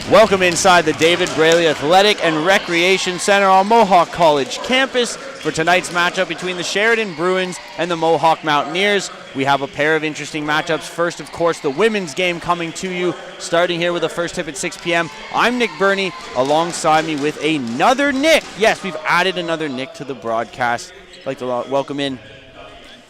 Welcome inside the David Braley Athletic and Recreation Center on Mohawk College campus for tonight's matchup between the Sheridan Bruins and the Mohawk Mountaineers. We have a pair of interesting matchups. First, of course, the women's game coming to you, starting here with the first tip at 6 p.m. I'm Nick Burney, alongside me with another Nick. Yes, we've added another Nick to the broadcast. I'd like to welcome in.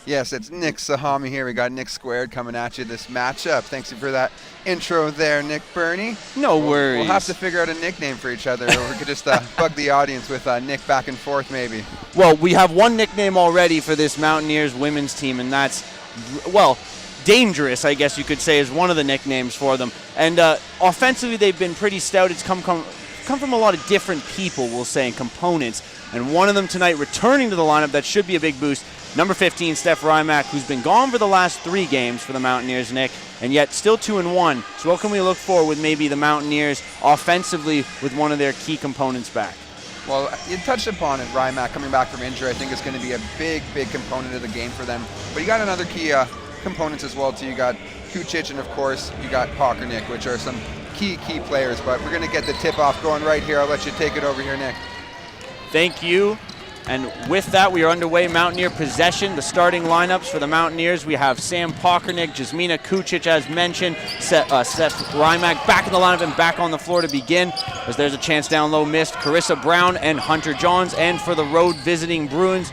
Yes, it's Nick Sahami here. We got Nick Squared coming at you this matchup. Thanks for that intro there, Nick Burney. No worries. We'll have to figure out a nickname for each other, or we could just bug the audience with Nick back and forth maybe. Well, we have one nickname already for this Mountaineers women's team, and that's, well, Dangerous, I guess you could say, is one of the nicknames for them. And offensively, they've been pretty stout. It's come from a lot of different people, we'll say, and components. And one of them tonight returning to the lineup, that should be a big boost. Number 15, Steph Rymack, who's been gone for the last 3 games for the Mountaineers, Nick, and yet still 2-1. So what can we look for with maybe the Mountaineers offensively with one of their key components back? Well, you touched upon it, Rymack coming back from injury. I think is going to be a big component of the game for them. But you got another key components as well, too. You got Kucic and, of course, you got Pockernick, which are some key players. But we're going to get the tip-off going right here. I'll let you take it over here, Nick. Thank you. And with that, we are underway. Mountaineer possession. The starting lineups for the Mountaineers. We have Sam Pockernick, Jasmina Kucic, as mentioned. Steph Rymack back in the lineup and back on the floor to begin, as there's a chance down low missed. Carissa Brown and Hunter Johns. And for the road visiting Bruins,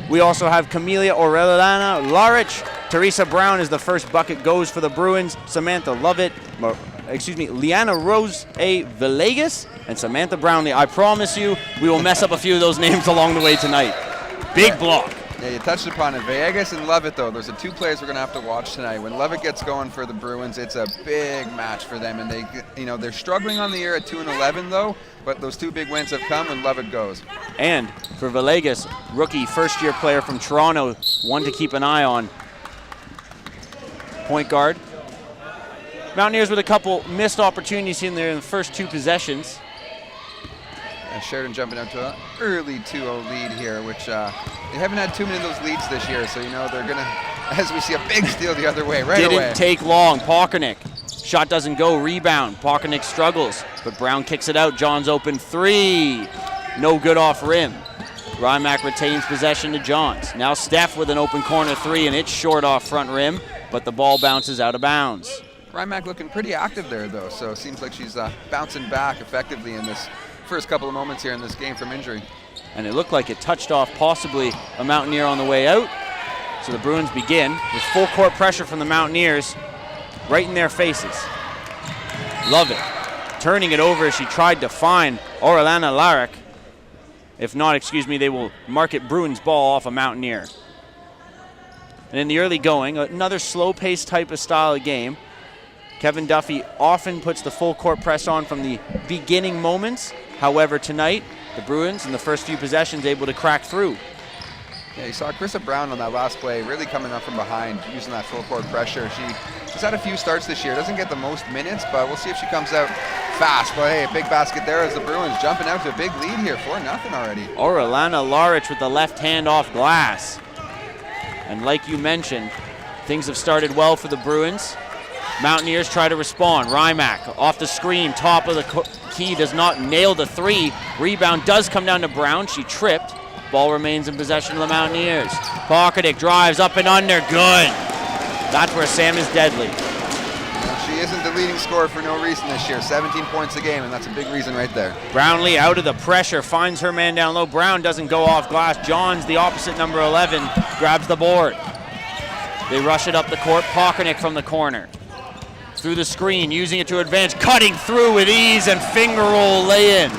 we also have Camelia Aureliana Laric. Teresa Brown is the first bucket goes for the Bruins. Samantha Liana Rose A. Villegas and Samantha Brownlee. I promise you, we will mess up a few of those names along the way tonight. Big block. Yeah, you touched upon it. Villegas and Levitt, though, those are 2 players we're going to have to watch tonight. When Levitt gets going for the Bruins, it's a big match for them. And they're struggling on the year at 2-11, though. But those 2 big wins have come when Levitt goes. And for Villegas, rookie first-year player from Toronto, one to keep an eye on. Point guard. Mountaineers with a couple missed opportunities in there in the first 2 possessions. And Sheridan jumping out to an early 2-0 lead here, which they haven't had too many of those leads this year. So, they're going to, as we see, a big steal the other way, right away. Didn't take long. Pockernick. Shot doesn't go. Rebound. Pockernick struggles, but Brown kicks it out. Johns open 3. No good off rim. Rymack retains possession to Johns. Now Steph with an open corner 3, and it's short off front rim, but the ball bounces out of bounds. Rymack looking pretty active there, though, so it seems like she's bouncing back effectively in this first couple of moments here in this game from injury. And it looked like it touched off possibly a Mountaineer on the way out. So the Bruins begin with full court pressure from the Mountaineers right in their faces. Love it. Turning it over as she tried to find Aureliana Laric. If not, they will mark it Bruins ball off a Mountaineer. And in the early going, another slow-paced type of style of game. Kevin Duffy often puts the full court press on from the beginning moments. However, tonight, the Bruins in the first few possessions able to crack through. Yeah, you saw Carissa Brown on that last play really coming up from behind, using that full court pressure. She's had a few starts this year. Doesn't get the most minutes, but we'll see if she comes out fast. But hey, a big basket there as the Bruins jumping out to a big lead here, 4-0 already. Aureliana Laric with the left hand off glass. And like you mentioned, things have started well for the Bruins. Mountaineers try to respond. Rymack off the screen, top of the key, does not nail the 3. Rebound does come down to Brown. She tripped. Ball remains in possession of the Mountaineers. Pockernick drives up and under. Good. That's where Sam is deadly. She isn't the leading scorer for no reason this year. 17 points a game, and that's a big reason right there. Brownlee out of the pressure, finds her man down low. Brown doesn't go off glass. Johns, the opposite number 11, grabs the board. They rush it up the court. Pockernick from the corner. Through the screen, using it to advance, cutting through with ease and finger roll lay-in.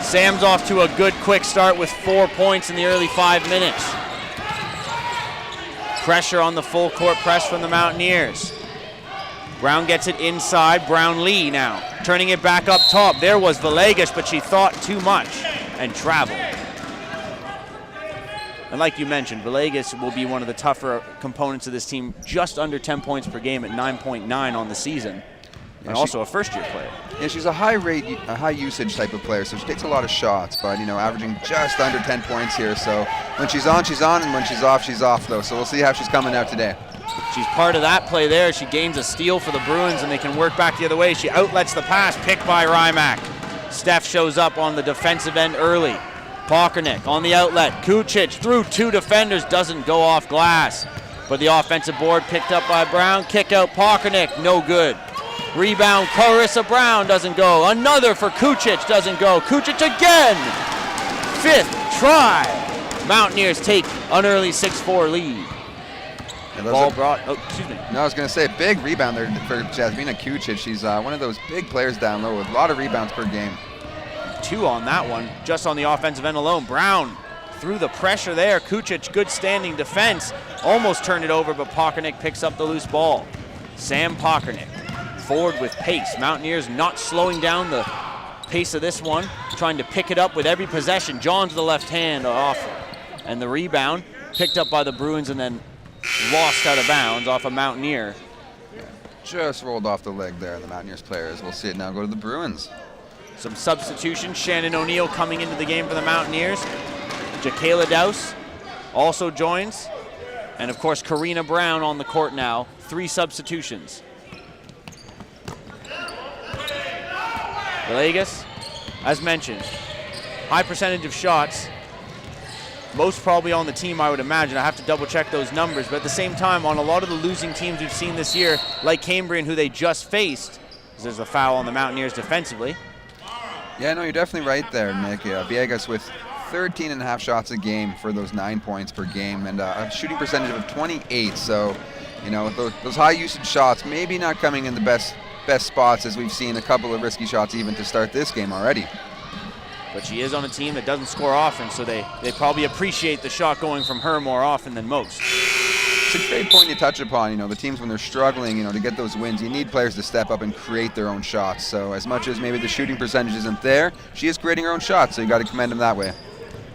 Sam's off to a good quick start with 4 points in the early 5 minutes. Pressure on the full court press from the Mountaineers. Brown gets it inside. Brown-Lee now turning it back up top. There was Villegas, but she thought too much and traveled. And like you mentioned, Villegas will be one of the tougher components of this team, just under 10 points per game at 9.9 on the season, and also a first-year player. Yeah, she's a high usage type of player, so she takes a lot of shots, but averaging just under 10 points here. So when she's on, and when she's off, though. So we'll see how she's coming out today. She's part of that play there. She gains a steal for the Bruins, and they can work back the other way. She outlets the pass, picked by Rymack. Steph shows up on the defensive end early. Pockernick on the outlet. Kucic through 2 defenders, doesn't go off glass. But the offensive board picked up by Brown. Kick out Pockernick, no good. Rebound, Clarissa Brown doesn't go. Another for Kucic, doesn't go. Kucic again! 5th try. Mountaineers take an early 6-4 lead. Ball brought, excuse me. No, I was going to say, big rebound there for Jasmina Kucic. She's one of those big players down low with a lot of rebounds per game. 2 on that one, just on the offensive end alone. Brown through the pressure there. Kucic, good standing defense. Almost turned it over, but Pockernick picks up the loose ball. Sam Pockernick, forward with pace. Mountaineers not slowing down the pace of this one, trying to pick it up with every possession. Johns with the left hand off, and the rebound picked up by the Bruins and then lost out of bounds off a Mountaineer. Just rolled off the leg there, the Mountaineers players. We'll see it now go to the Bruins. Some substitutions. Shannon O'Neill coming into the game for the Mountaineers. Jakayla Douse also joins. And of course, Karina Brown on the court now. 3 substitutions. Villegas, as mentioned, high percentage of shots. Most probably on the team, I would imagine. I have to double check those numbers. But at the same time, on a lot of the losing teams we've seen this year, like Cambrian, who they just faced, there's a foul on the Mountaineers defensively. Yeah, no, you're definitely right there, Nick. Villegas with 13.5 shots a game for those 9 points per game, and a shooting percentage of 28. So, those high usage shots maybe not coming in the best spots, as we've seen a couple of risky shots even to start this game already. But she is on a team that doesn't score often, so they probably appreciate the shot going from her more often than most. It's a great point you touch upon. The teams, when they're struggling, to get those wins, you need players to step up and create their own shots. So as much as maybe the shooting percentage isn't there, she is creating her own shots, so you got to commend them that way.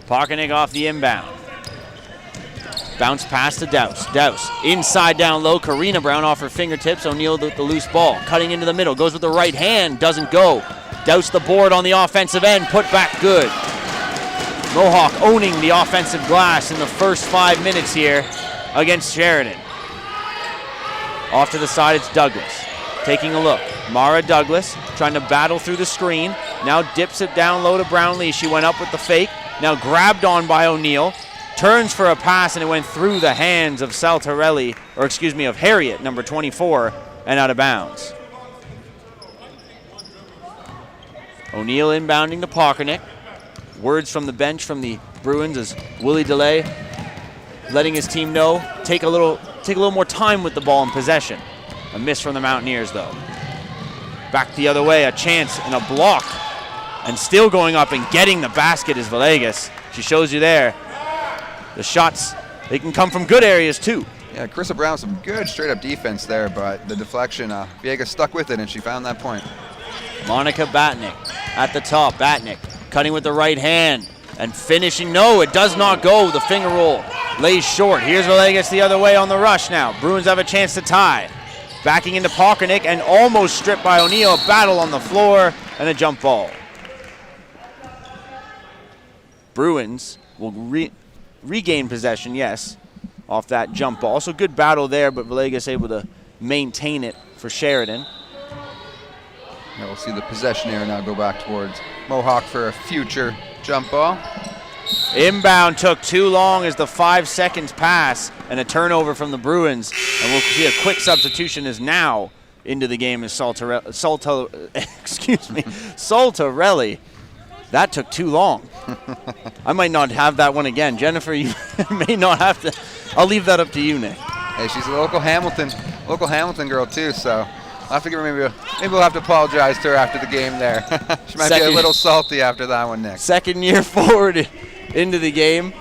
Pockernick off the inbound. Bounce pass to Douse. Douse inside down low. Karina Brown off her fingertips. O'Neill with the loose ball. Cutting into the middle. Goes with the right hand. Doesn't go. Douse the board on the offensive end. Put back good. Mohawk owning the offensive glass in the first 5 minutes here against Sheridan. Off to the side, it's Douglas. Taking a look. Mara Douglas trying to battle through the screen. Now dips it down low to Brownlee. She went up with the fake. Now grabbed on by O'Neill. Turns for a pass, and it went through the hands of of Harriet, number 24, and out of bounds. O'Neill inbounding to Pockernick. Words from the bench from the Bruins as Willie DeLay letting his team know, take a little more time with the ball in possession. A miss from the Mountaineers, though. Back the other way, a chance and a block. And still going up and getting the basket is Villegas. She shows you there. The shots, they can come from good areas too. Yeah, Carissa Brown, some good straight-up defense there, but the deflection, Villegas stuck with it, and she found that point. Monica Batnick at the top. Batnick cutting with the right hand and finishing. No, it does not go. The finger roll lays short. Here's Villegas the other way on the rush now. Bruins have a chance to tie. Backing into Pockernick and almost stripped by O'Neill. A battle on the floor and a jump ball. Bruins will regain possession, yes, off that jump ball. So good battle there, but Villegas able to maintain it for Sheridan. Now we'll see the possession here now go back towards Mohawk for a future jump ball. Inbound took too long as the 5 seconds pass and a turnover from the Bruins. And we'll see a quick substitution is now into the game as Saltarelli. That took too long. I might not have that one again. Jennifer, you may not have to. I'll leave that up to you, Nick. Hey, she's a local Hamilton girl too, so I'll have to give her maybe we'll have to apologize to her after the game there. She might be a little salty after that one, Nick. Second year forward into the game.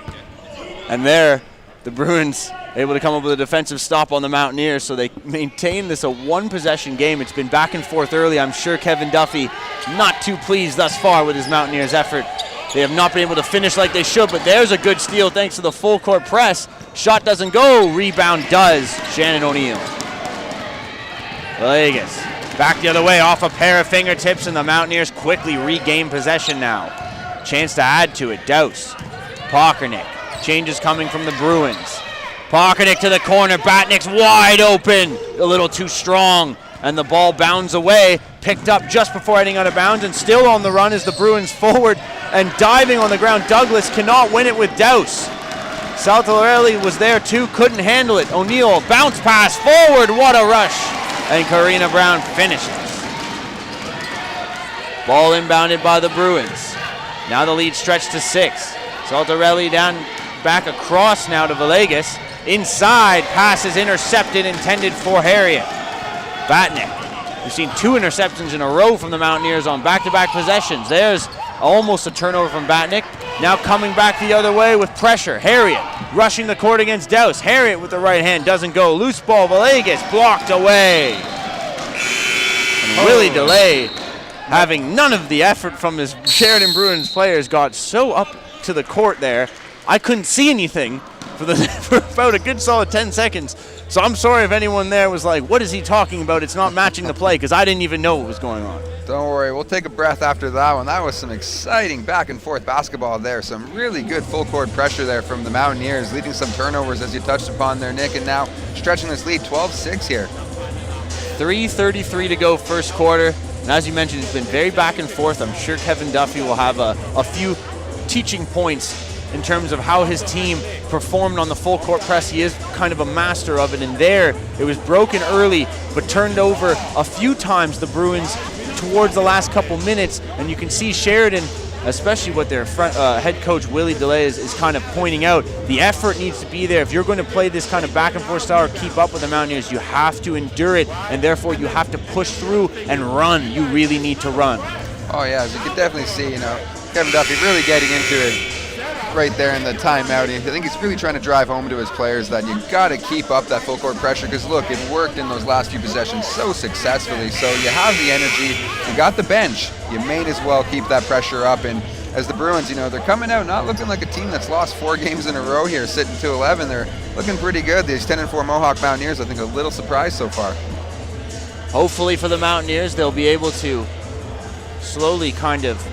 And there, the Bruins able to come up with a defensive stop on the Mountaineers, so they maintain this a one-possession game. It's been back and forth early. I'm sure Kevin Duffy not too pleased thus far with his Mountaineers' effort. They have not been able to finish like they should, but there's a good steal thanks to the full court press. Shot doesn't go, rebound does. Shannon O'Neill. Villegas back the other way off a pair of fingertips, and the Mountaineers quickly regain possession now. Chance to add to it. Douse. Pockernick. Changes coming from the Bruins. Pockernick to the corner. Batnick's wide open. A little too strong. And the ball bounds away. Picked up just before heading out of bounds, and still on the run is the Bruins forward and diving on the ground. Douglas cannot win it with Douse. Saltarelli was there too, couldn't handle it. O'Neill, bounce pass forward. What a rush. And Karina Brown finishes. Ball inbounded by the Bruins. Now the lead stretched to 6. Saltarelli down back across now to Villegas. Inside, pass is intercepted, intended for Harriet. Batnick. We've seen 2 interceptions in a row from the Mountaineers on back-to-back possessions. There's almost a turnover from Batnick. Now coming back the other way with pressure. Harriet rushing the court against Douse. Harriet with the right hand doesn't go. Loose ball, Villegas blocked away. And Willie DeLay, having none of the effort from his Sheridan Bruins players, got so up to the court there, I couldn't see anything for about a good solid 10 seconds. So I'm sorry if anyone there was like, what is he talking about? It's not matching the play, because I didn't even know what was going on. Don't worry, we'll take a breath after that one. That was some exciting back and forth basketball there. Some really good full court pressure there from the Mountaineers, leading some turnovers as you touched upon there, Nick, and now stretching this lead 12-6 here. 3:33 to go first quarter. And as you mentioned, it's been very back and forth. I'm sure Kevin Duffy will have a few teaching points in terms of how his team performed on the full court press. He is kind of a master of it, and there it was broken early but turned over a few times, the Bruins, towards the last couple minutes. And you can see Sheridan, especially what their head coach Willie DeLay is kind of pointing out, the effort needs to be there. If you're going to play this kind of back and forth style or keep up with the Mountaineers, you have to endure it, and therefore you have to push through and run. You really need to run. Oh yeah, as you can definitely see, Kevin Duffy really getting into it right there in the timeout. I think he's really trying to drive home to his players that you got to keep up that full court pressure, because look, it worked in those last few possessions so successfully. So you have the energy, you got the bench, you may as well keep that pressure up. And as the Bruins, they're coming out not looking like a team that's lost 4 games in a row here, sitting to 11. They're looking pretty good. These 10-4 Mohawk Mountaineers, I think, a little surprised so far. Hopefully for the Mountaineers, they'll be able to slowly kind of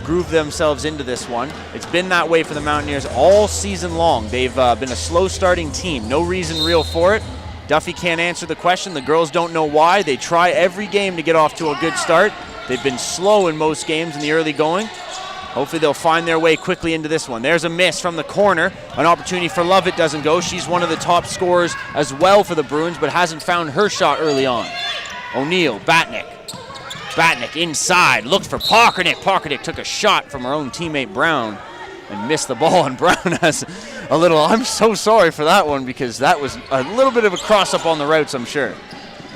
groove themselves into this one. It's been that way for the Mountaineers all season long. They've been a slow starting team. No reason real for it. Duffy can't answer the question. The girls don't know why. They try every game to get off to a good start. They've been slow in most games in the early going. Hopefully they'll find their way quickly into this one. There's a miss from the corner. An opportunity for Lovett doesn't go. She's one of the top scorers as well for the Bruins, but hasn't found her shot early on. O'Neill, Batnick. Batnick inside, looked for Pockernick. Pockernick took a shot from her own teammate Brown and missed the ball, and Brown has a little, I'm so sorry for that one, because that was a little bit of a cross-up on the routes, I'm sure.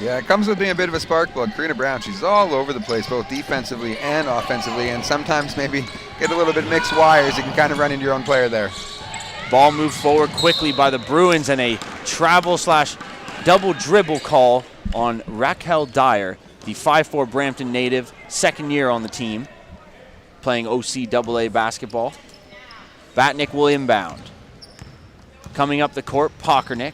Yeah, it comes with being a bit of a spark plug. Karina Brown, she's all over the place, both defensively and offensively, and sometimes maybe get a little bit mixed wires. You can kind of run into your own player there. Ball moved forward quickly by the Bruins, and a travel/double dribble call on Raquel Dyer, the 5'4" Brampton native, second year on the team, playing OCAA basketball. Batnick will inbound. Coming up the court, Pockernick.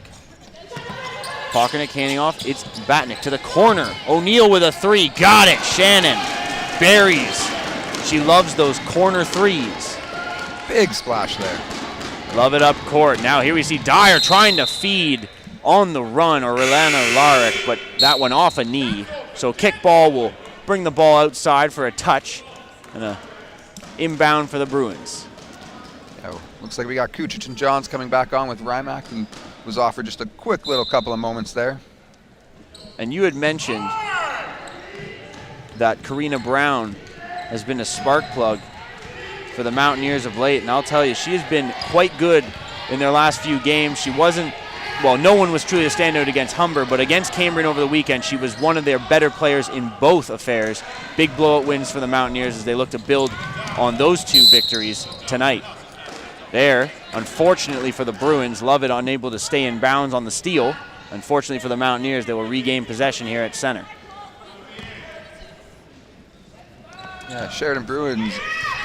Pockernick handing off. It's Batnick to the corner. O'Neill with a 3. Got it. Shannon buries. She loves those corner threes. Big splash there. Love it up court. Now here we see Dyer trying to feed on the run, or Relana Larek, but that one off a knee. So kickball will bring the ball outside for a touch, and a inbound for the Bruins. Oh, looks like we got Kucic and Johns coming back on with Rymack, who was offered just a quick little couple of moments there. And you had mentioned that Karina Brown has been a spark plug for the Mountaineers of late, and I'll tell you, she has been quite good in their last few games. She wasn't, well, no one was truly a standout against Humber, but against Cambrian over the weekend, she was one of their better players in both affairs. Big blowout wins for the Mountaineers as they look to build on those 2 victories tonight. There, unfortunately for the Bruins, Lovett unable to stay in bounds on the steal. Unfortunately for the Mountaineers, they will regain possession here at center. Yeah, Sheridan Bruins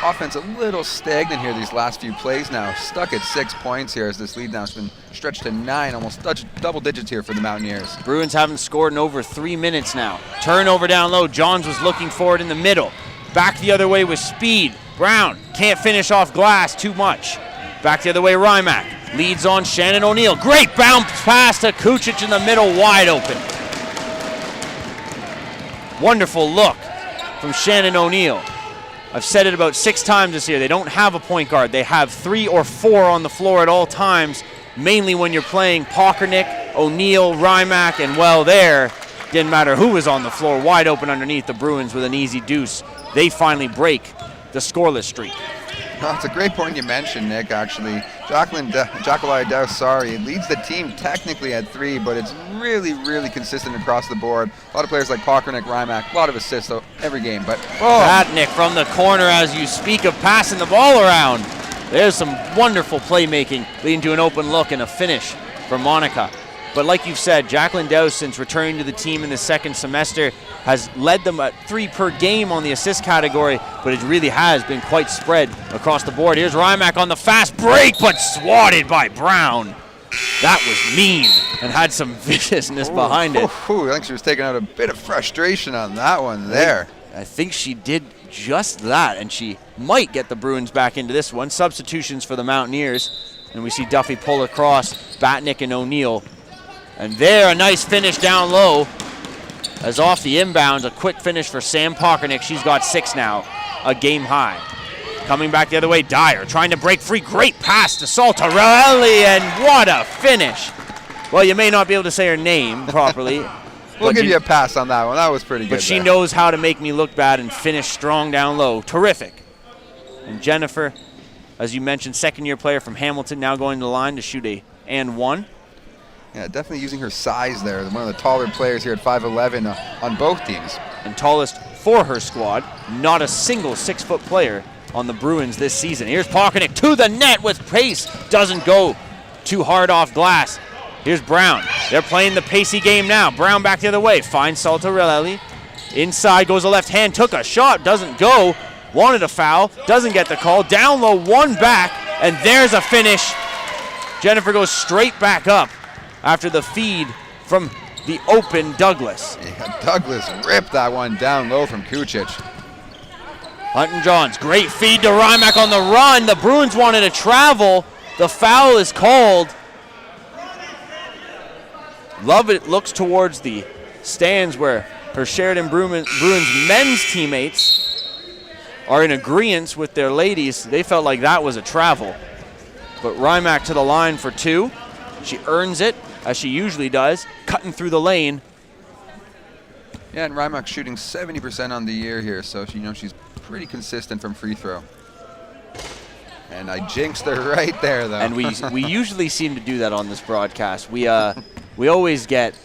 offense a little stagnant here these last few plays now. Stuck at 6 points here as this lead now has been stretched to 9, almost double digits here for the Mountaineers. Bruins haven't scored in over 3 minutes now. Turnover down low. Johns was looking for it in the middle. Back the other way with speed. Brown can't finish off glass too much. Back the other way, Rymack leads on Shannon O'Neill. Great bounce pass to Kucic in the middle, wide open. Wonderful look from Shannon O'Neill. I've said it about 6 times this year. They don't have a point guard. They have 3 or 4 on the floor at all times, mainly when you're playing Pockernick, O'Neill, Rymack, and well there, didn't matter who was on the floor, wide open underneath the Bruins with an easy deuce. They finally break the scoreless streak. Oh, it's a great point you mentioned, Nick, actually. Jacqueline Dowsari leads the team technically at 3, but it's really, really consistent across the board. A lot of players like Pockernick, Rymack, a lot of assists every game. But Patnick from the corner as you speak of passing the ball around. There's some wonderful playmaking leading to an open look and a finish for Monica. But like you've said, Jacqueline Dowse, since returning to the team in the second semester, has led them at 3 per game on the assist category, but it really has been quite spread across the board. Here's Rymack on the fast break, but swatted by Brown. That was mean and had some viciousness behind it. I think she was taking out a bit of frustration on that one there. I think she did just that, and she might get the Bruins back into this one. Substitutions for the Mountaineers, and we see Duffy pull across Batnick and O'Neill. And there, a nice finish down low. As off the inbounds, a quick finish for Sam Pockernick. She's got 6 now, a game high. Coming back the other way, Dyer trying to break free. Great pass to Saltarelli, and what a finish. Well, you may not be able to say her name properly. We'll give you a pass on that one. That was pretty good. But she knows how to make me look bad and finish strong down low. Terrific. And Jennifer, as you mentioned, second-year player from Hamilton, now going to the line to shoot a and 1. Yeah, definitely using her size there. One of the taller players here at 5'11" on both teams. And tallest for her squad. Not a single 6-foot player on the Bruins this season. Here's Pockernick to the net with pace. Doesn't go too hard off glass. Here's Brown. They're playing the pacey game now. Brown back the other way. Finds Saltarelli. Inside goes a left hand. Took a shot. Doesn't go. Wanted a foul. Doesn't get the call. Down low. 1 back. And there's a finish. Jennifer goes straight back up after the feed from the open Douglas. Yeah, Douglas ripped that one down low from Kucic. Hunton Johns, great feed to Rymack on the run. The Bruins wanted to travel. The foul is called. Lovett looks towards the stands where her Sheridan Bruins men's teammates are in agreement with their ladies. They felt like that was a travel. But Rymack to the line for 2. She earns it, as she usually does, cutting through the lane. Yeah, and Rymack shooting 70% on the year here, so she's pretty consistent from free throw. And I jinxed her right there, though. And we usually seem to do that on this broadcast. We always get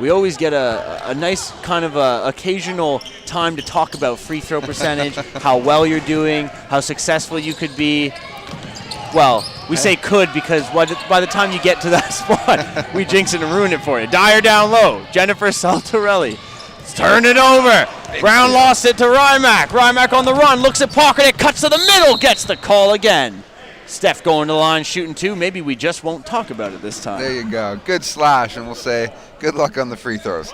a nice kind of occasional time to talk about free throw percentage, how well you're doing, how successful you could be. Well, we say could because by the time you get to that spot, we jinx it and ruin it for you. Dyer down low. Jennifer Saltarelli. Turn it over. Brown lost it to Rymack. Rymack on the run. Looks at Pockernick. Cuts to the middle. Gets the call again. Steph going to the line, shooting 2. Maybe we just won't talk about it this time. There you go. Good slash, and we'll say good luck on the free throws.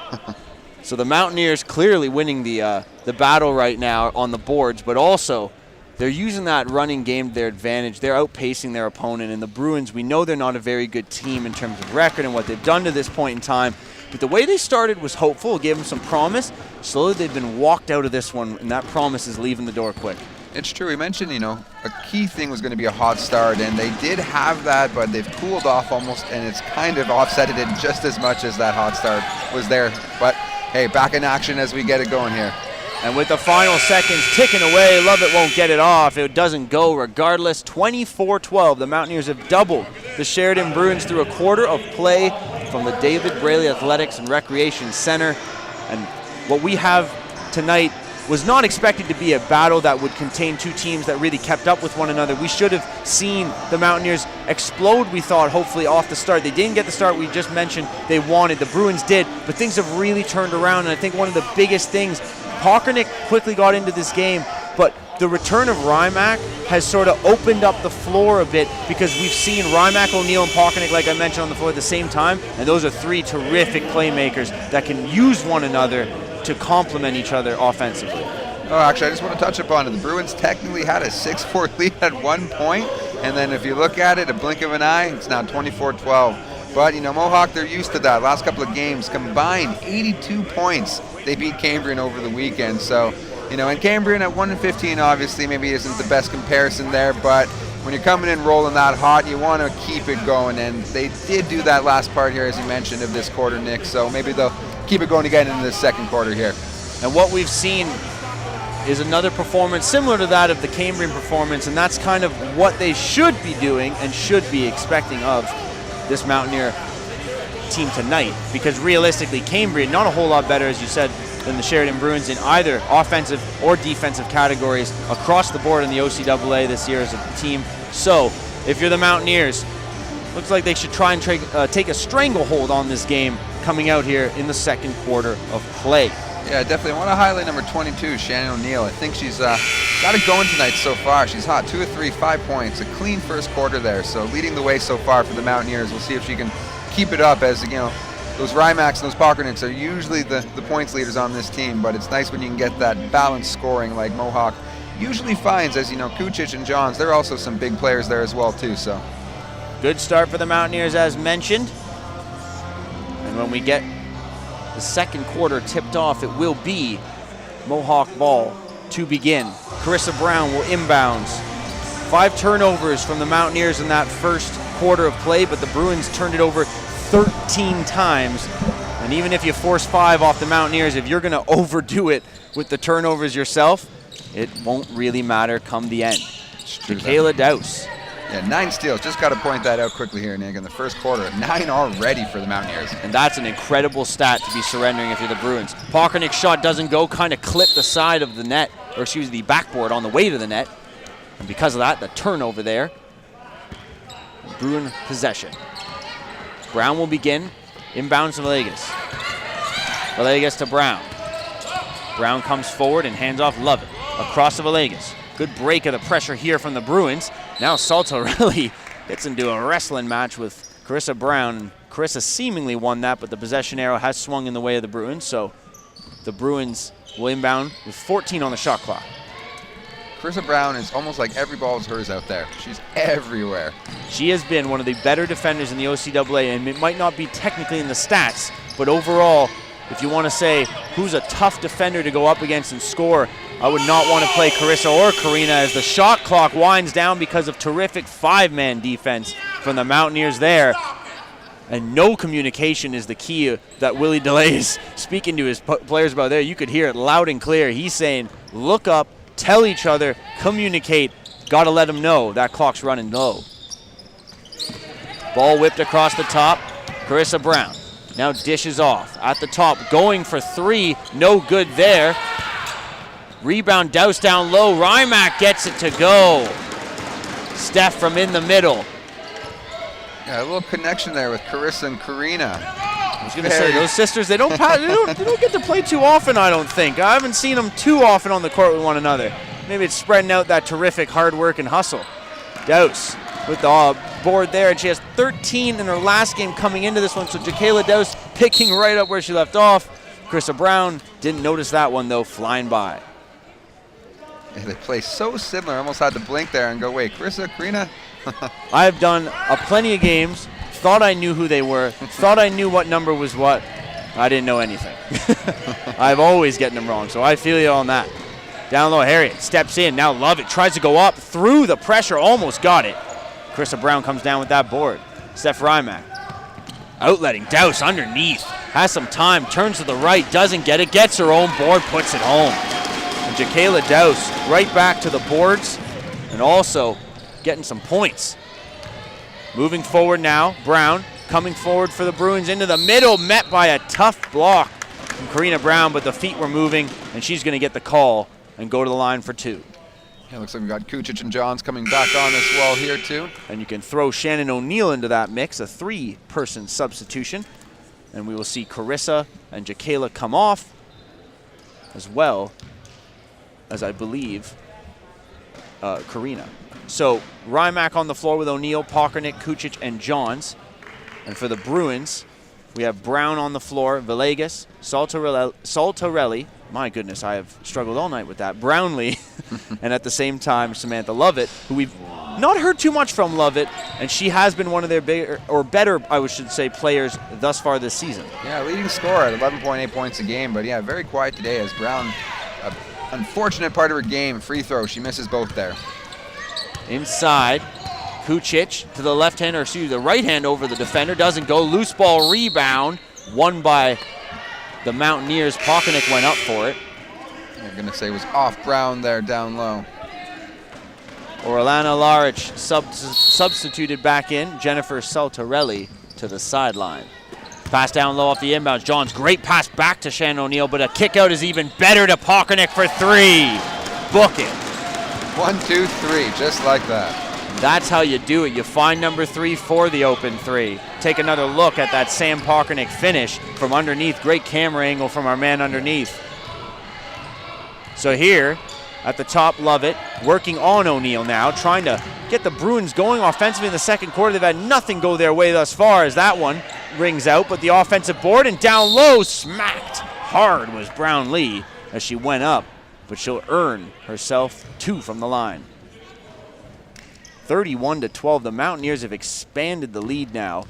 So the Mountaineers clearly winning the battle right now on the boards, but also they're using that running game to their advantage. They're outpacing their opponent. And the Bruins, we know they're not a very good team in terms of record and what they've done to this point in time. But the way they started was hopeful, gave them some promise. Slowly they've been walked out of this one, and that promise is leaving the door quick. It's true. We mentioned, a key thing was going to be a hot start, and they did have that, but they've cooled off almost, and it's kind of offsetted it just as much as that hot start was there. But, hey, back in action as we get it going here. And with the final seconds ticking away, Lovett won't get it off. It doesn't go regardless. 24-12. The Mountaineers have doubled the Sheridan Bruins through a quarter of play from the David Braley Athletics and Recreation Center. And what we have tonight was not expected to be a battle that would contain two teams that really kept up with one another. We should have seen the Mountaineers explode, we thought, hopefully off the start. They didn't get the start we just mentioned they wanted. The Bruins did, but things have really turned around, and I think one of the biggest things, Pockernick quickly got into this game, but the return of Rymack has sort of opened up the floor a bit, because we've seen Rymack, O'Neill, and Pockernick, like I mentioned, on the floor at the same time, and those are three terrific playmakers that can use one another to complement each other offensively. Oh, actually, I just want to touch upon it. The Bruins technically had a 6-4 lead at one point, and then if you look at it, a blink of an eye, it's now 24-12. But, you know, Mohawk, they're used to that. Last couple of games, combined 82 points. They beat Cambrian over the weekend. So, you know, and Cambrian at 1-15 obviously maybe isn't the best comparison there, but when you're coming in rolling that hot, you want to keep it going, and they did do that last part here, as you mentioned, of this quarter, Nick. So maybe they'll keep it going again into the second quarter here. And what we've seen is another performance similar to that of the Cambrian performance, and that's kind of what they should be doing and should be expecting of this Mountaineer team tonight, because realistically, Cambrian not a whole lot better, as you said, than the Sheridan Bruins in either offensive or defensive categories across the board in the OCAA this year as a team. So if you're the Mountaineers, looks like they should try and take a stranglehold on this game coming out here in the second quarter of play. Yeah, definitely. I want to highlight number 22, Shannon O'Neill. I think she's got it going tonight so far. She's hot, 2 of 3, 5 points, a clean first quarter there. So leading the way so far for the Mountaineers. We'll see if she can keep it up, as, you know, those Rymacks and those Pockernicks are usually the points leaders on this team, but it's nice when you can get that balanced scoring like Mohawk usually finds. As you know, Kucic and Johns, they're also some big players there as well too. So good start for the Mountaineers, as mentioned. And when we get the second quarter tipped off, it will be Mohawk ball to begin. Carissa Brown will inbounds. 5 turnovers from the Mountaineers in that first quarter of play, but the Bruins turned it over 13 times. And even if you force 5 off the Mountaineers, if you're going to overdo it with the turnovers yourself, it won't really matter come the end. Michaela Dowse. Yeah, 9 steals. Just got to point that out quickly here, Nick. In the first quarter, 9 already for the Mountaineers. And that's an incredible stat to be surrendering if you're the Bruins. Pockernick's shot doesn't go, kind of clipped the side of the net, or excuse me, the backboard on the way to the net. And because of that, the turnover there. Bruin possession. Brown will begin. Inbounds to Villegas. Villegas to Brown. Brown comes forward and hands off Lovett. Across to Villegas. Good break of the pressure here from the Bruins. Now Salto really gets into a wrestling match with Carissa Brown. Carissa seemingly won that, but the possession arrow has swung in the way of the Bruins, so the Bruins will inbound with 14 on the shot clock. Carissa Brown is almost like every ball is hers out there. She's everywhere. She has been one of the better defenders in the OCAA, and it might not be technically in the stats, but overall, if you want to say who's a tough defender to go up against and score, I would not want to play Carissa or Karina, as the shot clock winds down because of terrific 5-man defense from the Mountaineers there. And no communication is the key that Willie DeLay is speaking to his players about there. You could hear it loud and clear. He's saying, look up, tell each other, communicate. Got to let them know that clock's running low. Ball whipped across the top. Carissa Brown now dishes off at the top, going for 3. No good there. Rebound, Dowse down low. Rymack gets it to go. Steph from in the middle. Yeah, a little connection there with Carissa and Karina. I was going to say, those sisters, they don't get to play too often, I don't think. I haven't seen them too often on the court with one another. Maybe it's spreading out that terrific hard work and hustle. Dowse with the board there, and she has 13 in her last game coming into this one, so Michaela Dowse picking right up where she left off. Carissa Brown didn't notice that one, though, flying by. Yeah, they play so similar. I almost had to blink there and go, wait, Carissa, Karina? I've done plenty of games, thought I knew who they were, thought I knew what number was what. I didn't know anything. I've always getting them wrong, so I feel you on that. Down low, Harriet steps in. Now Lovett tries to go up through the pressure, almost got it. Carissa Brown comes down with that board. Steph Rymack outletting. Dowse underneath. Has some time, turns to the right, doesn't get it, gets her own board, puts it home. And Michaela Dowse right back to the boards and also getting some points. Moving forward now, Brown coming forward for the Bruins into the middle, met by a tough block from Karina Brown, but the feet were moving, and she's going to get the call and go to the line for 2. Yeah, looks like we've got Kucic and Johns coming back on as well here too. And you can throw Shannon O'Neill into that mix, a 3-person substitution. And we will see Carissa and Jakayla come off, as well as, I believe, Karina. So Rymack on the floor with O'Neill, Pockernick, Kucic, and Johns. And for the Bruins, we have Brown on the floor, Villegas, Saltarelli. My goodness, I have struggled all night with that. Brownlee, and at the same time, Samantha Lovett, who we've not heard too much from Lovett, and she has been one of their bigger, or better, I should say, players thus far this season. Yeah, leading scorer at 11.8 points a game, but yeah, very quiet today as Brown, unfortunate part of her game, free throw, she misses both there. Inside, Kucic to the left hand, or excuse me, the right hand over the defender, doesn't go. Loose ball rebound, won by the Mountaineers. Pockernick went up for it. You're going to say it was off Brown there down low. Orlana Laric substituted back in. Jennifer Saltarelli to the sideline. Pass down low off the inbounds. Johns, great pass back to Shannon O'Neill, but a kick out is even better to Pockernick for 3. Book it. 1, 2, 3, just like that. That's how you do it. You find number 3 for the open 3. Take another look at that Sam Pockernick finish from underneath. Great camera angle from our man underneath. So here at the top, Lovett working on O'Neill now, trying to get the Bruins going offensively in the second quarter. They've had nothing go their way thus far as that one rings out, but the offensive board and down low, smacked hard was Brownlee as she went up, but she'll earn herself 2 from the line. 31-12, the Mountaineers have expanded the lead now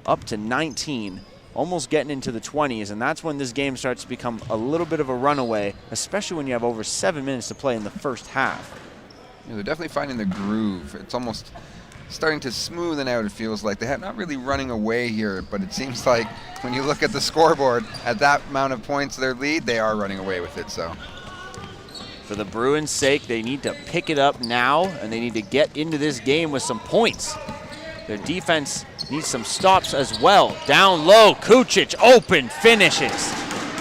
up to 19, almost getting into the 20s, and that's when this game starts to become a little bit of a runaway, especially when you have over 7 minutes to play in the first half. Yeah, they're definitely finding the groove. It's almost starting to smoothen out, it feels like. They have not really running away here, but it seems like when you look at the scoreboard, at that amount of points their lead, they are running away with it. So for the Bruins' sake, they need to pick it up now, and they need to get into this game with some points. Their defense needs some stops as well. Down low, Kucic, open, finishes.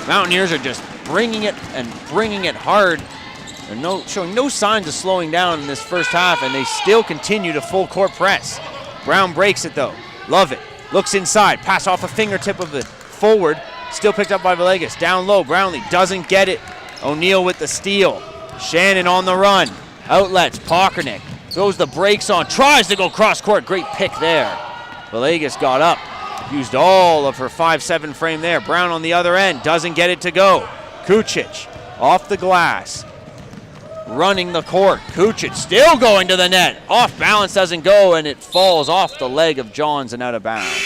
Mountaineers are just bringing it and bringing it hard. They're showing no signs of slowing down in this first half, and they still continue to full court press. Brown breaks it though. Love it. Looks inside, pass off a fingertip of the forward. Still picked up by Villegas. Down low, Brownlee doesn't get it. O'Neill with the steal. Shannon on the run. Outlets, Pockernick throws the brakes on, tries to go cross court. Great pick there. Villegas got up, used all of her 5'7" frame there. Brown on the other end, doesn't get it to go. Kucic off the glass, running the court. Kucic still going to the net. Off balance, doesn't go, and it falls off the leg of Johns and out of bounds.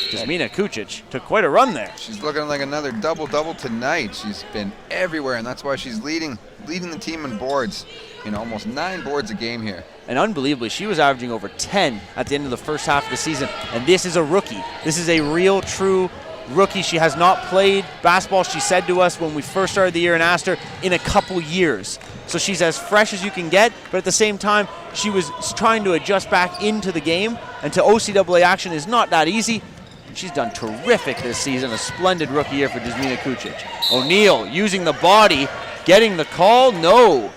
Jasmina Kucic took quite a run there. She's looking like another double-double tonight. She's been everywhere, and that's why she's leading the team in boards. You know, almost 9 boards a game here. And unbelievably, she was averaging over 10 at the end of the first half of the season. And this is a rookie. This is a real, true rookie. She has not played basketball, she said to us when we first started the year and asked her, in a couple years. So she's as fresh as you can get, but at the same time, she was trying to adjust back into the game. And to OCAA action is not that easy. And she's done terrific this season. A splendid rookie year for Jasmina Kucic. O'Neill using the body, getting the call. No.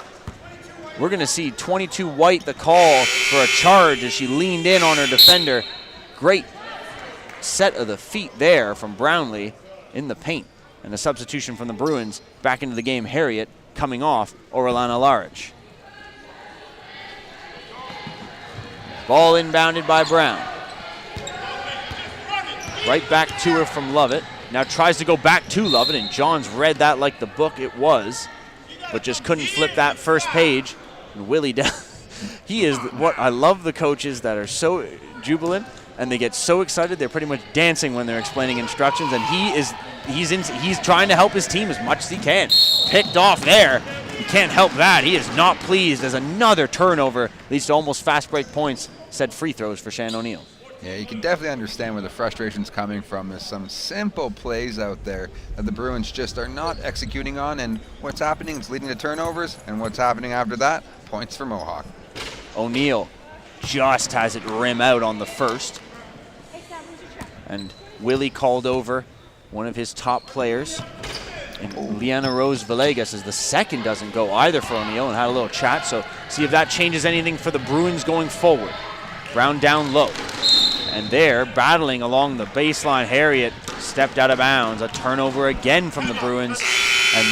We're going to see 22 White the call for a charge as she leaned in on her defender. Great set of the feet there from Brownlee in the paint. And a substitution from the Bruins back into the game. Harriet coming off Orlana Laric. Ball inbounded by Brown. Right back to her from Lovett. Now tries to go back to Lovett, and Johns read that like the book it was, but just couldn't flip that first page. And Willie, he is what I love, the coaches that are so jubilant and they get so excited they're pretty much dancing when they're explaining instructions. And he's trying to help his team as much as he can. Picked off there. You can't help that. He is not pleased as another turnover leads to almost fast break points. Set free throws for Shannon O'Neill. Yeah, you can definitely understand where the frustration's coming from. There's some simple plays out there that the Bruins just are not executing on, and what's happening is leading to turnovers, and what's happening after that, points for Mohawk. O'Neill just has it rim out on the first. And Willie called over one of his top players And Liana Rose Villegas as the second doesn't go either for O'Neill, and had a little chat. So see if that changes anything for the Bruins going forward. Brown down low. And there, battling along the baseline, Harriet stepped out of bounds. A turnover again from the Bruins. And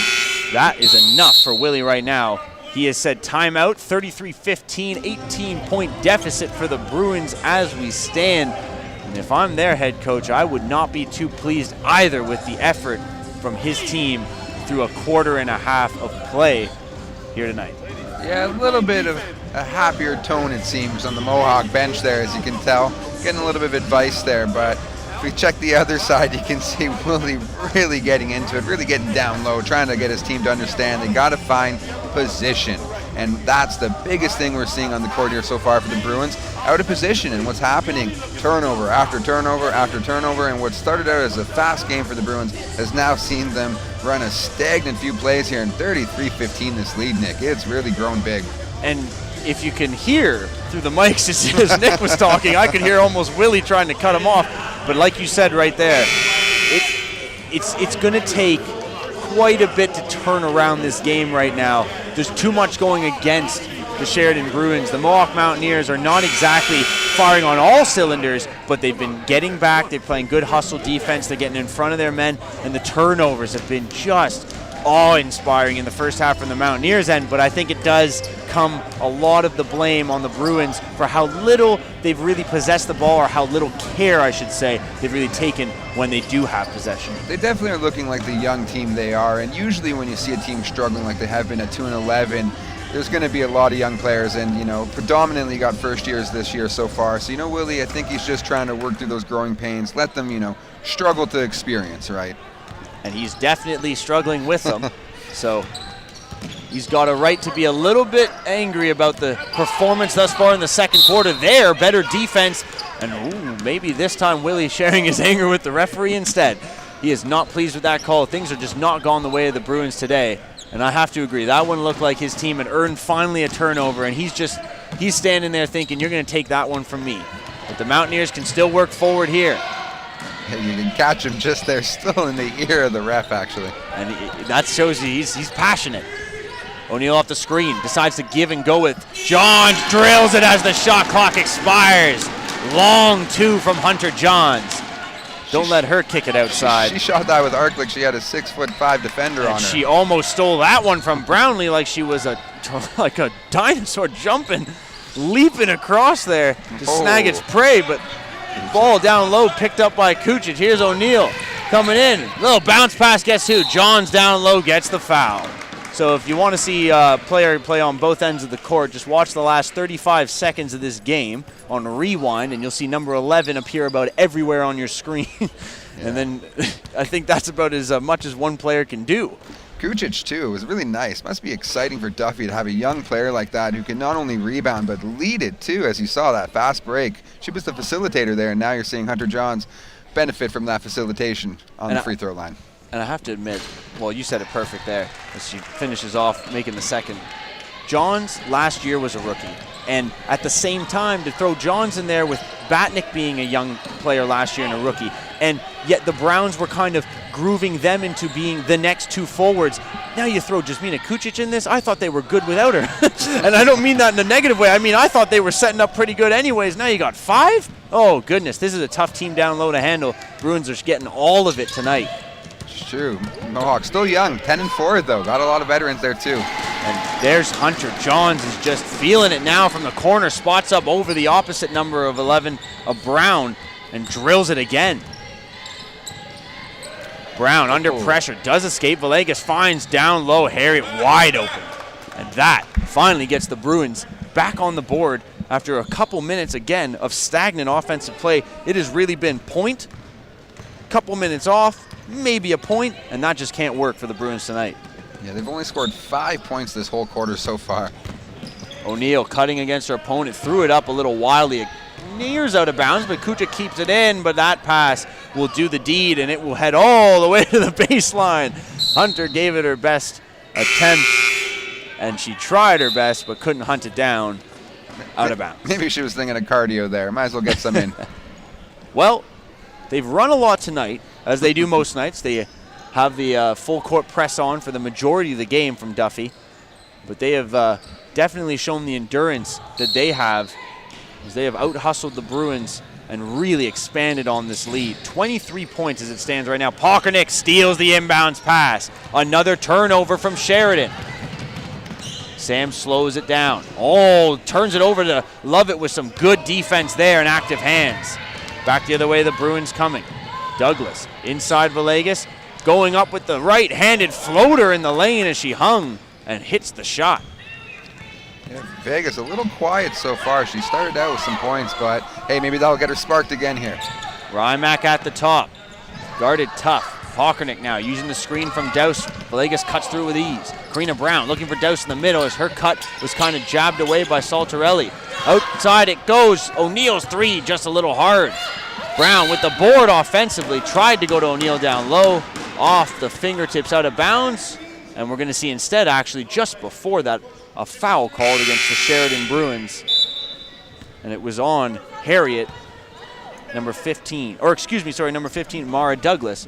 that is enough for Willie right now. He has said timeout, 33-15, 18-point deficit for the Bruins as we stand. And if I'm their head coach, I would not be too pleased either with the effort from his team through a quarter and a half of play here tonight. Yeah, a little bit of a happier tone, it seems, on the Mohawk bench there, as you can tell. Getting a little bit of advice there, but if we check the other side, you can see Willie really getting into it, really getting down low, trying to get his team to understand they got to find position. And that's the biggest thing we're seeing on the court here so far for the Bruins. Out of position, and what's happening, turnover after turnover after turnover, and what started out as a fast game for the Bruins has now seen them run a stagnant few plays here, and 33-15 this lead, Nick. It's really grown big. And if you can hear through the mics as Nick was talking, I could hear almost Willie trying to cut him off. But like you said right there, it's going to take quite a bit to turn around this game right now. There's too much going against the Sheridan Bruins. The Mohawk Mountaineers are not exactly firing on all cylinders, but they've been getting back. They're playing good hustle defense. They're getting in front of their men, and the turnovers have been just awe-inspiring in the first half from the Mountaineers' end, but I think it does come a lot of the blame on the Bruins for how little they've really possessed the ball, or how little care, I should say, they've really taken when they do have possession. They definitely are looking like the young team they are, and usually when you see a team struggling like they have been at 2-11, there's going to be a lot of young players, and predominantly got first years this year so far. So Willie, I think he's just trying to work through those growing pains, let them struggle to experience, right? And he's definitely struggling with them. So he's got a right to be a little bit angry about the performance thus far in the second quarter there. Better defense. And maybe this time Willie sharing his anger with the referee instead. He is not pleased with that call. Things are just not gone the way of the Bruins today. And I have to agree, that one looked like his team had earned finally a turnover, and he's standing there thinking, you're going to take that one from me. But the Mountaineers can still work forward here. You can catch him just there, still in the ear of the ref, actually. And that shows you he's passionate. O'Neill off the screen, decides to give and go with Johns, drills it as the shot clock expires. Long two from Hunter Johns. Don't let her kick it outside. She shot that with arc like she had a 6'5" defender on her. She almost stole that one from Brownlee like she was like a dinosaur jumping, leaping across there to snag its prey, but ball down low, picked up by Kucic. Here's O'Neill coming in. Little bounce pass, guess who? Johns down low gets the foul. So if you want to see player play on both ends of the court, just watch the last 35 seconds of this game on rewind, and you'll see number 11 appear about everywhere on your screen. And then I think that's about as much as one player can do. Kucic, too, it was really nice. Must be exciting for Duffy to have a young player like that who can not only rebound but lead it, too, as you saw that fast break. She was the facilitator there, and now you're seeing Hunter Johns benefit from that facilitation on the free throw line. And I have to admit, well, you said it perfect there as she finishes off making the second. Johns last year was a rookie. And at the same time, to throw Johns in there with Batnick being a young player last year and a rookie, and yet the Browns were kind of grooving them into being the next two forwards. Now you throw Jasmina Kucic in this. I thought they were good without her. And I don't mean that in a negative way. I mean, I thought they were setting up pretty good anyways. Now you got 5? Oh, goodness. This is a tough team down low to handle. Bruins are getting all of it tonight. It's true. Mohawk still young, 10-4 though. Got a lot of veterans there too. And there's Hunter Johns is just feeling it now from the corner. Spots up over the opposite number of 11 of Brown and drills it again. Brown under pressure, does escape. Villegas finds down low, Harriet wide open. And that finally gets the Bruins back on the board after a couple minutes again of stagnant offensive play. It has really been point, couple minutes off, maybe a point, and that just can't work for the Bruins tonight. Yeah, they've only scored 5 points this whole quarter so far. O'Neill cutting against her opponent, threw it up a little wildly. Nears out of bounds, but Kucic keeps it in, but that pass will do the deed, and it will head all the way to the baseline. Hunter gave it her best attempt, and she tried her best, but couldn't hunt it down out of bounds. Maybe she was thinking of cardio there. Might as well get some in. Well, they've run a lot tonight, as they do most nights. They have the full court press on for the majority of the game from Duffy. But they have definitely shown the endurance that they have, as they have out-hustled the Bruins and really expanded on this lead. 23 points as it stands right now. Pockernick steals the inbounds pass. Another turnover from Sheridan. Sam slows it down. Oh, turns it over to Lovett with some good defense there and active hands. Back the other way, the Bruins coming. Douglas inside Villegas, going up with the right-handed floater in the lane as she hung and hits the shot. Yeah, Vegas a little quiet so far. She started out with some points, but hey, maybe that'll get her sparked again here. Rymack at the top. Guarded tough. Pockernick now using the screen from Douse. Villegas cuts through with ease. Karina Brown looking for Douse in the middle as her cut was kind of jabbed away by Saltarelli. Outside it goes. O'Neill's three just a little hard. Brown with the board offensively. Tried to go to O'Neill down low. Off the fingertips out of bounds. And we're going to see instead, actually, just before that, a foul called against the Sheridan Bruins. And it was on Harriet, number 15. Or excuse me, sorry, number 15, Mara Douglas.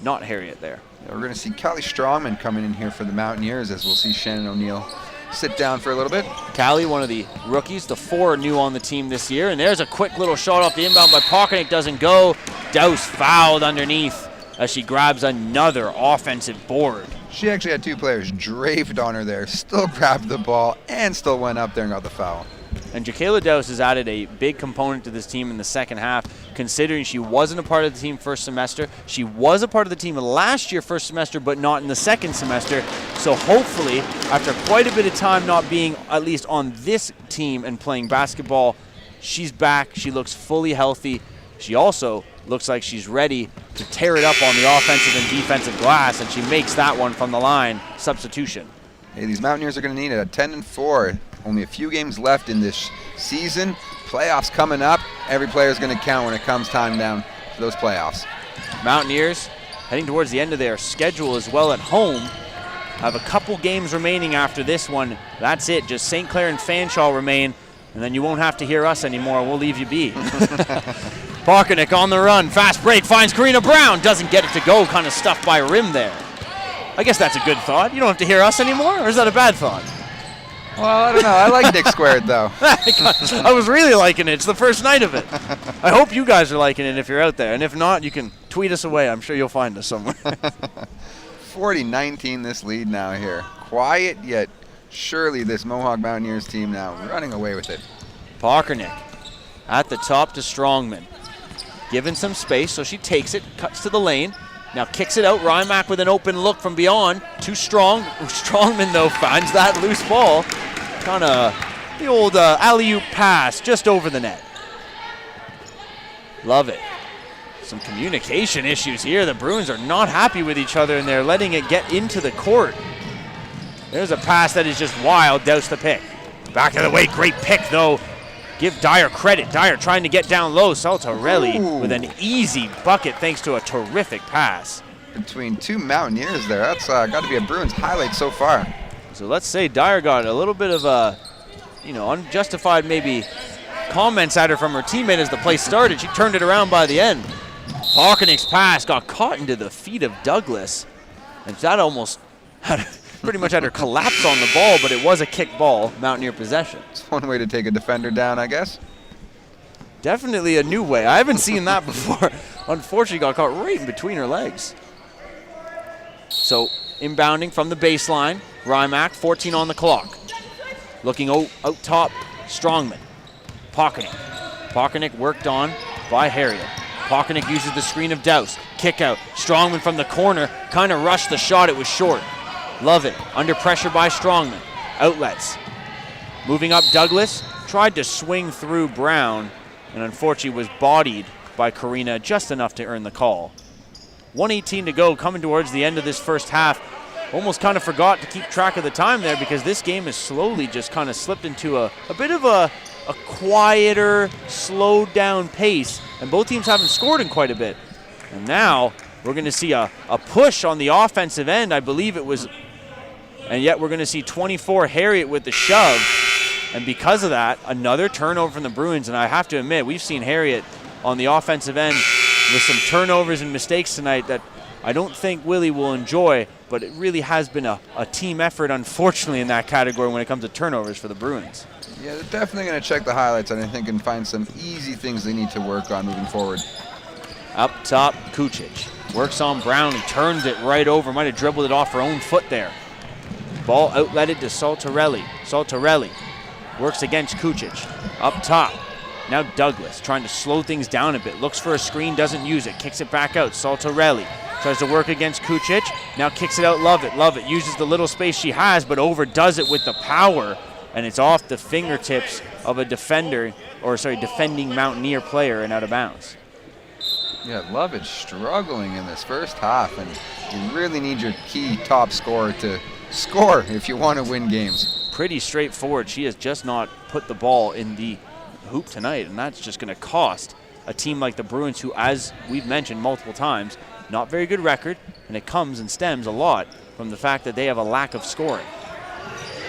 Not Harriet there. Yeah, we're going to see Callie Strongman coming in here for the Mountaineers, as we'll see Shannon O'Neill sit down for a little bit. Callie, one of the rookies, the 4 new on the team this year. And there's a quick little shot off the inbound by Pockernick, doesn't go. Douse fouled underneath as she grabs another offensive board. She actually had 2 players draped on her there, still grabbed the ball, and still went up there and got the foul. And Jacayla Douse has added a big component to this team in the second half, considering she wasn't a part of the team first semester. She was a part of the team last year first semester, but not in the second semester. So hopefully, after quite a bit of time not being at least on this team and playing basketball, she's back. She looks fully healthy. She also looks like she's ready to tear it up on the offensive and defensive glass, and she makes that one from the line. Substitution. Hey, these Mountaineers are going to need it at 10-4. Only a few games left in this season. Playoffs coming up. Every player is going to count when it comes time down for those playoffs. Mountaineers heading towards the end of their schedule as well at home. Have a couple games remaining after this one. That's it. Just St. Clair and Fanshawe remain, and then you won't have to hear us anymore. We'll leave you be. Pockernick on the run. Fast break. Finds Karina Brown. Doesn't get it to go. Kind of stuffed by rim there. I guess that's a good thought. You don't have to hear us anymore, or is that a bad thought? Well, I don't know. I like Nick Squared, though. I was really liking it. It's the first night of it. I hope you guys are liking it if you're out there. And if not, you can tweet us away. I'm sure you'll find us somewhere. 40-19 this lead now here. Quiet, yet surely this Mohawk Mountaineers team now running away with it. Pockernick at the top to Strongman. Given some space, so she takes it, cuts to the lane. Now kicks it out. Rymack with an open look from beyond. Too strong. Strongman, though, finds that loose ball. Kind of the old alley-oop pass just over the net. Love it. Some communication issues here. The Bruins are not happy with each other, and they're letting it get into the court. There's a pass that is just wild. Douse the pick. Back of the way. Great pick, though. Give Dyer credit. Dyer trying to get down low. Saltarelli with an easy bucket thanks to a terrific pass. Between 2 Mountaineers there. That's got to be a Bruins highlight so far. So let's say Dyer got a little bit of unjustified maybe comments at her from her teammate as the play started. She turned it around by the end. Pockernick's pass got caught into the feet of Douglas. And that almost had pretty much had her collapse on the ball, but it was a kick ball, Mountaineer possession. It's one way to take a defender down, I guess. Definitely a new way. I haven't seen that before. Unfortunately, got caught right in between her legs. So inbounding from the baseline, Rymack, 14 on the clock. Looking out top, Strongman. Pockernick. Pockernick worked on by Harriet. Pockernick uses the screen of Douse. Kick out. Strongman from the corner, kind of rushed the shot. It was short. Love it. Under pressure by Strongman. Outlets. Moving up, Douglas tried to swing through Brown and unfortunately was bodied by Karina just enough to earn the call. 1:18 to go, coming towards the end of this first half. Almost kind of forgot to keep track of the time there because this game has slowly just kind of slipped into a bit of a quieter, slowed down pace, and both teams haven't scored in quite a bit. And now we're going to see a push on the offensive end, I believe it was. And yet we're going to see 24 Harriet with the shove. And because of that, another turnover from the Bruins. And I have to admit, we've seen Harriet on the offensive end with some turnovers and mistakes tonight that I don't think Willie will enjoy, but it really has been a team effort, unfortunately, in that category when it comes to turnovers for the Bruins. Yeah, they're definitely going to check the highlights, and I think and find some easy things they need to work on moving forward. Up top, Kucic works on Brownlee, turns it right over, might have dribbled it off her own foot there. Ball outletted to Saltarelli. Saltarelli works against Kucic. Up top, now Douglas trying to slow things down a bit. Looks for a screen, doesn't use it. Kicks it back out. Saltarelli tries to work against Kucic. Now kicks it out, Lovett. Lovett uses the little space she has, but overdoes it with the power. And it's off the fingertips of a defending Mountaineer player and out of bounds. Yeah, Lovett struggling in this first half, and you really need your key top scorer to score if you want to win games. Pretty straightforward. She has just not put the ball in the hoop tonight, and that's just going to cost a team like the Bruins, who, as we've mentioned multiple times, not very good record, and it comes and stems a lot from the fact that they have a lack of scoring.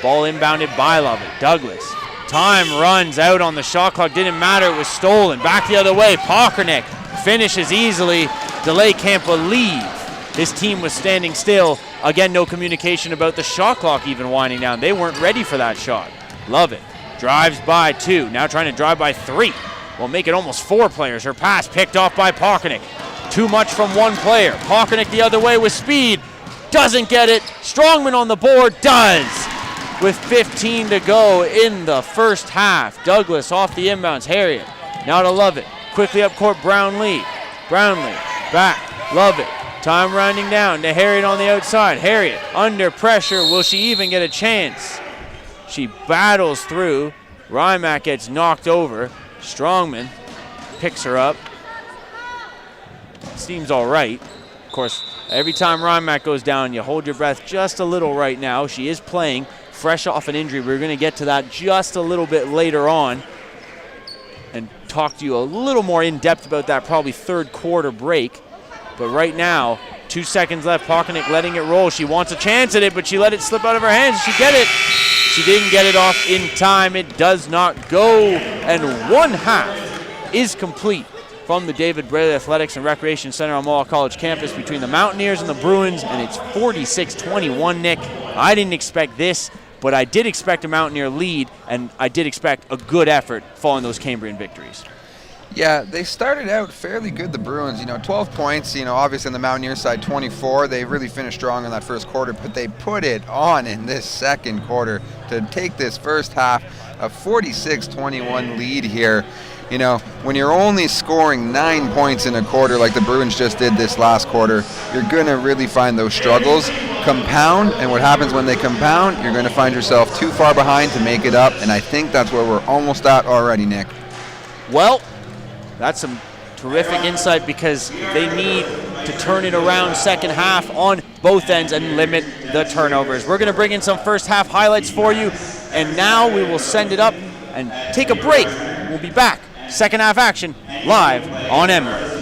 Ball inbounded by Lovett. Douglas. Time runs out on the shot clock. Didn't matter. It was stolen. Back the other way. Pakernik finishes easily. Delay can't believe his team was standing still. Again, no communication about the shot clock even winding down. They weren't ready for that shot. Lovett drives by 2. Now trying to drive by 3. Will make it almost 4 players. Her pass picked off by Pakernik. Too much from one player. Pakernik the other way with speed. Doesn't get it. Strongman on the board. Does. With 15 to go in the first half. Douglas off the inbounds. Harriet now to Lovett. Quickly up court, Brownlee. Brownlee back. Lovett. Time rounding down to Harriet on the outside. Harriet under pressure. Will she even get a chance? She battles through. Rymack gets knocked over. Strongman picks her up. Seems all right. Of course, every time Rymack goes down, you hold your breath just a little right now. She is playing fresh off an injury. We're going to get to that just a little bit later on and talk to you a little more in depth about that probably third quarter break. But right now, 2 seconds left. Pakernik letting it roll. She wants a chance at it, but she let it slip out of her hands. She get it. She didn't get it off in time. It does not go. And one half is complete from the David Braley Athletics and Recreation Center on Mohawk College campus between the Mountaineers and the Bruins, and it's 46-21, Nick. I didn't expect this, but I did expect a Mountaineer lead, and I did expect a good effort following those Cambrian victories. Yeah, they started out fairly good, the Bruins. 12 points, obviously on the Mountaineer side, 24. They really finished strong in that first quarter, but they put it on in this second quarter to take this first half, a 46-21 lead here. When you're only scoring 9 points in a quarter like the Bruins just did this last quarter, you're going to really find those struggles compound, and what happens when they compound, you're going to find yourself too far behind to make it up, and I think that's where we're almost at already, Nick. Well, that's some terrific insight, because they need to turn it around second half on both ends and limit the turnovers. We're going to bring in some first half highlights for you, and now we will send it up and take a break. We'll be back. Second half action live on Emily.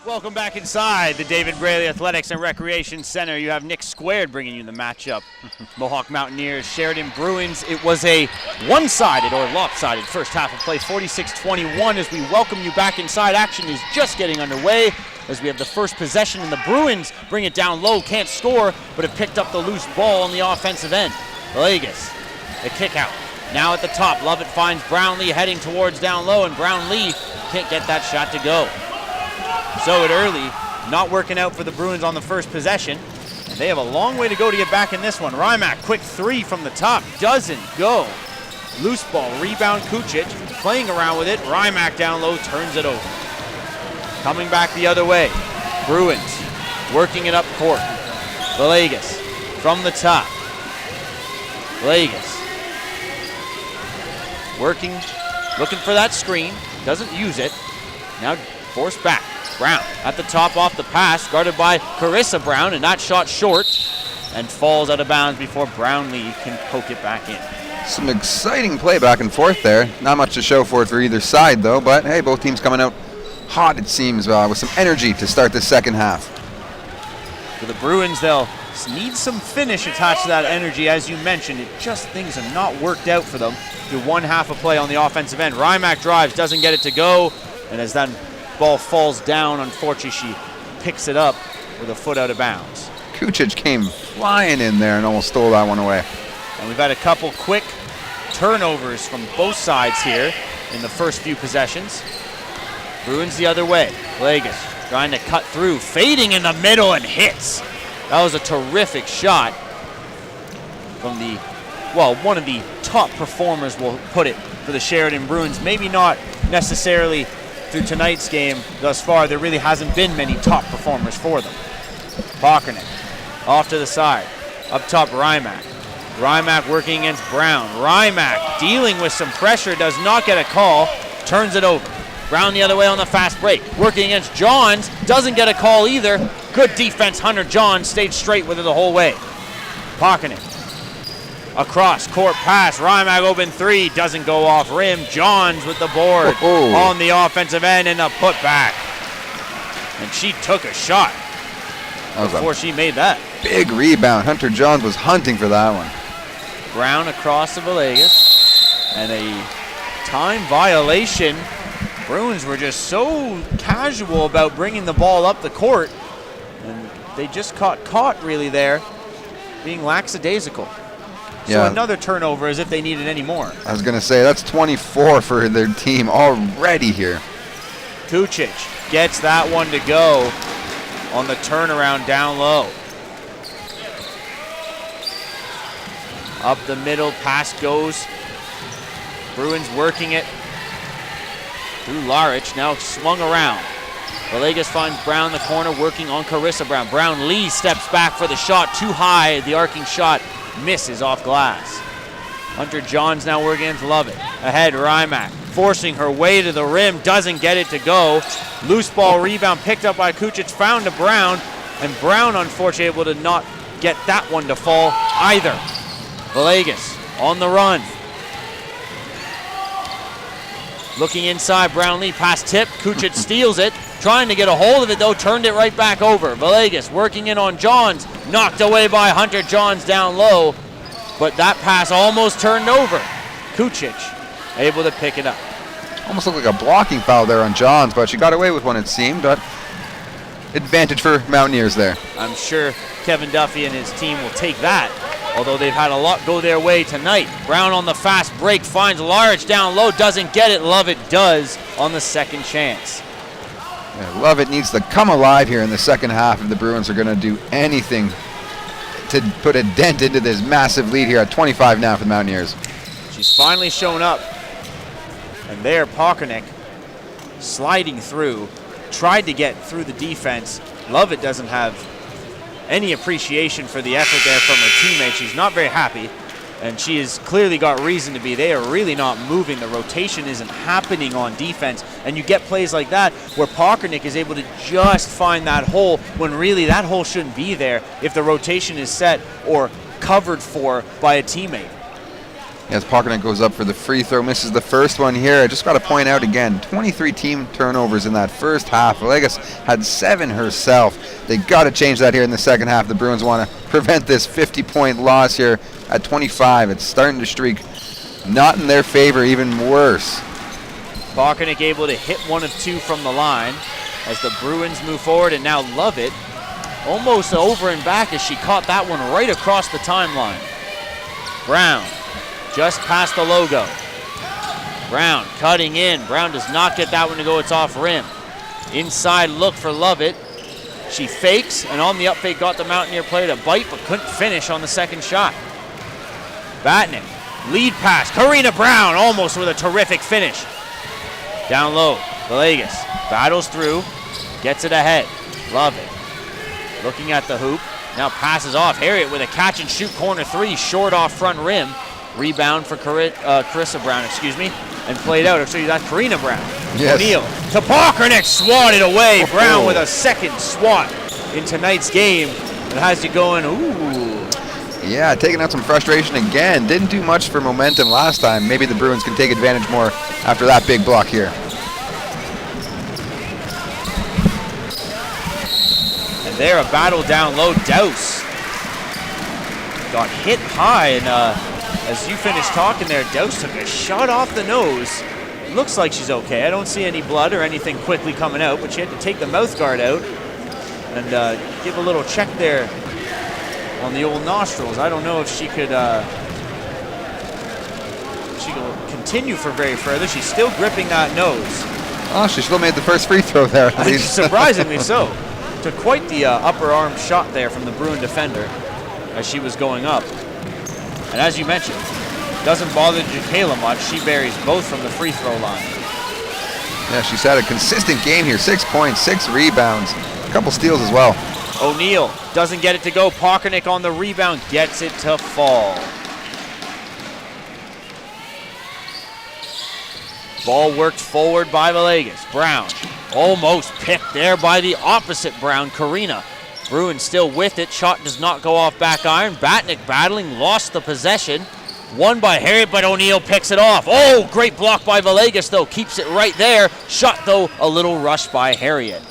Welcome back inside the David Braley Athletics and Recreation Center. You have Nick Squared bringing you the matchup. Mohawk Mountaineers, Sheridan Bruins. It was a one-sided or lopsided first half of play, 46-21, as we welcome you back inside. Action is just getting underway as we have the first possession, and the Bruins bring it down low, can't score, but have picked up the loose ball on the offensive end. Vegas, the kick out. Now at the top, Lovett finds Brownlee heading towards down low, and Brownlee can't get that shot to go. So it early, not working out for the Bruins on the first possession. And they have a long way to go to get back in this one. Rymack, quick three from the top, doesn't go. Loose ball, rebound Kucic, playing around with it. Rymack down low, turns it over. Coming back the other way, Bruins working it up court. Vegas from the top. Vegas working, looking for that screen, doesn't use it. Now forced back. Brown at the top off the pass, guarded by Carissa Brown, and that shot short and falls out of bounds before Brownlee can poke it back in. Some exciting play back and forth there. Not much to show for it for either side, though, but hey, both teams coming out hot, it seems, with some energy to start the second half. For the Bruins, they'll need some finish attached to that energy. As you mentioned, it just things have not worked out for them through one half of play on the offensive end. Rymack drives, doesn't get it to go, and as that ball falls down, unfortunately, she picks it up with a foot out of bounds. Kucic came flying in there and almost stole that one away. And we've had a couple quick turnovers from both sides here in the first few possessions. Bruins the other way. Vegas trying to cut through, fading in the middle and hits. That was a terrific shot from the, well, one of the top performers, we'll put it, for the Sheridan Bruins. Maybe not necessarily through tonight's game thus far. There really hasn't been many top performers for them. Pockernick off to the side. Up top, Rymack. Rymack working against Brown. Rymack dealing with some pressure, does not get a call, turns it over. Brown the other way on the fast break. Working against Johns, doesn't get a call either. Good defense, Hunter Johns stayed straight with it the whole way. Pockernick. Across court pass, Rymack open three, doesn't go off rim. Johns with the board on the offensive end and a putback. And she took a shot before she made that. Big rebound. Hunter Johns was hunting for that one. Brown across to Vegas, and a time violation. Bruins were just so casual about bringing the ball up the court, and they just got caught really there, being lackadaisical. So another turnover as if they needed any more. I was going to say, that's 24 for their team already here. Kucic gets that one to go on the turnaround down low. Up the middle, pass goes. Bruins working it through Larich, now swung around. Vegas finds Brown in the corner, working on Carissa Brown. Brownlee steps back for the shot, too high. The arcing shot misses off glass. Hunter Johns now working against Lovett. Ahead, Rymack, forcing her way to the rim, doesn't get it to go. Loose ball rebound picked up by Kucic, found to Brown, and Brown unfortunately able to not get that one to fall either. Vegas on the run. Looking inside, Brownlee pass tip, Kucic steals it, trying to get a hold of it though, turned it right back over. Vegas working in on Johns, knocked away by Hunter Johns down low, but that pass almost turned over. Kucic able to pick it up. Almost looked like a blocking foul there on Johns, but she got away with one, it seemed. But advantage for Mountaineers there. I'm sure Kevin Duffy and his team will take that, although they've had a lot go their way tonight. Brown on the fast break, finds Larich down low, doesn't get it. Lovett does on the second chance. Yeah, Lovett needs to come alive here in the second half if the Bruins are going to do anything to put a dent into this massive lead here at 25 now for the Mountaineers. She's finally shown up. And there, Pockernick sliding through, tried to get through the defense. Lovett doesn't have any appreciation for the effort there from her teammate. She's not very happy, and she has clearly got reason to be. They are really not moving. The rotation isn't happening on defense, and you get plays like that where Pockernick is able to just find that hole when really that hole shouldn't be there if the rotation is set or covered for by a teammate. As Pockernick goes up for the free throw, misses the first one here. I just got to point out again, 23 team turnovers in that first half. Villegas had 7 herself. They got to change that here in the second half. The Bruins want to prevent this 50-point loss here at 25. It's starting to streak not in their favor, even worse. Pockernick able to hit 1 of 2 from the line as the Bruins move forward, and now Lovett almost over and back as she caught that one right across the timeline. Brown just past the logo. Brown cutting in. Brown does not get that one to go. It's off rim. Inside look for Lovett. She fakes, and on the up fake got the Mountaineer player to bite, but couldn't finish on the second shot. Batnick, lead pass. Karina Brown almost with a terrific finish. Down low, Villegas battles through, gets it ahead. Lovett looking at the hoop. Now passes off. Harriet with a catch and shoot corner 3, short off front rim. Rebound for Carissa Brown, and played out. Actually, that's Karina Brown. Yes. O'Neal to Pockernick, swatted away. Brown with a second swat in tonight's game. It has you going, ooh. Yeah, taking out some frustration again. Didn't do much for momentum last time. Maybe the Bruins can take advantage more after that big block here. And there, a battle down low. Douse got hit high, and as you finished talking there, Douse took a shot off the nose. Looks like she's okay. I don't see any blood or anything quickly coming out, but she had to take the mouth guard out and give a little check there on the old nostrils. I don't know if she could continue for very further. She's still gripping that nose. Oh, she still made the first free throw there, at least. Surprisingly so. Took quite the upper arm shot there from the Bruin defender as she was going up. And as you mentioned, doesn't bother Jacayla much. She buries both from the free throw line. Yeah, she's had a consistent game here. 6 points, 6 rebounds, a couple steals as well. O'Neal doesn't get it to go. Pockernick on the rebound, gets it to fall. Ball worked forward by Villegas. Brown almost picked there by the opposite Brown, Karina. Bruins still with it. Shot does not go off back iron. Batnick battling, lost the possession. Won by Harriet, but O'Neal picks it off. Oh, great block by Villegas, though. Keeps it right there. Shot, though, a little rush by Harriet.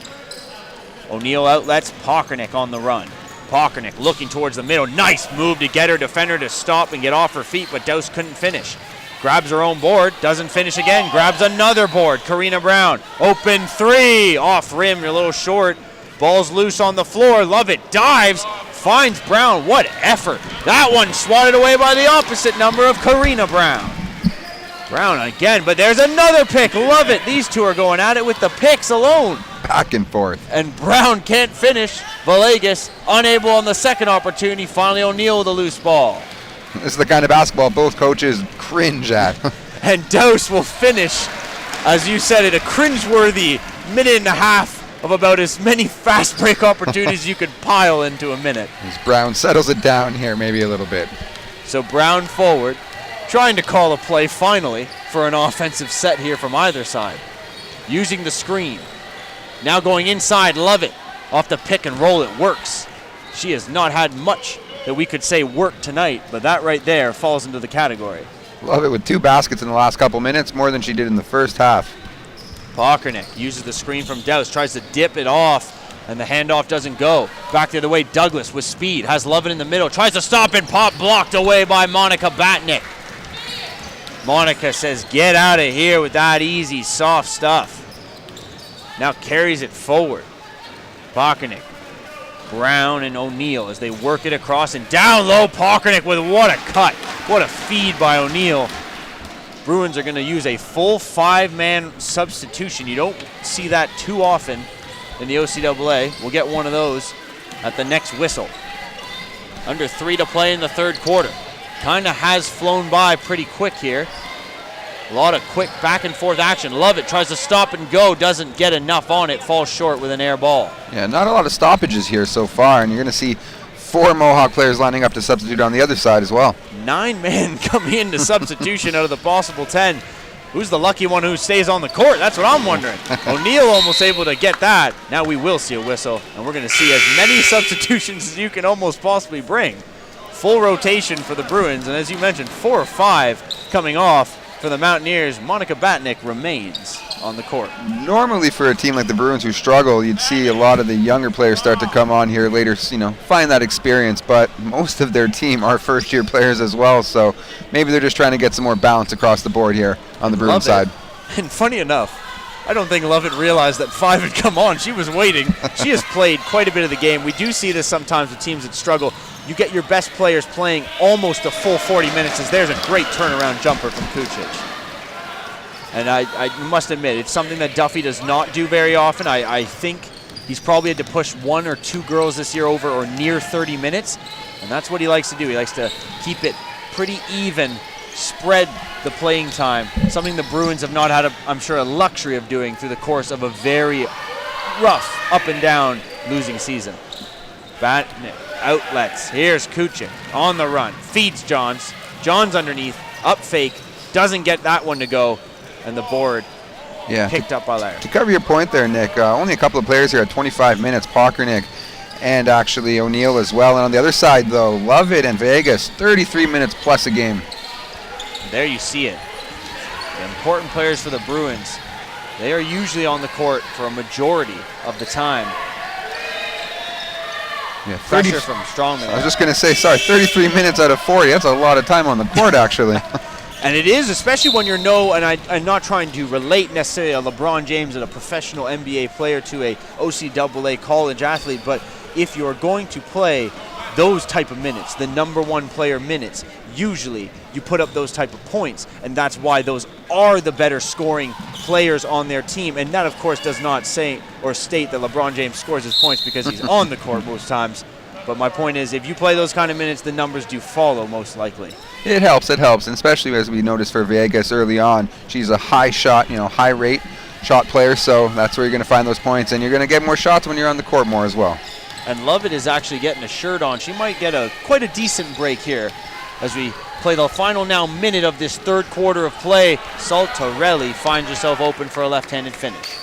O'Neal outlets. Pockernick on the run. Pockernick looking towards the middle. Nice move to get her defender to stop and get off her feet, but Douse couldn't finish. Grabs her own board. Doesn't finish again. Grabs another board. Karina Brown. Open 3. Off rim. You're a little short. Ball's loose on the floor. Lovett dives, finds Brown. What effort. That one swatted away by the opposite number of Karina Brown. Brown again, but there's another pick. Lovett. These two are going at it with the picks alone. Back and forth. And Brown can't finish. Villegas unable on the second opportunity. Finally O'Neal with a loose ball. This is the kind of basketball both coaches cringe at. And Douse will finish, as you said it, a cringeworthy minute and a half of about as many fast break opportunities you could pile into a minute. As Brown settles it down here maybe a little bit. So Brown forward, trying to call a play finally for an offensive set here from either side. Using the screen. Now going inside, Lovett off the pick and roll, it works. She has not had much that we could say worked tonight, but that right there falls into the category. Lovett with 2 baskets in the last couple minutes, more than she did in the first half. Pockernick uses the screen from Douse, tries to dip it off, and the handoff doesn't go. Back the other way, Douglas with speed, has Lovett in the middle, tries to stop and pop, blocked away by Monica Batnick. Monica says, get out of here with that easy, soft stuff. Now carries it forward. Pockernick, Brown, and O'Neal as they work it across, and down low, Pockernick with what a cut. What a feed by O'Neal. Bruins are going to use a full 5-man substitution. You don't see that too often in the OCAA. We'll get one of those at the next whistle. Under 3 to play in the third quarter. Kind of has flown by pretty quick here. A lot of quick back and forth action. Lovett tries to stop and go, doesn't get enough on it, falls short with an air ball. Yeah, not a lot of stoppages here so far, and you're going to see 4 Mohawk players lining up to substitute on the other side as well. 9 men coming into substitution out of the possible 10. Who's the lucky one who stays on the court? That's what I'm wondering. O'Neal almost able to get that. Now we will see a whistle, and we're going to see as many substitutions as you can almost possibly bring. Full rotation for the Bruins, and as you mentioned, 4 or 5 coming off. For the Mountaineers, Monica Batnick remains on the court. Normally for a team like the Bruins who struggle, you'd see a lot of the younger players start to come on here later, find that experience, but most of their team are first-year players as well, so maybe they're just trying to get some more balance across the board here on the Bruins side. And funny enough, I don't think Lovett realized that 5 had come on. She was waiting. She has played quite a bit of the game. We do see this sometimes with teams that struggle. You get your best players playing almost a full 40 minutes as there's a great turnaround jumper from Kucic. And I must admit, it's something that Duffy does not do very often. I think he's probably had to push 1 or 2 girls this year over or near 30 minutes, and that's what he likes to do. He likes to keep it pretty even, spread the playing time, something the Bruins have not had, I'm sure, a luxury of doing through the course of a very rough, up and down losing season. Batnick, outlets. Here's Kucic on the run. Feeds Johns. Johns underneath. Up fake. Doesn't get that one to go. And the board picked up by Larry. To cover your point there, Nick, only a couple of players here at 25 minutes. Pockernick and actually O'Neill as well. And on the other side, though, Lovett and Vegas, 33 minutes plus a game. And there you see it. The important players for the Bruins, they are usually on the court for a majority of the time. Yeah, pressure from Strongman. I was just going to say, 33 minutes out of 40. That's a lot of time on the court, actually. And it is, especially when you're I'm not trying to relate necessarily a LeBron James and a professional NBA player to a OCAA college athlete, but if you're going to play those type of minutes, the number 1 player minutes, usually you put up those type of points, and that's why those are the better scoring players on their team. And that, of course, does not say or state that LeBron James scores his points because he's on the court most times. But my point is, if you play those kind of minutes, the numbers do follow most likely. It helps, and especially as we noticed for Vegas early on, she's a high shot, high rate shot player, so that's where you're going to find those points, and you're going to get more shots when you're on the court more as well. And Lovett is actually getting a shirt on. She might get quite a decent break here as we play the final now minute of this third quarter of play. Saltarelli finds herself open for a left-handed finish.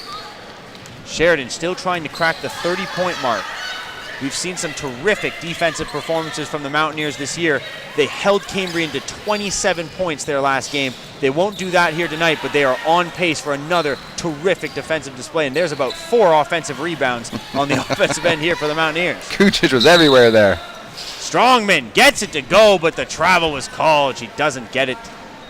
Sheridan still trying to crack the 30-point mark. We've seen some terrific defensive performances from the Mountaineers this year. They held Cambrian to 27 points their last game. They won't do that here tonight, but they are on pace for another terrific defensive display. And there's about 4 offensive rebounds on the offensive end here for the Mountaineers. Kucic was everywhere there. Strongman gets it to go, but the travel was called. She doesn't get it.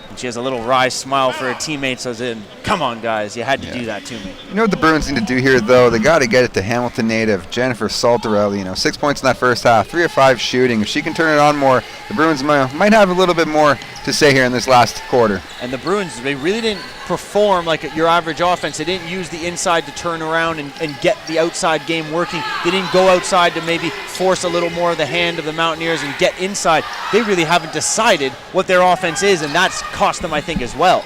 And she has a little wry smile for her teammates as in, come on, guys, you had to do that to me. You know what the Bruins need to do here, though? They got to get it to Hamilton native Jennifer Saltarelli. 6 points in that first half, 3 of 5 shooting. If she can turn it on more, the Bruins might have a little bit more to say here in this last quarter. And the Bruins, they really didn't perform like your average offense. They didn't use the inside to turn around and get the outside game working. They didn't go outside to maybe force a little more of the hand of the Mountaineers and get inside. They really haven't decided what their offense is, and that's cost them, I think, as well.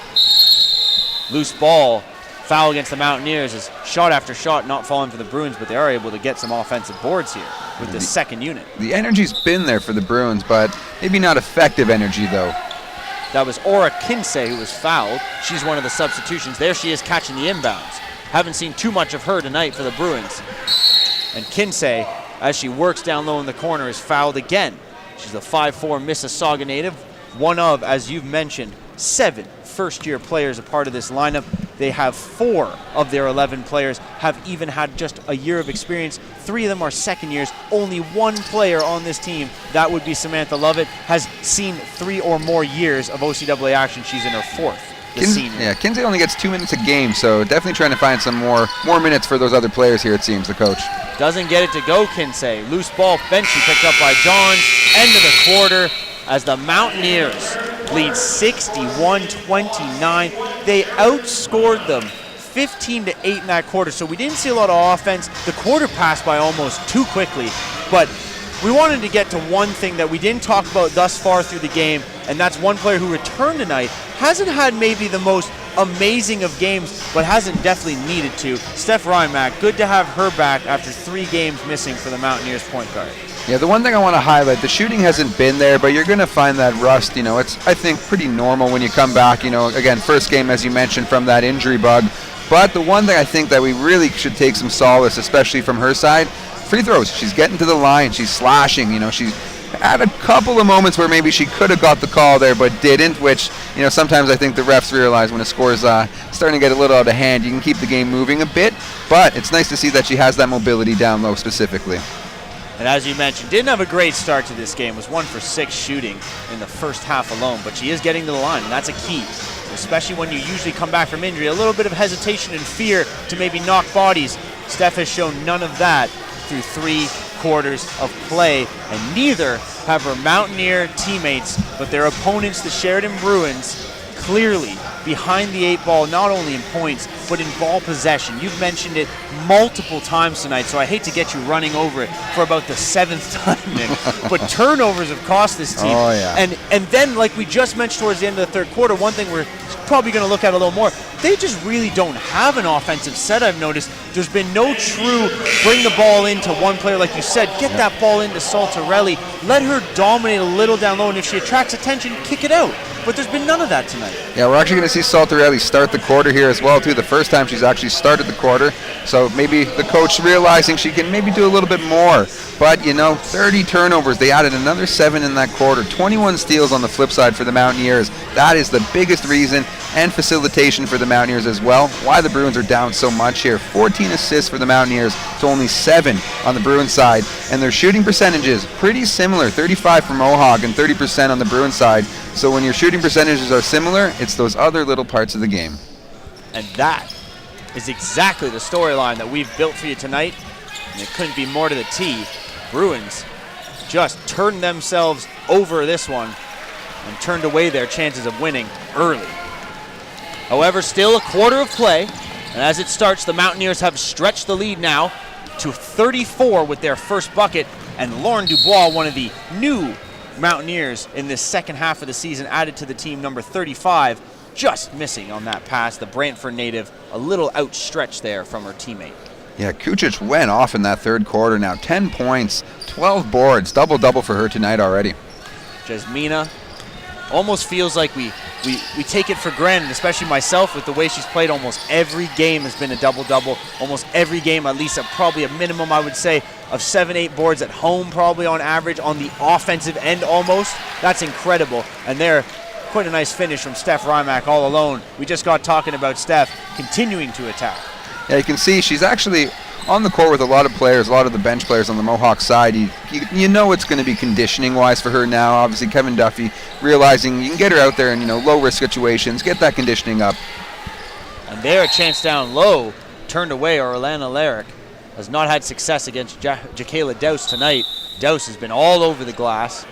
Loose ball, foul against the Mountaineers is shot after shot not falling for the Bruins, but they are able to get some offensive boards here with the second unit. The energy's been there for the Bruins, but maybe not effective energy, though. That was Aura Kinsey who was fouled. She's one of the substitutions. There she is catching the inbounds. Haven't seen too much of her tonight for the Bruins. And Kinsey, as she works down low in the corner, is fouled again. She's a 5'4" Mississauga native, one of, as you've mentioned, 7 first-year players a part of this lineup. They have 4 of their 11 players have even had just a year of experience. 3 of them are second years. Only 1 player on this team, that would be Samantha Lovett, has seen 3 or more years of OCAA action. She's in her 4th. Yeah, Kinsey only gets 2 minutes a game, so definitely trying to find some more minutes for those other players here, it seems, the coach. Doesn't get it to go, Kinsey. Loose ball, Benchy picked up by Johns. End of the quarter as the Mountaineers lead 61-29. They outscored them 15-8 in that quarter, so we didn't see a lot of offense. The quarter passed by almost too quickly, but we wanted to get to one thing that we didn't talk about thus far through the game, and that's one player who returned tonight. Hasn't had maybe the most amazing of games, but hasn't definitely needed to. Steph Rymack, good to have her back after 3 games missing for the Mountaineers point guard. Yeah, the one thing I want to highlight, the shooting hasn't been there, but you're going to find that rust, it's, I think, pretty normal when you come back, again, first game, as you mentioned, from that injury bug. But the one thing I think that we really should take some solace, especially from her side, free throws. She's getting to the line, she's slashing, she's had a couple of moments where maybe she could have got the call there, but didn't, which, sometimes I think the refs realize when a score is starting to get a little out of hand, you can keep the game moving a bit, but it's nice to see that she has that mobility down low specifically. And as you mentioned, didn't have a great start to this game, was 1 for 6 shooting in the first half alone, but she is getting to the line, and that's a key, especially when you usually come back from injury. A little bit of hesitation and fear to maybe knock bodies. Steph has shown none of that through 3 quarters of play, and neither have her Mountaineer teammates, but their opponents, the Sheridan Bruins, clearly behind the 8 ball, not only in points, but in ball possession. You've mentioned it multiple times tonight, so I hate to get you running over it for about the 7th time, Nick. But turnovers have cost this team. Oh, yeah. And then, like we just mentioned towards the end of the third quarter, one thing we're probably going to look at a little more, they just really don't have an offensive set, I've noticed. There's been no true bring the ball into one player, like you said, get that ball into Saltarelli, let her dominate a little down low, and if she attracts attention, kick it out. But there's been none of that tonight. Yeah, we're actually going to see Saltarelli start the quarter here as well, too. The first time she's actually started the quarter. So maybe the coach realizing she can maybe do a little bit more. But, 30 turnovers. They added another 7 in that quarter. 21 steals on the flip side for the Mountaineers. That is the biggest reason, and facilitation for the Mountaineers as well, why the Bruins are down so much here. 14 assists for the Mountaineers to only 7 on the Bruins side. And their shooting percentages, pretty similar. 35 for Mohawk and 30% on the Bruins side. So when your shooting percentages are similar, it's those other little parts of the game. And that is exactly the storyline that we've built for you tonight. And it couldn't be more to the T. Bruins just turned themselves over this one and turned away their chances of winning early. However, still a quarter of play. And as it starts, the Mountaineers have stretched the lead now to 34 with their first bucket. And Lauren Dubois, one of the new Mountaineers in this second half of the season, added to the team, number 35, just missing on that pass. The Brantford native a little outstretched there from her teammate. Yeah, Kucic went off in that third quarter now. 10 points, 12 boards, double-double for her tonight already. Jasmina almost feels like we take it for granted, especially myself, with the way she's played. Almost every game has been a double-double. Almost every game, at least probably a minimum, I would say, of 7-8 boards at home, probably on average, on the offensive end almost. That's incredible. And there, quite a nice finish from Steph Rymack all alone. We just got talking about Steph continuing to attack. Yeah, you can see she's actually on the court with a lot of players, a lot of the bench players on the Mohawk side. You know it's going to be conditioning-wise for her now. Obviously, Kevin Duffy realizing you can get her out there in low-risk situations, get that conditioning up. And there, a chance down low, turned away. Orlana Larrick has not had success against Jakayla Dowse tonight. Dowse has been all over the glass.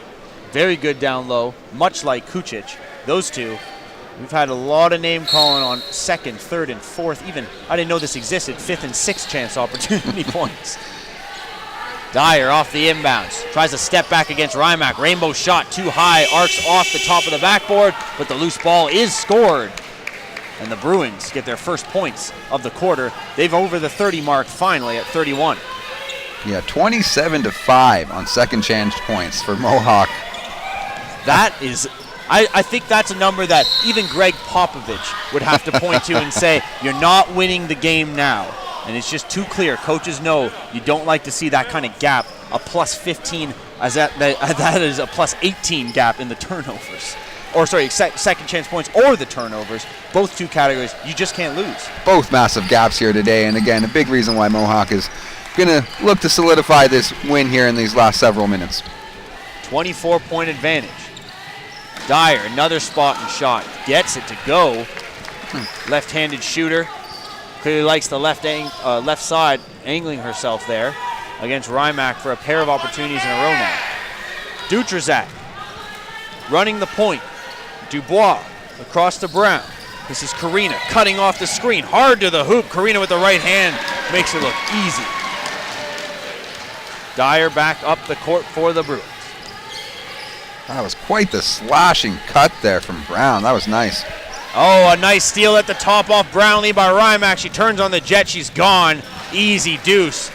Very good down low, much like Kucic. Those two, we've had a lot of name calling on second, third, and fourth. Even, I didn't know this existed, 5th and 6th chance opportunity points. Dyer off the inbounds. Tries to step back against Rymack. Rainbow shot too high, arcs off the top of the backboard, but the loose ball is scored. And the Bruins get their first points of the quarter. They've over the 30 mark finally at 31. Yeah, 27-5 on second chance points for Mohawk. That is, I think that's a number that even Greg Popovich would have to point to and say, you're not winning the game now. And it's just too clear. Coaches know you don't like to see that kind of gap. A plus 15, as that is a plus 18 gap in the turnovers. Or sorry, second chance points or the turnovers. Both two categories, you just can't lose. Both massive gaps here today. And again, a big reason why Mohawk is going to look to solidify this win here in these last several minutes. 24-point advantage. Dyer, another spot and shot. Gets it to go. Left-handed shooter. Clearly likes the left side, angling herself there against Rymack for a pair of opportunities in a row now. Dutrazak running the point. Dubois across to Brown. This is Karina cutting off the screen. Hard to the hoop. Karina with the right hand makes it look easy. Dyer back up the court for the Bruins. That was quite the slashing cut there from Brown. That was nice. Oh, a nice steal at the top off Brownlee by Rymack. She turns on the jet. She's gone. Easy deuce.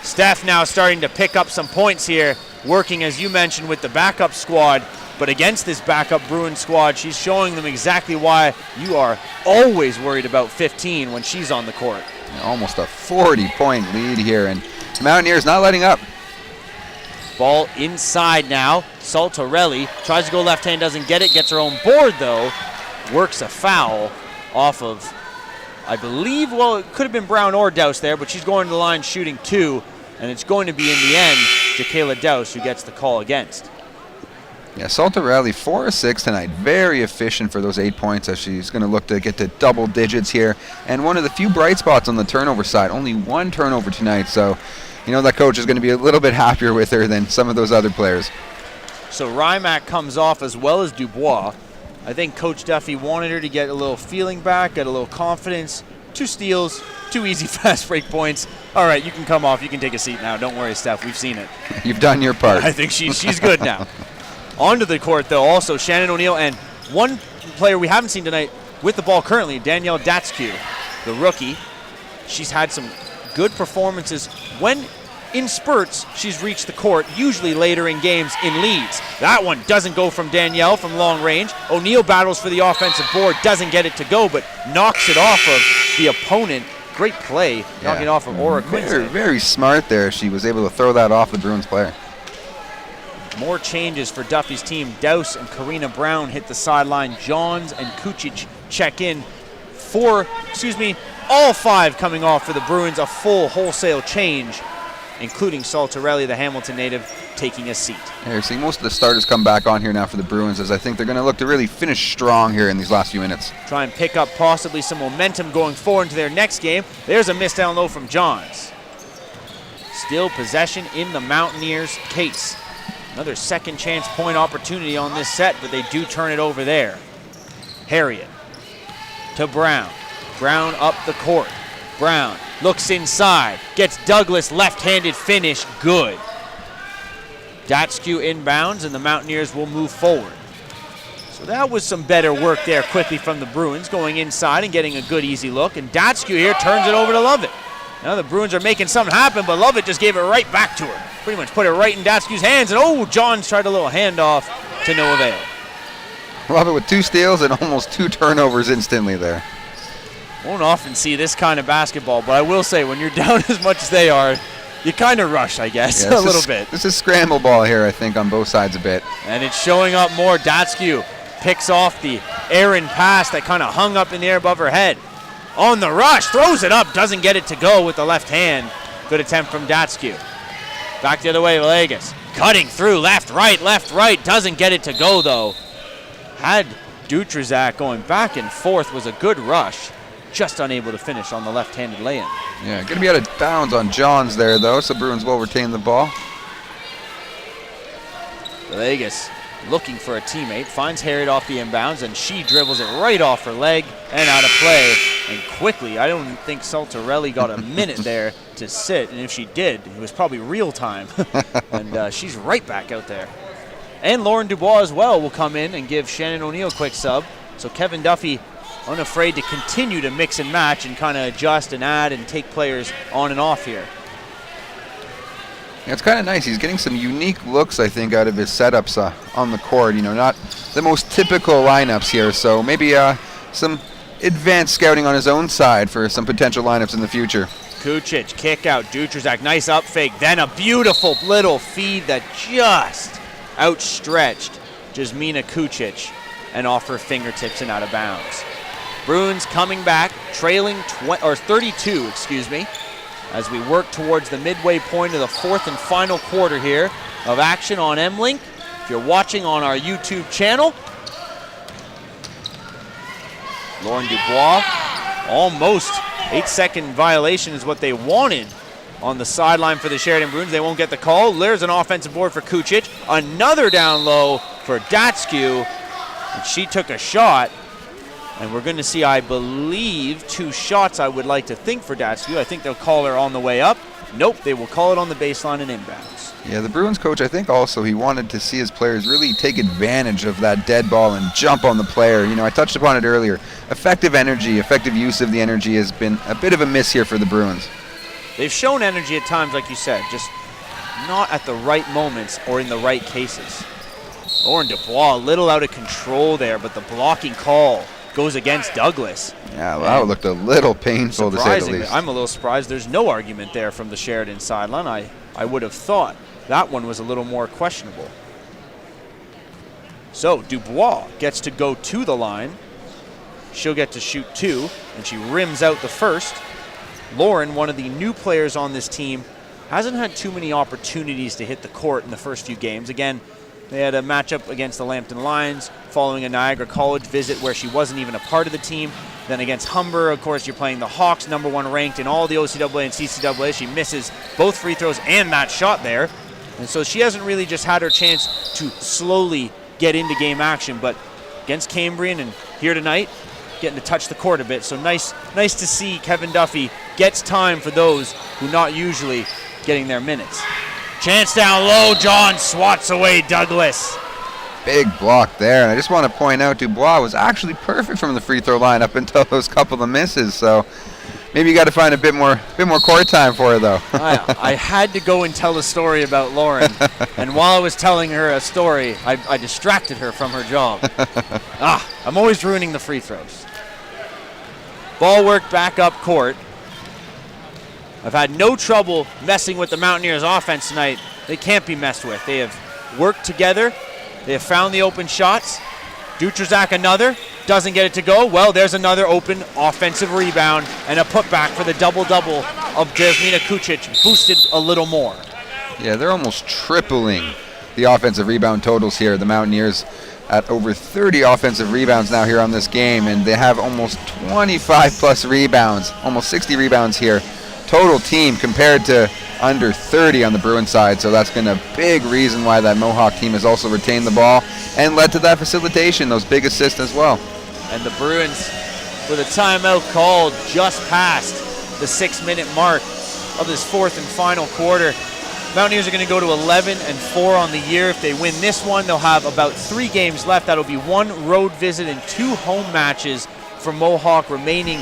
Steph now starting to pick up some points here, working, as you mentioned, with the backup squad. But against this backup Bruins squad, she's showing them exactly why you are always worried about 15 when she's on the court. Almost a 40-point lead here, and Mountaineers not letting up. Ball inside now. Saltarelli tries to go left hand, doesn't get it. Gets her own board though. Works a foul off of, I believe, well, it could have been Brown or Douse there, but she's going to the line shooting 2, and it's going to be in the end Jacayla Douse who gets the call against. Yeah, Saltarelli 4 of 6 tonight. Very efficient for those 8 points as she's going to look to get to double digits here. And one of the few bright spots on the turnover side. Only 1 turnover tonight, so you know that coach is going to be a little bit happier with her than some of those other players. So Rymack comes off as well as Dubois. I think Coach Duffy wanted her to get a little feeling back, get a little confidence. 2 steals, 2 easy fast break points. All right, you can come off. You can take a seat now. Don't worry, Steph. We've seen it. You've done your part. I think she's good now. Onto the court, though, also Shannon O'Neill and one player we haven't seen tonight with the ball currently, Danielle Datskew, the rookie. She's had some good performances when in spurts she's reached the court, usually later in games in leads. That one doesn't go from Danielle from long range. O'Neill battles for the offensive board, doesn't get it to go, but knocks it off of the opponent. Great play, knocking it off of Aura Quincy. Very, very smart there. She was able to throw that off the Bruins player. More changes for Duffy's team. Douse and Karina Brown hit the sideline. Johns and Kucic check in. All 5 coming off for the Bruins. A full wholesale change, including Saltarelli, the Hamilton native, taking a seat. Yeah, you're seeing most of the starters come back on here now for the Bruins, as I think they're going to look to really finish strong here in these last few minutes. Try and pick up possibly some momentum going forward into their next game. There's a miss down low from Johns. Still possession in the Mountaineers' case. Another second chance point opportunity on this set, but they do turn it over there. Harriet to Brown. Brown up the court. Brown looks inside, gets Douglas left-handed finish, good. Datskew inbounds, and the Mountaineers will move forward. So that was some better work there quickly from the Bruins, going inside and getting a good easy look. And Datskew here turns it over to Lovett. Now the Bruins are making something happen, but Lovett just gave it right back to her. Pretty much put it right in Datskew's hands, and Johns tried a little handoff to no avail. Lovett with 2 steals and almost 2 turnovers instantly there. Won't often see this kind of basketball, but I will say when you're down as much as they are, you kind of rush, I guess, a little bit. This is scramble ball here, I think, on both sides a bit. And it's showing up more. Datskew picks off the errant pass that kind of hung up in the air above her head. On the rush, throws it up, doesn't get it to go with the left hand. Good attempt from Datskew. Back the other way, Villegas. Cutting through, left, right, doesn't get it to go, though. Had Dutrazak going back and forth, was a good rush. Just unable to finish on the left-handed lay-in. Yeah, going to be out of bounds on Johns there, though, so Bruins will retain the ball. Villegas looking for a teammate, finds Harriet off the inbounds, and she dribbles it right off her leg and out of play. And quickly, I don't think Saltarelli got a minute there to sit, and if she did, it was probably real time. And she's right back out there. And Lauren Dubois as well will come in and give Shannon O'Neill a quick sub. So Kevin Duffy unafraid to continue to mix and match and kind of adjust and add and take players on and off here. Yeah, it's kind of nice. He's getting some unique looks, I think, out of his setups on the court. You know, not the most typical lineups here, so maybe some advanced scouting on his own side for some potential lineups in the future. Kucic, kick out, Dutrazak, nice up fake, then a beautiful little feed that just outstretched Jasmina Kucic and off her fingertips and out of bounds. Bruins coming back, trailing 32, as we work towards the midway point of the 4th and final quarter here of action on M-Link. If you're watching on our YouTube channel, Lauren Dubois, almost 8-second violation is what they wanted on the sideline for the Sheridan Bruins. They won't get the call. There's an offensive board for Kucic. Another down low for Datskew, and she took a shot. And we're going to see, I believe, 2 shots, I would like to think, for Datskew. I think they'll call her on the way up. Nope, they will call it on the baseline and inbounds. Yeah, the Bruins coach, I think also he wanted to see his players really take advantage of that dead ball and jump on the player. You know, I touched upon it earlier. Effective energy, effective use of the energy has been a bit of a miss here for the Bruins. They've shown energy at times, like you said, just not at the right moments or in the right cases. Lauren Dubois, a little out of control there, but the blocking call goes against Douglas. Yeah, well, that looked a little painful, to say the least. I'm a little surprised there's no argument there from the Sheridan sideline. I would have thought that one was a little more questionable. So Dubois gets to go to the line. She'll get to shoot 2, and she rims out the first. Lauren, one of the new players on this team, hasn't had too many opportunities to hit the court in the first few games. Again, they had a matchup against the Lambton Lions following a Niagara College visit where she wasn't even a part of the team. Then against Humber, of course, you're playing the Hawks, #1 ranked in all the OCAA and CCAA. She misses both free throws and that shot there. And so she hasn't really just had her chance to slowly get into game action. But against Cambrian and here tonight, getting to touch the court a bit. So nice to see Kevin Duffy gets time for those who not usually getting their minutes. Chance down low, John swats away Douglas. Big block there, and I just want to point out Dubois was actually perfect from the free throw line up until those couple of misses. So maybe you got to find a bit more court time for her, though. I had to go and tell a story about Lauren, and while I was telling her a story, I distracted her from her job. I'm always ruining the free throws. Ball work back up court. I've had no trouble messing with the Mountaineers offense tonight. They can't be messed with. They have worked together. They have found the open shots. Dutrazak another, doesn't get it to go. Well, there's another open offensive rebound and a putback for the double-double of Jasmina Kucic, boosted a little more. Yeah, they're almost tripling the offensive rebound totals here. The Mountaineers at over 30 offensive rebounds now here on this game, and they have almost 25-plus rebounds, almost 60 rebounds here. Total team compared to under 30 on the Bruins side, so that's been a big reason why that Mohawk team has also retained the ball and led to that facilitation, those big assists as well. And the Bruins with a timeout called just past the 6-minute mark of this fourth and final quarter. Mountaineers are going to go to 11-4 on the year. If they win this one, they'll have about 3 games left. That'll be 1 road visit and 2 home matches for Mohawk remaining.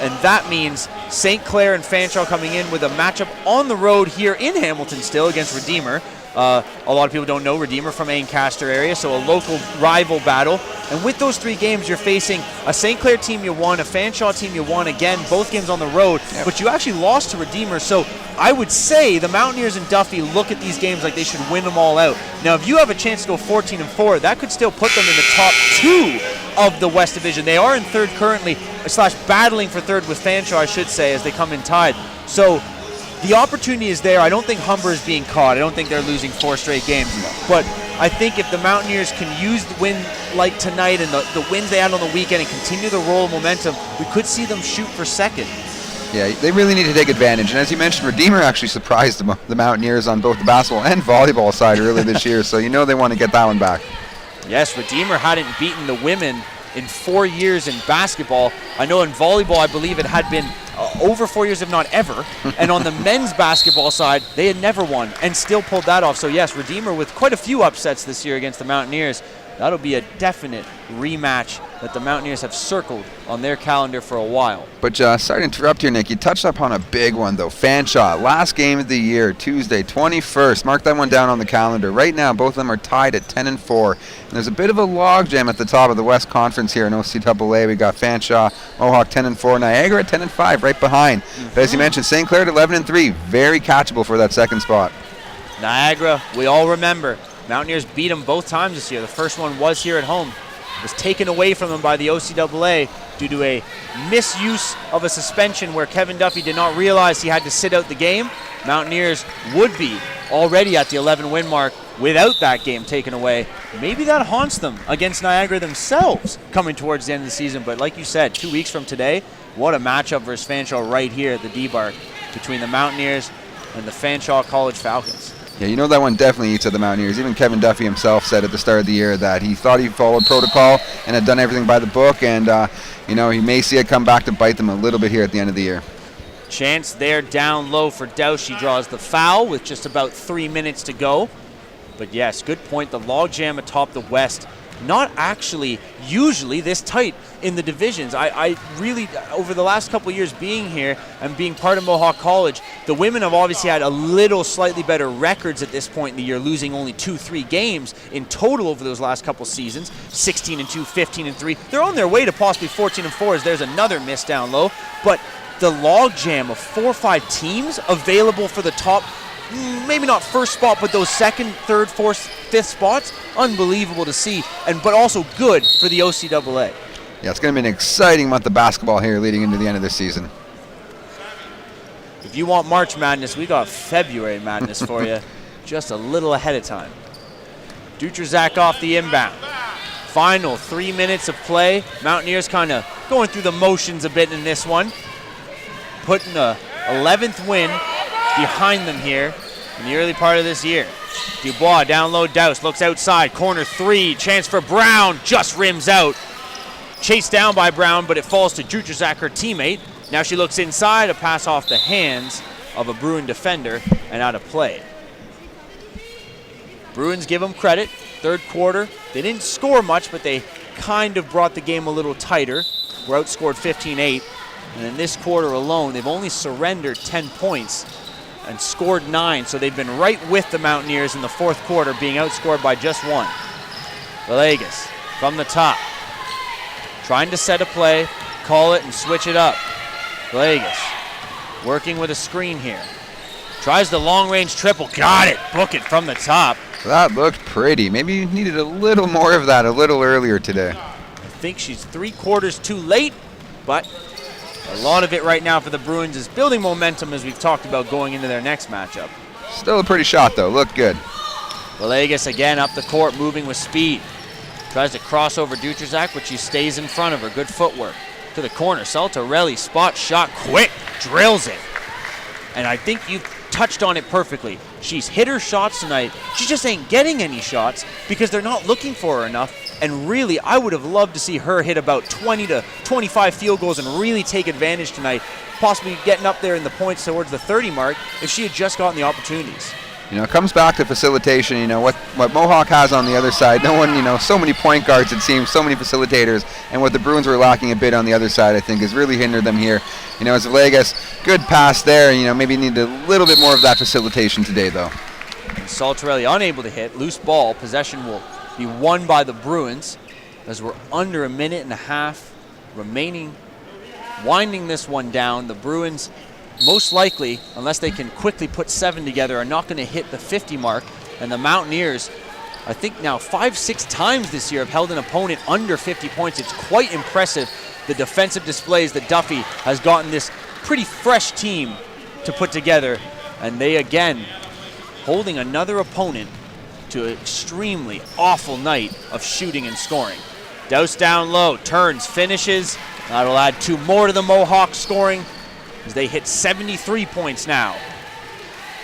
And that means St. Clair and Fanshawe coming in with a matchup on the road here in Hamilton still against Redeemer. A lot of people don't know Redeemer from Ancaster area, so a local rival battle. And with those 3 games, you're facing a St. Clair team you won, a Fanshawe team you won, again, both games on the road, but you actually lost to Redeemer. So I would say the Mountaineers and Duffy look at these games like they should win them all out. Now, if you have a chance to go 14-4, that could still put them in the top 2 of the West Division. They are in 3rd currently, / battling for 3rd with Fanshawe, I should say, as they come in tied. So the opportunity is there. I don't think Humber is being caught. I don't think they're losing 4 straight games. But I think if the Mountaineers can use the win like tonight and the wins they had on the weekend and continue the roll of momentum, we could see them shoot for 2nd. Yeah, they really need to take advantage. And as you mentioned, Redeemer actually surprised the Mountaineers on both the basketball and volleyball side earlier this year. So you know they want to get that one back. Yes, Redeemer hadn't beaten the women in 4 years in basketball. I know in volleyball, I believe it had been over 4 years, if not ever. And on the men's basketball side, they had never won and still pulled that off. So yes, Redeemer with quite a few upsets this year against the Mountaineers. That'll be a definite rematch that the Mountaineers have circled on their calendar for a while. But sorry to interrupt here, Nick. You touched upon a big one, though. Fanshawe, last game of the year, Tuesday, 21st. Mark that one down on the calendar. Right now, both of them are tied at 10-4. And there's a bit of a logjam at the top of the West Conference here in OCAA. We got Fanshawe, Mohawk 10-4, Niagara at 10-5, right behind. But as you mentioned, St. Clair at 11-3, very catchable for that 2nd spot. Niagara, we all remember. Mountaineers beat them both times this year. The first one was here at home. It was taken away from them by the OCAA due to a misuse of a suspension where Kevin Duffy did not realize he had to sit out the game. Mountaineers would be already at the 11-win mark without that game taken away. Maybe that haunts them against Niagara themselves coming towards the end of the season. But like you said, 2 weeks from today, what a matchup versus Fanshawe right here at the D-Bark between the Mountaineers and the Fanshawe College Falcons. Yeah, you know that one definitely eats at the Mountaineers. Even Kevin Duffy himself said at the start of the year that he thought he followed protocol and had done everything by the book, and he may see it come back to bite them a little bit here at the end of the year. Chance there down low for Douse. She draws the foul with just about 3 minutes to go. But yes, good point. The logjam atop the West, not actually usually this tight in the divisions. I really, over the last couple of years being here and being part of Mohawk College, the women have obviously had a little slightly better records at this point in the year, losing only 2-3 games in total over those last couple seasons, 16-2, 15-3. They're on their way to possibly 14-4 as there's another miss down low. But the logjam of 4 or 5 teams available for the top, maybe not first spot, but those second, third, fourth, fifth spots, unbelievable to see, but also good for the OCAA. Yeah, it's going to be an exciting month of basketball here leading into the end of the season. If you want March Madness, we got February Madness for you, just a little ahead of time. Dutrzak off the inbound. Final 3 minutes of play. Mountaineers kind of going through the motions a bit in this one. Putting the 11th win behind them here in the early part of this year. Dubois down low, Douse looks outside. Corner three, chance for Brown, just rims out. Chased down by Brown, but it falls to Dutrzak, her teammate. Now she looks inside, a pass off the hands of a Bruin defender and out of play. Bruins give them credit. Third quarter, they didn't score much, but they kind of brought the game a little tighter. We're outscored 15-8. And in this quarter alone, they've only surrendered 10 points and scored 9. So they've been right with the Mountaineers in the fourth quarter, being outscored by just 1. Villegas from the top, trying to set a play, call it and switch it up. Villegas working with a screen here. Tries the long-range triple, got it, book it from the top. That looked pretty. Maybe you needed a little more of that a little earlier today. I think she's 3 quarters too late, but a lot of it right now for the Bruins is building momentum, as we've talked about going into their next matchup. Still a pretty shot, though. Looked good. Villegas again up the court, moving with speed. Tries to cross over Dutrzak, but she stays in front of her. Good footwork. To the corner, Saltarelli, spot shot, quick, drills it. And I think you've touched on it perfectly. She's hit her shots tonight. She just ain't getting any shots because they're not looking for her enough. And really, I would have loved to see her hit about 20 to 25 field goals and really take advantage tonight, possibly getting up there in the points towards the 30 mark if she had just gotten the opportunities. You know, it comes back to facilitation. You know, what Mohawk has on the other side. No one, you know, so many point guards, it seems, so many facilitators. And what the Bruins were lacking a bit on the other side, I think, has really hindered them here. You know, as Villegas, good pass there. You know, maybe need a little bit more of that facilitation today, though. Saltarelli unable to hit. Loose ball. Possession will be won by the Bruins as we're under a minute and a half remaining. Winding this one down, the Bruins most likely, unless they can quickly put 7 together, are not going to hit the 50 mark. And the Mountaineers, I think now 5-6 times this year, have held an opponent under 50 points. It's quite impressive, the defensive displays that Duffy has gotten this pretty fresh team to put together. And they, again, holding another opponent to an extremely awful night of shooting and scoring. Douse down low, turns, finishes. That'll add 2 more to the Mohawk scoring, as they hit 73 points now.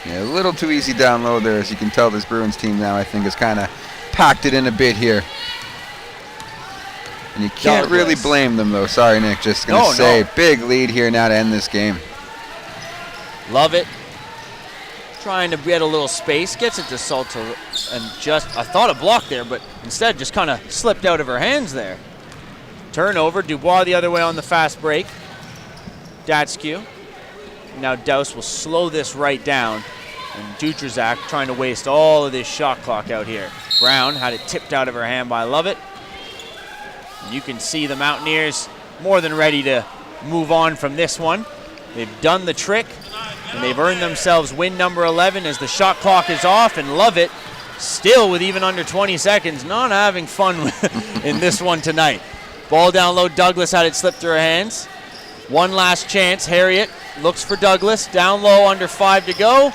Yeah, a little too easy down low there. As you can tell, this Bruins team now, I think, has kind of packed it in a bit here. And you can't really blame them, though. Sorry, Nick. Just going to say, big lead here now to end this game. Love it. Trying to get a little space. Gets it to Salta. And just, I thought a block there, but instead just kind of slipped out of her hands there. Turnover. Dubois the other way on the fast break. Datskew. Now Douse will slow this right down. And Dutrzak trying to waste all of this shot clock out here. Brown had it tipped out of her hand by Lovett. And you can see the Mountaineers more than ready to move on from this one. They've done the trick, and they've earned themselves win number 11 as the shot clock is off, and Lovett, still with even under 20 seconds, not having fun in this one tonight. Ball down low, Douglas had it slip through her hands. One last chance, Harriet looks for Douglas, down low, under 5 to go.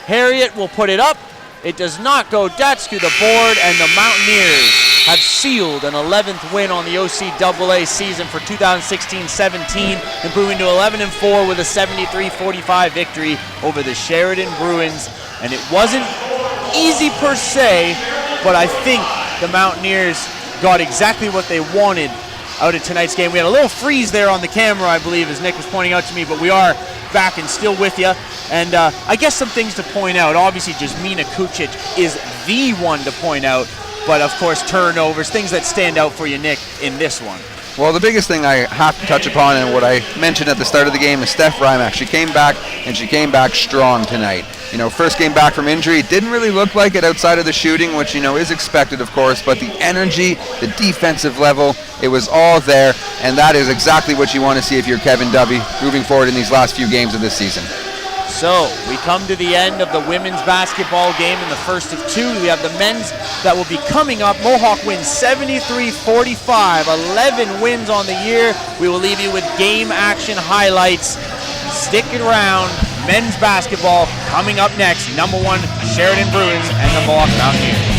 Harriet will put it up. It does not go. Datskew the board, and the Mountaineers have sealed an 11th win on the OCAA season for 2016-17, improving to 11-4 with a 73-45 victory over the Sheridan Bruins. And it wasn't easy per se, but I think the Mountaineers got exactly what they wanted out of tonight's game. We had a little freeze there on the camera, I believe, as Nick was pointing out to me, but we are back and still with you. And I guess some things to point out. Obviously, Jasmina Kucic is the one to point out, but of course, turnovers, things that stand out for you, Nick, in this one. Well, the biggest thing I have to touch upon, and what I mentioned at the start of the game, is Steph Rymack. She came back, and she came back strong tonight. You know, first game back from injury, didn't really look like it outside of the shooting, which, you know, is expected, of course, but the energy, the defensive level, it was all there, and that is exactly what you want to see if you're Kevin Dovey moving forward in these last few games of this season. So we come to the end of the women's basketball game in the first of two. We have the men's that will be coming up. Mohawk wins 73-45, 11 wins on the year. We will leave you with game action highlights. Stick it around. Men's basketball coming up next. #1 Sheridan Bruins and the Mohawk Mountaineers.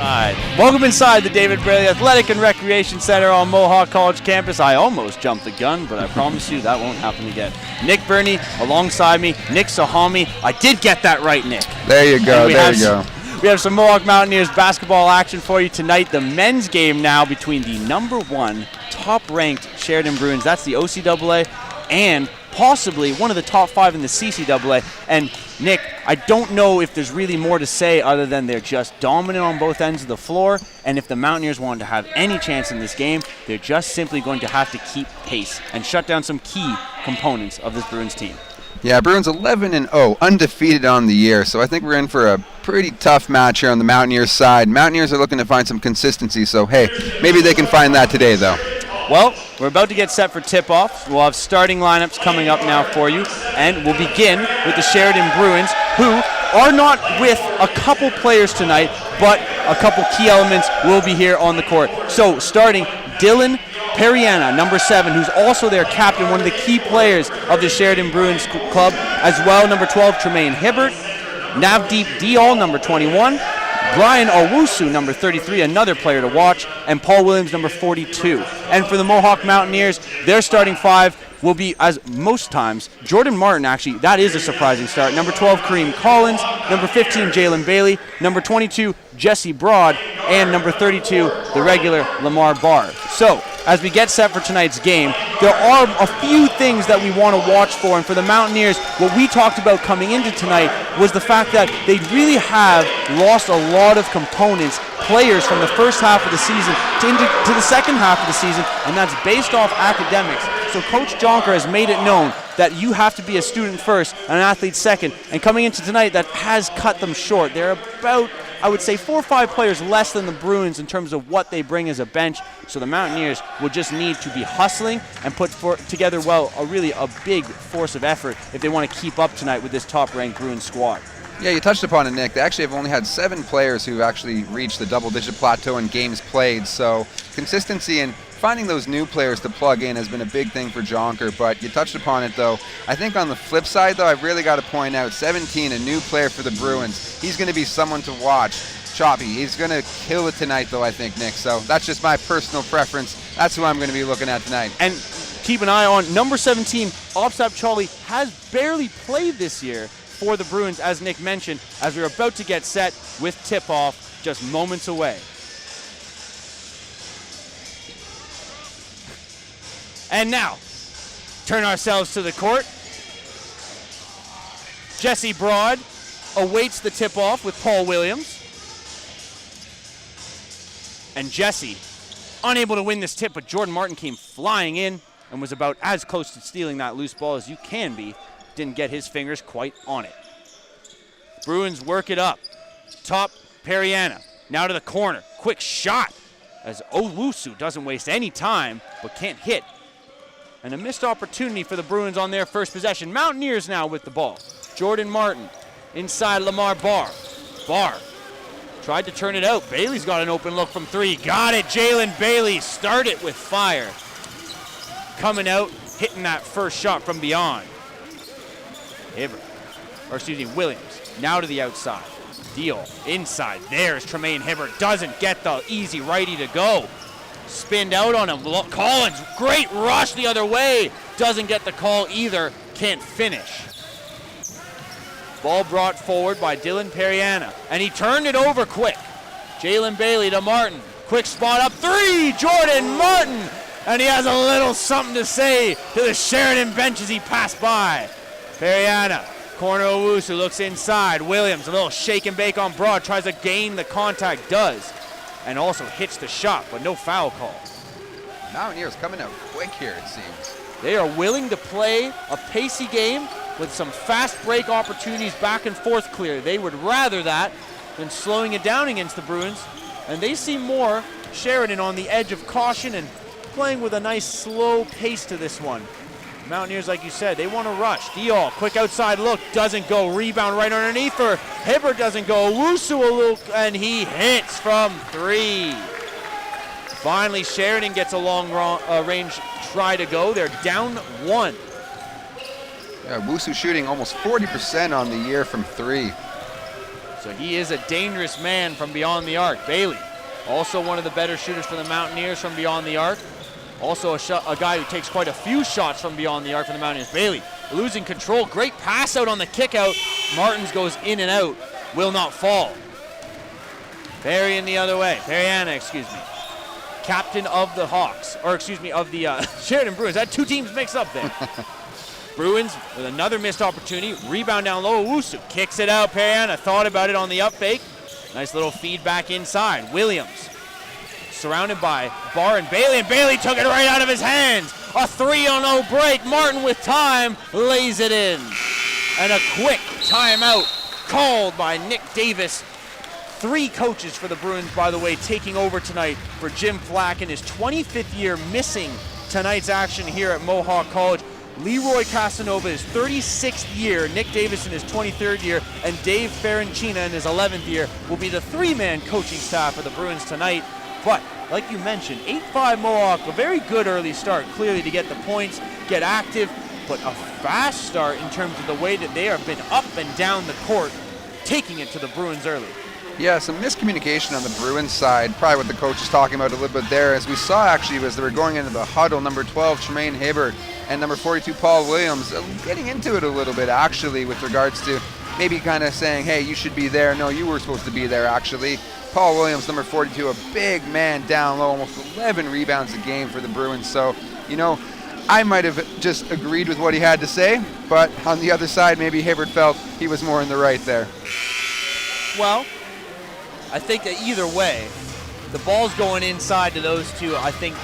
inside. Welcome inside the David Braley Athletic and Recreation Center on Mohawk College campus. I almost jumped the gun, but I promise you that won't happen again. Nick Burney alongside me, Nick Sahami. I did get that right, Nick. There you go, there you go. We have some Mohawk Mountaineers basketball action for you tonight. The men's game now between the #1 top-ranked Sheridan Bruins. That's the OCAA, and possibly one of the top 5 in the CCAA. And Nick, I don't know if there's really more to say other than they're just dominant on both ends of the floor. And if the Mountaineers want to have any chance in this game, they're just simply going to have to keep pace and shut down some key components of this Bruins team. Yeah, Bruins 11-0, undefeated on the year. So I think we're in for a pretty tough match here on the Mountaineers side. Mountaineers are looking to find some consistency. So, hey, maybe they can find that today, though. Well, we're about to get set for tip-off. We'll have starting lineups coming up now for you, and we'll begin with the Sheridan Bruins, who are not with a couple players tonight, but a couple key elements will be here on the court. So, starting Dylan Periana, number 7, who's also their captain, one of the key players of the Sheridan Bruins club, as well, number 12, Tremaine Hibbert, Navdeep Diol, number 21, Brian Owusu, number 33, another player to watch, and Paul Williams, number 42. And for the Mohawk Mountaineers, their starting 5 will be, as most times, Jordan Martin, actually, that is a surprising start. Number 12, Kareem Collins, number 15, Jalen Bailey, number 22, Jesse Broad, and number 32, the regular Lamar Barr. So, as we get set for tonight's game, there are a few things that we want to watch for. And for the Mountaineers, what we talked about coming into tonight was the fact that they really have lost a lot of components, players from the first half of the season to the second half of the season, and that's based off academics. So Coach Jonker has made it known that you have to be a student first and an athlete second. And coming into tonight, that has cut them short. They're about, I would say, 4 or 5 players less than the Bruins in terms of what they bring as a bench. So the Mountaineers will just need to be hustling and put together, well, a big force of effort if they want to keep up tonight with this top-ranked Bruins squad. Yeah, you touched upon it, Nick. They actually have only had 7 players who actually reached the double-digit plateau in games played. So consistency and finding those new players to plug in has been a big thing for Jonker, but you touched upon it, though. I think on the flip side, though, I've really got to point out 17, a new player for the Bruins. He's going to be someone to watch. Choppy. He's going to kill it tonight, though, I think, Nick. So that's just my personal preference. That's who I'm going to be looking at tonight. And keep an eye on number 17, Opsap Charlie, has barely played this year for the Bruins, as Nick mentioned, as we're about to get set with tip-off just moments away. And now, turn ourselves to the court. Jesse Broad awaits the tip-off with Paul Williams. And Jesse, unable to win this tip, but Jordan Martin came flying in and was about as close to stealing that loose ball as you can be. Didn't get his fingers quite on it. Bruins work it up. Top, Periana. Now to the corner. Quick shot as Owusu doesn't waste any time, but can't hit. And a missed opportunity for the Bruins on their first possession. Mountaineers now with the ball. Jordan Martin inside Lamar Barr. Barr tried to turn it out. Bailey's got an open look from 3. Got it. Jalen Bailey started with fire. Coming out, hitting that first shot from beyond. Williams. Now to the outside. Deal inside. There's Tremaine Hibbert. Doesn't get the easy righty to go. Spinned out on him. Collins, great rush the other way. Doesn't get the call either. Can't finish. Ball brought forward by Dylan Periana. And he turned it over quick. Jalen Bailey to Martin. Quick spot up 3. Jordan Martin. And he has a little something to say to the Sheridan bench as he passed by. Periana. Corner Owusu looks inside. Williams, a little shake and bake on Broad. Tries to gain the contact. Does. And also hits the shot, but no foul call. Mountaineers coming out quick here, it seems. They are willing to play a pacey game with some fast break opportunities back and forth clear. They would rather that than slowing it down against the Bruins. And they see more Sheridan on the edge of caution and playing with a nice slow pace to this one. Mountaineers, like you said, they want to rush. Diol, quick outside look, doesn't go. Rebound right underneath her. Hibbert doesn't go. Owusu a little, and he hits from 3. Finally, Sheridan gets a long range try to go. They're down 1. Yeah, Owusu shooting almost 40% on the year from 3. So he is a dangerous man from beyond the arc. Bailey, also one of the better shooters for the Mountaineers from beyond the arc. Also a guy who takes quite a few shots from beyond the arc for the Mountaineers. Bailey losing control. Great pass out on the kick out. Martins goes in and out. Will not fall. Perian the other way. Periana, excuse me. Captain of the Hawks, or excuse me, of the Sheridan Bruins. That two teams mixed up there. Bruins with another missed opportunity. Rebound down low. Owusu kicks it out. Periana thought about it on the up fake. Nice little feed back inside. Williams surrounded by Barr and Bailey took it right out of his hands. A 3-0 break. Martin with time lays it in. And a quick timeout called by Nick Davis. 3 coaches for the Bruins, by the way, taking over tonight for Jim Flack in his 25th year missing tonight's action here at Mohawk College. Leroy Casanova his 36th year, Nick Davis in his 23rd year, and Dave Ferrancina in his 11th year will be the 3-man coaching staff for the Bruins tonight. But, like you mentioned, 8-5 Mohawk, a very good early start, clearly to get the points, get active, but a fast start in terms of the way that they have been up and down the court, taking it to the Bruins early. Yeah, some miscommunication on the Bruins side, probably what the coach is talking about a little bit there. As we saw actually as they were going into the huddle, number 12, Tremaine Hibbert, and number 42, Paul Williams, getting into it a little bit actually with regards to maybe kind of saying, hey, you should be there. No, you were supposed to be there actually. Paul Williams, number 42, a big man down low, almost 11 rebounds a game for the Bruins. So, you know, I might have just agreed with what he had to say, but on the other side, maybe Hibbert felt he was more in the right there. Well, I think that either way, the ball's going inside to those two, I think,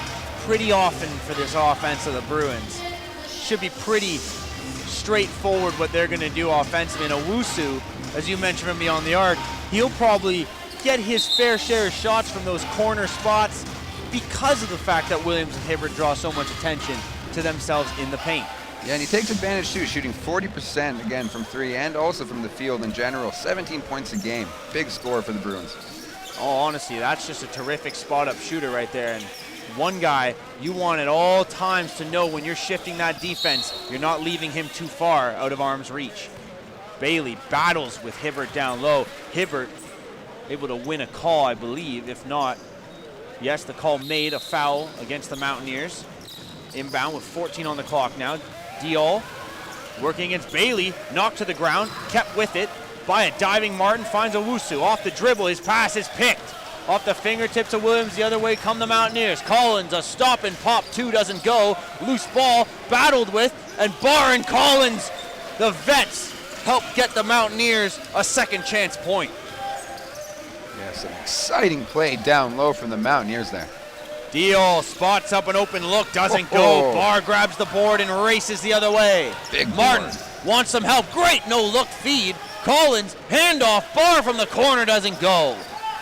pretty often for this offense of the Bruins. Should be pretty straightforward what they're going to do offensively. And Owusu, as you mentioned from beyond the arc, he'll probably get his fair share of shots from those corner spots because of the fact that Williams and Hibbert draw so much attention to themselves in the paint. Yeah, and he takes advantage too, shooting 40% again from 3 and also from the field in general. 17 points a game. Big score for the Bruins. Oh, honestly, that's just a terrific spot-up shooter right there. And one guy you want at all times to know when you're shifting that defense, you're not leaving him too far out of arm's reach. Bailey battles with Hibbert down low. Hibbert able to win a call, I believe. If not, yes, the call made a foul against the Mountaineers. Inbound with 14 on the clock now. Diol working against Bailey, knocked to the ground, kept with it by a diving Martin, finds Owusu off the dribble. His pass is picked off the fingertips of Williams. The other way come the Mountaineers. Collins, a stop and pop, 2 doesn't go. Loose ball, battled with, and Barr and Collins, the vets, help get the Mountaineers a second chance point. Yes, an exciting play down low from the Mountaineers there. Diol spots up an open look, doesn't go. Barr grabs the board and races the other way. Big Martin board. wants some help. Great no-look feed. Collins, handoff. Barr from the corner doesn't go.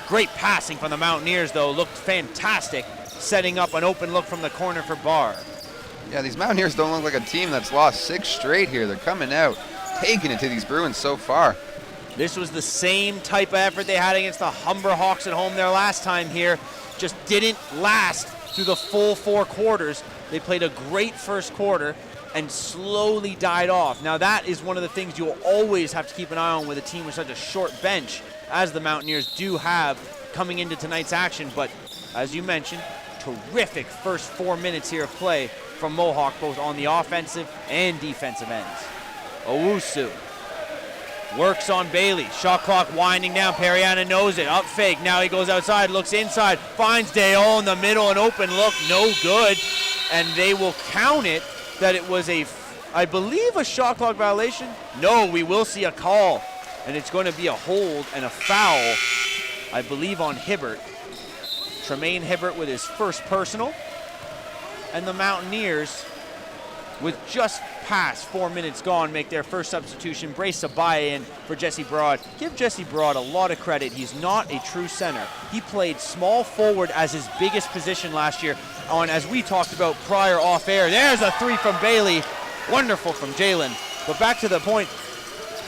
Great passing from the Mountaineers, though. Looked fantastic, setting up an open look from the corner for Barr. Yeah, these Mountaineers don't look like a team that's lost 6 straight here. They're coming out, taking it to these Bruins so far. This was the same type of effort they had against the Humber Hawks at home their last time here. Just didn't last through the full 4 quarters. They played a great first quarter and slowly died off. Now that is one of the things you'll always have to keep an eye on with a team with such a short bench as the Mountaineers do have coming into tonight's action. But as you mentioned, terrific first 4 minutes here of play from Mohawk, both on the offensive and defensive ends. Owusu works on Bailey. Shot clock winding down. Periana knows it. Up fake. Now he goes outside, looks inside, finds Diol in the middle. An open look, no good. And they will count it that it was I believe, a shot clock violation. No, we will see a call. And it's going to be a hold and a foul, I believe, on Hibbert. Tremaine Hibbert with his first personal. And the Mountaineers, with just past 4 minutes gone, make their first substitution. Brace Sabaya in for Jesse Broad. Give Jesse Broad a lot of credit. He's not a true center. He played small forward as his biggest position last year on, as we talked about prior off air. There's a 3 from Bailey. Wonderful from Jalen. But back to the point,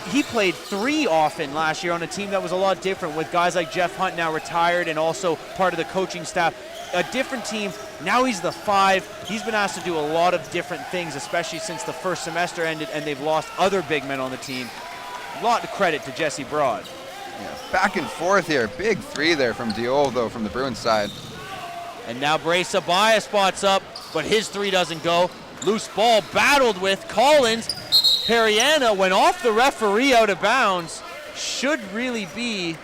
he played 3 often last year on a team that was a lot different, with guys like Jeff Hunt now retired and also part of the coaching staff. A different team. Now he's the 5. He's been asked to do a lot of different things, especially since the first semester ended and they've lost other big men on the team. A lot of credit to Jesse Broad. Yeah, back and forth here. Big three there from Diol, though, from the Bruins side. And now Bray Sabaya spots up, but his three doesn't go. Loose ball battled with Collins. Periana went off the referee out of bounds. Should really be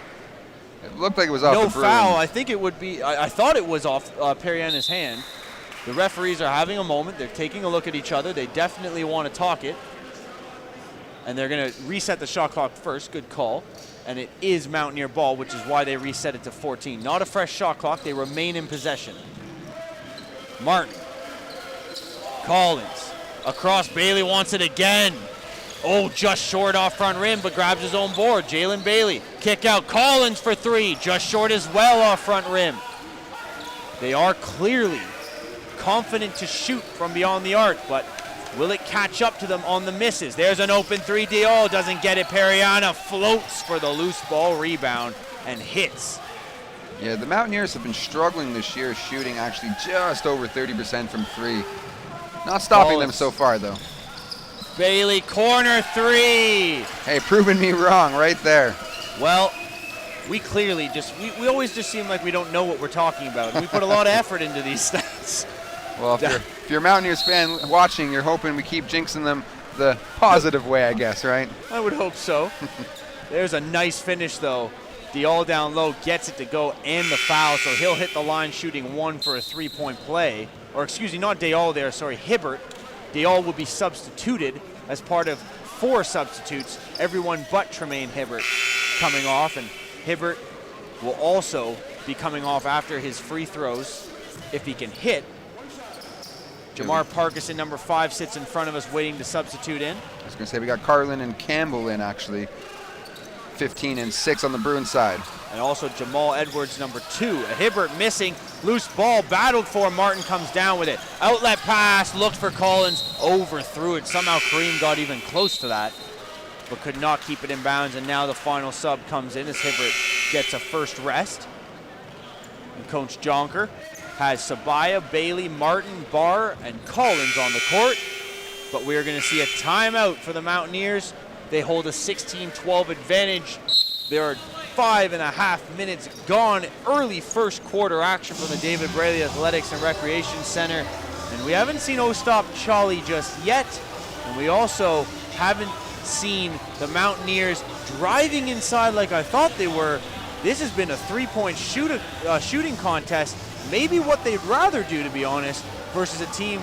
It looked like it was off no the Bruins. foul. I think it would be. I thought it was off Periana's hand. The referees are having a moment. They're taking a look at each other. They definitely want to talk it. And they're going to reset the shot clock first. Good call. And it is Mountaineer ball, which is why they reset it to 14. Not a fresh shot clock. They remain in possession. Martin. Collins. Across. Bailey wants it again. Oh, just short off front rim, but grabs his own board. Jalen Bailey. Kick out. Collins for three. Just short as well off front rim. They are clearly confident to shoot from beyond the arc, but will it catch up to them on the misses? There's an open three. Diol doesn't get it. Periana floats for the loose ball rebound and hits. Yeah, the Mountaineers have been struggling this year, shooting actually just over 30% from three. Not stopping them so far, though. Bailey, corner three. Hey, proving me wrong right there. Well, we clearly we always just seem like we don't know what we're talking about. We put a lot of effort into these stats. Well, if you're a Mountaineers fan watching, you're hoping we keep jinxing them the positive way, I guess, right? I would hope so. There's a nice finish, though. Diol down low gets it to go and the foul, so he'll hit the line shooting one for a three-point play. Or excuse me, not Diol there, sorry, Hibbert. Diol will be substituted as part of 4 substitutes, everyone but Tremaine Hibbert coming off, and Hibbert will also be coming off after his free throws if he can hit. Jamar Parkinson, number 5, sits in front of us waiting to substitute in. I was going to say we got Carlin and Campbell in, actually. 15 and 6 on the Bruins side. And also Jamal Edwards, number 2. A Hibbert missing. Loose ball battled for. Martin comes down with it. Outlet pass, looked for Collins, overthrew it. Somehow Kareem got even close to that, but could not keep it in bounds. And now the final sub comes in as Hibbert gets a first rest. And Coach Jonker has Sabaya, Bailey, Martin, Barr, and Collins on the court. But we are going to see a timeout for the Mountaineers. They hold a 16-12 advantage. There are 5.5 minutes gone. Early first quarter action from the David Braley Athletics and Recreation Center. And we haven't seen Ostap Chali just yet. And we also haven't seen the Mountaineers driving inside like I thought they were. This has been a three-point shooting contest. Maybe what they'd rather do, to be honest, versus a team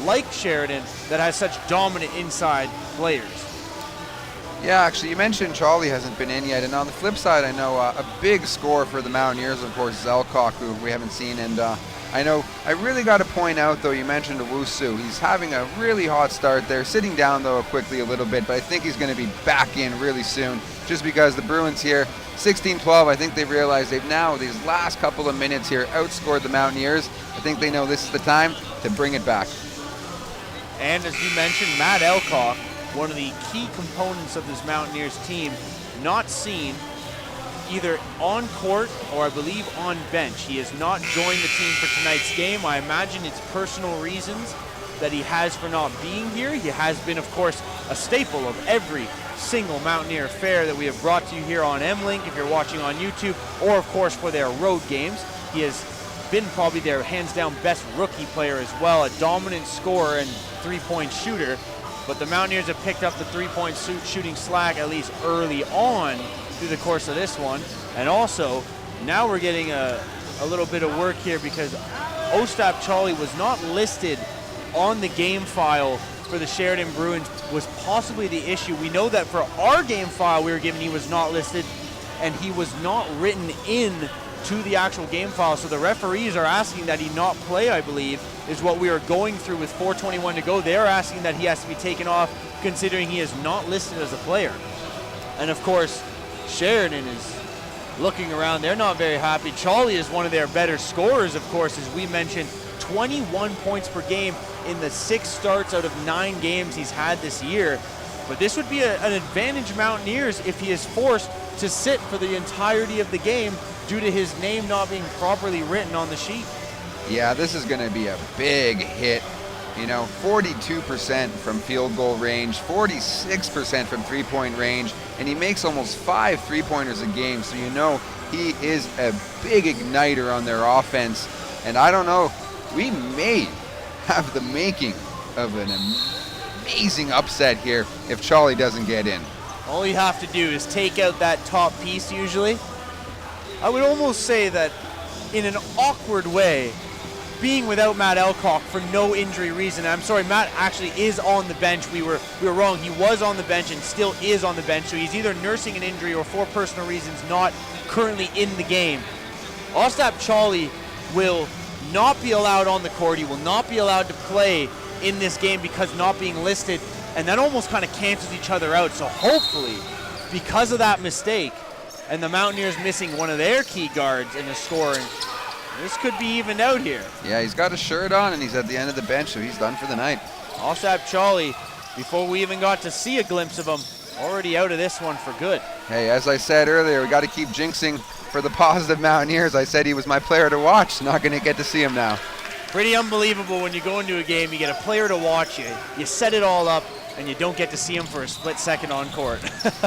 like Sheridan that has such dominant inside players. Yeah, actually, you mentioned Charlie hasn't been in yet, and on the flip side, I know a big score for the Mountaineers, of course, is Elcock, who we haven't seen, and I know I really got to point out, though, you mentioned Owusu. He's having a really hot start there, sitting down, though, quickly a little bit, but I think he's going to be back in really soon, just because the Bruins here, 16-12, I think they've realized they've now, these last couple of minutes here, outscored the Mountaineers. I think they know this is the time to bring it back. And as you mentioned, Matt Elcock, one of the key components of this Mountaineers team, not seen either on court or I believe on bench. He has not joined the team for tonight's game. I imagine it's personal reasons that he has for not being here. He has been, of course, a staple of every single Mountaineer affair that we have brought to you here on M-Link if you're watching on YouTube, or of course for their road games. He has been probably their hands-down best rookie player as well, a dominant scorer and three-point shooter. But the Mountaineers have picked up the three-point shooting slack at least early on through the course of this one. And also, now we're getting a little bit of work here because Ostap Chali was not listed on the game file for the Sheridan Bruins, was possibly the issue. We know that for our game file we were given he was not listed, and he was not written in to the actual game file. So the referees are asking that he not play, I believe, is what we are going through with 4:21 to go. They're asking that he has to be taken off considering he is not listed as a player. And of course, Sheridan is looking around. They're not very happy. Charlie is one of their better scorers, of course, as we mentioned. 21 points per game in the 6 starts out of 9 games he's had this year. But this would be an advantage Mountaineers if he is forced to sit for the entirety of the game due to his name not being properly written on the sheet. Yeah, this is going to be a big hit 42% from field goal range, 46% from three-point range, and he makes almost 5 three-pointers a game. So he is a big igniter on their offense. And I don't know, we may have the making of an amazing upset here if Charlie doesn't get in. All you have to do is take out that top piece usually. I would almost say that in an awkward way, being without Matt Elcock for no injury reason. I'm sorry, Matt actually is on the bench. We were wrong. He was on the bench and still is on the bench. So he's either nursing an injury or for personal reasons not currently in the game. Ostap Charlie will not be allowed on the court. He will not be allowed to play in this game because not being listed. And that almost kind of cancels each other out. So hopefully, because of that mistake and the Mountaineers missing one of their key guards in the scoring, this could be evened out here. Yeah, he's got a shirt on and he's at the end of the bench, so he's done for the night. Ostap Charlie, before we even got to see a glimpse of him, already out of this one for good. Hey, as I said earlier, we got to keep jinxing for the positive Mountaineers. I said he was my player to watch. Not going to get to see him now. Pretty unbelievable when you go into a game, you get a player to watch, you set it all up, and you don't get to see him for a split second on court.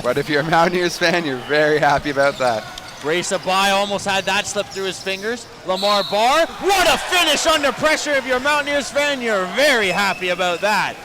But if you're a Mountaineers fan, you're very happy about that. Ray Sabai almost had that slip through his fingers. Lamar Barr, what a finish under pressure. If you're a Mountaineers fan, you're very happy about that.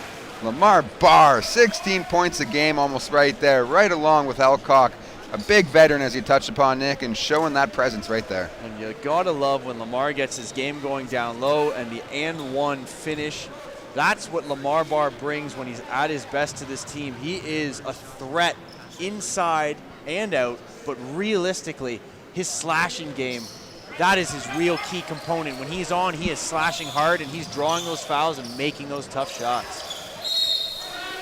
Lamar Barr, 16 points a game, almost right there, right along with Elcock. A big veteran, as you touched upon, Nick, and showing that presence right there. And you gotta love when Lamar gets his game going down low and the and-one finish. That's what Lamar Barr brings when he's at his best to this team. He is a threat inside and out, but realistically, his slashing game, that is his real key component. When he's on, he is slashing hard and he's drawing those fouls and making those tough shots.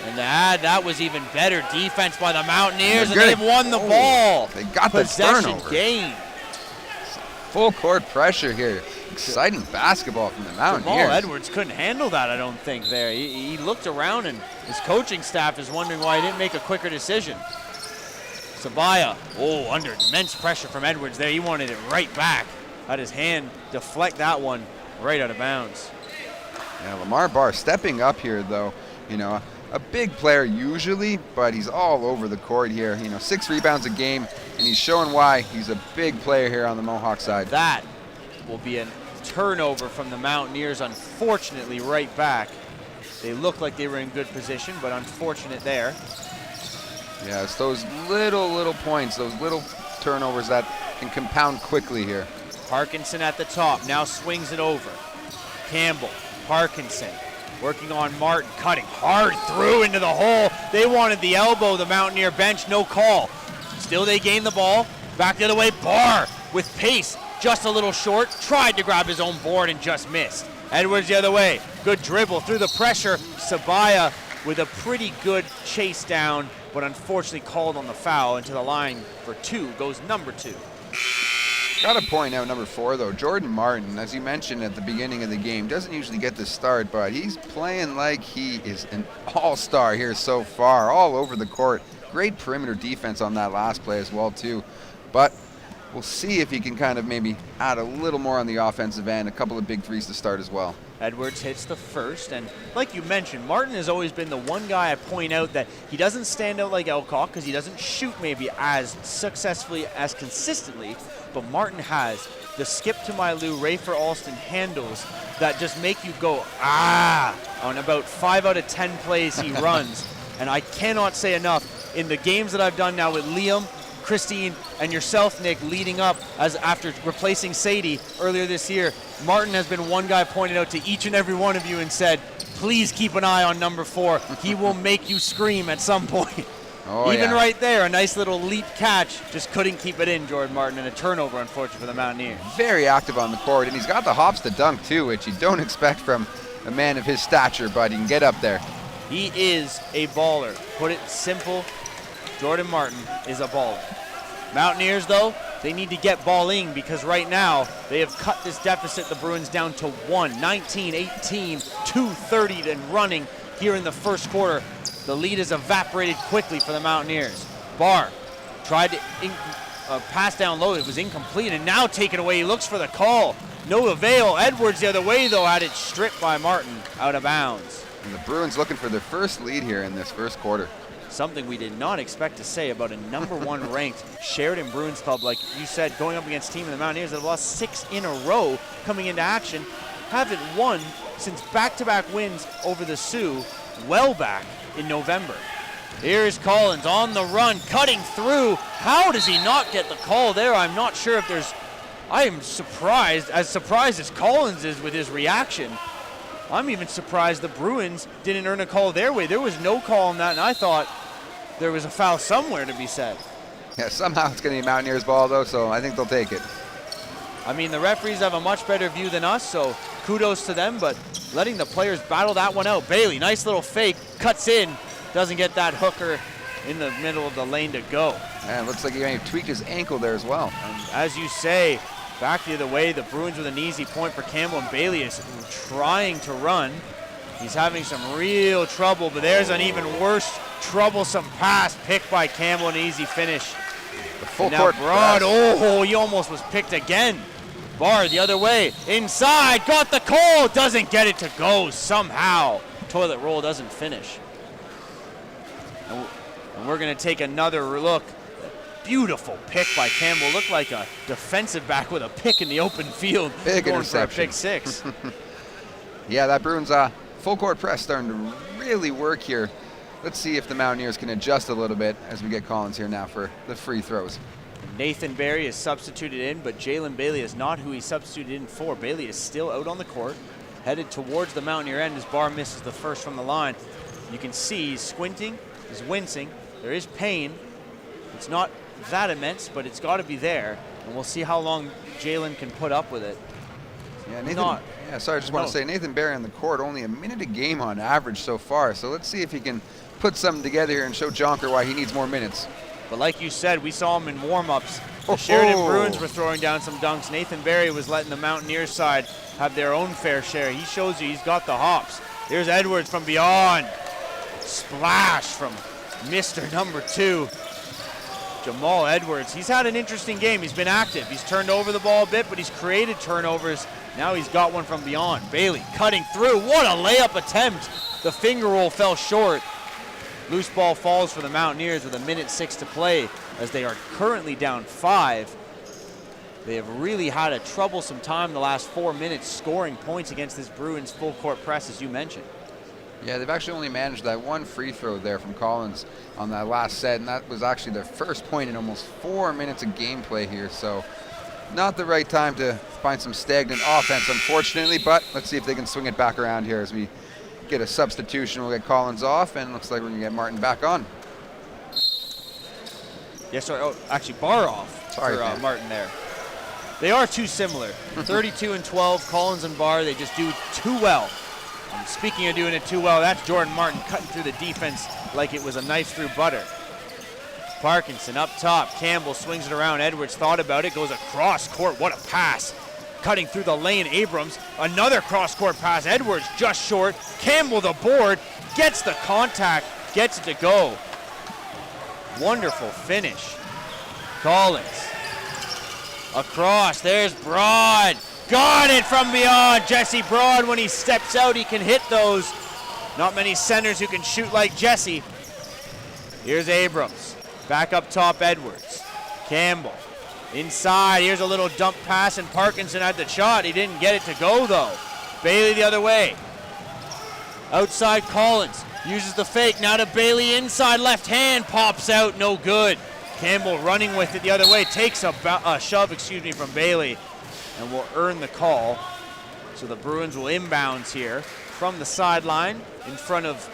And that was even better defense by the Mountaineers, and they've won the ball. They got the turnover. Gain. Full court pressure here. Exciting basketball from the Mountaineers. Jamal Edwards couldn't handle that, I don't think, there. He looked around, and his coaching staff is wondering why he didn't make a quicker decision. Sabaya, under immense pressure from Edwards there. He wanted it right back. Had his hand deflect that one right out of bounds. Yeah, Lamar Barr stepping up here, though. A big player usually, but he's all over the court here. 6 rebounds a game, and he's showing why he's a big player here on the Mohawk side. That will be a turnover from the Mountaineers, unfortunately, right back. They look like they were in good position, but unfortunate there. Yeah, it's those little points, those little turnovers that can compound quickly here. Parkinson at the top, now swings it over. Campbell, Parkinson, working on Martin, cutting hard through into the hole. They wanted the elbow, the Mountaineer bench, no call. Still they gain the ball, back the other way, Barr with pace, just a little short, tried to grab his own board and just missed. Edwards the other way, good dribble through the pressure. Sabaya with a pretty good chase down, but unfortunately called on the foul. Into the line for 2 goes number 2. Got to point out number 4, though. Jordan Martin, as you mentioned at the beginning of the game, doesn't usually get the start, but he's playing like he is an all-star here so far, all over the court. Great perimeter defense on that last play as well, too. But we'll see if he can kind of maybe add a little more on the offensive end, a couple of big threes to start as well. Edwards hits the first, and like you mentioned, Martin has always been the one guy I point out that he doesn't stand out like Elcock because he doesn't shoot maybe as successfully, as consistently, but Martin has the skip to my Lou, Ray for Alston handles that just make you go, on about 5 out of 10 plays he runs. And I cannot say enough, in the games that I've done now with Liam, Christine, and yourself, Nick, leading up as after replacing Sadie earlier this year, Martin has been one guy pointed out to each and every one of you and said, please keep an eye on number 4. He will make you scream at some point. Even right there, a nice little leap catch, just couldn't keep it in, Jordan Martin, and a turnover, unfortunately, for the Mountaineers. Very active on the court, and he's got the hops to dunk, too, which you don't expect from a man of his stature, but he can get up there. He is a baller. Put it simple, Jordan Martin is a baller. Mountaineers, though, they need to get balling because right now they have cut this deficit, the Bruins, down to 1, 19-18, 2:30 and running here in the first quarter. The lead has evaporated quickly for the Mountaineers. Barr tried to pass down low. It was incomplete, and now taken away. He looks for the call. no avail. Edwards the other way, though, had it stripped by Martin out of bounds. And the Bruins looking for their first lead here in this first quarter. Something we did not expect to say about a number 1 ranked Sheridan Bruins club, like you said, going up against team of the Mountaineers that have lost 6 in a row coming into action, haven't won since back-to-back wins over the Sioux well back in November. Here's Collins on the run, cutting through. How does he not get the call there? I'm not sure if there's, I am surprised as Collins is with his reaction. I'm even surprised the Bruins didn't earn a call their way. There was no call on that, and I thought there was a foul somewhere to be said. Yeah, somehow it's going to be Mountaineers ball, though, so I think they'll take it. I mean, the referees have a much better view than us, so kudos to them, but letting the players battle that one out. Bailey, nice little fake, cuts in, doesn't get that hooker in the middle of the lane to go. And it looks like he may have tweaked his ankle there as well. And as you say, back the other way, the Bruins with an easy point for Campbell, and Bailey is trying to run. He's having some real trouble, but there's an even worse troublesome pass picked by Campbell, an easy finish. The full now court Broad, press. oh, he almost was picked again. Barr the other way, inside, got the call, doesn't get it to go somehow. Toilet roll doesn't finish. And we're going to take another look. Beautiful pick by Campbell. Looked like a defensive back with a pick in the open field. Big going interception. for a pick 6. Yeah, that Bruins full court press starting to really work here. Let's see if the Mountaineers can adjust a little bit as we get Collins here now for the free throws. Nathan Barry is substituted in, but Jalen Bailey is not who he substituted in for. Bailey is still out on the court, headed towards the Mountaineer end as Barr misses the first from the line. You can see he's squinting, he's wincing. There is pain. It's not that immense, but it's got to be there, and we'll see how long Jalen can put up with it. Yeah, I just want to say Nathan Barry on the court, only a minute a game on average so far. So let's see if he can put something together here and show Jonker why he needs more minutes. But like you said, we saw him in warm-ups. The Sheridan Bruins were throwing down some dunks. Nathan Barry was letting the Mountaineers side have their own fair share. He shows you he's got the hops. Here's Edwards from beyond. Splash from Mr. number 2. Jamal Edwards, he's had an interesting game. He's been active. He's turned over the ball a bit, but he's created turnovers. Now he's got one from beyond. Bailey cutting through. What a layup attempt. The finger roll fell short. Loose ball falls for the Mountaineers with 1:06 to play as they are currently down 5. They have really had a troublesome time the last 4 minutes scoring points against this Bruins full court press, as you mentioned. Yeah, they've actually only managed that one free throw there from Collins on that last set, and that was actually their first point in almost 4 minutes of gameplay here. So not the right time to find some stagnant offense, unfortunately, but let's see if they can swing it back around here as we get a substitution. We'll get Collins off, and looks like we're going to get Martin back on. Yes, sorry. Oh, actually, Barr off Sorry, for Martin there. They are too similar. 32 and 12, Collins and Barr, they just do too well. And speaking of doing it too well, that's Jordan Martin cutting through the defense like it was a knife through butter. Parkinson up top. Campbell swings it around. Edwards thought about it, goes across court. What a pass. Cutting through the lane, Abrams. Another cross-court pass. Edwards just short. Campbell the board. Gets the contact. Gets it to go. Wonderful finish. Collins. Across. There's Broad. Got it from beyond. Jesse Broad, when he steps out, he can hit those. Not many centers who can shoot like Jesse. Here's Abrams. Back up top, Edwards. Campbell. Inside, here's a little dump pass, and Parkinson had the shot. He didn't get it to go, though. Bailey the other way. Outside, Collins uses the fake. Now to Bailey, inside, left hand, pops out, no good. Campbell running with it the other way, takes a shove, from Bailey, and will earn the call. So the Bruins will inbounds here from the sideline in front of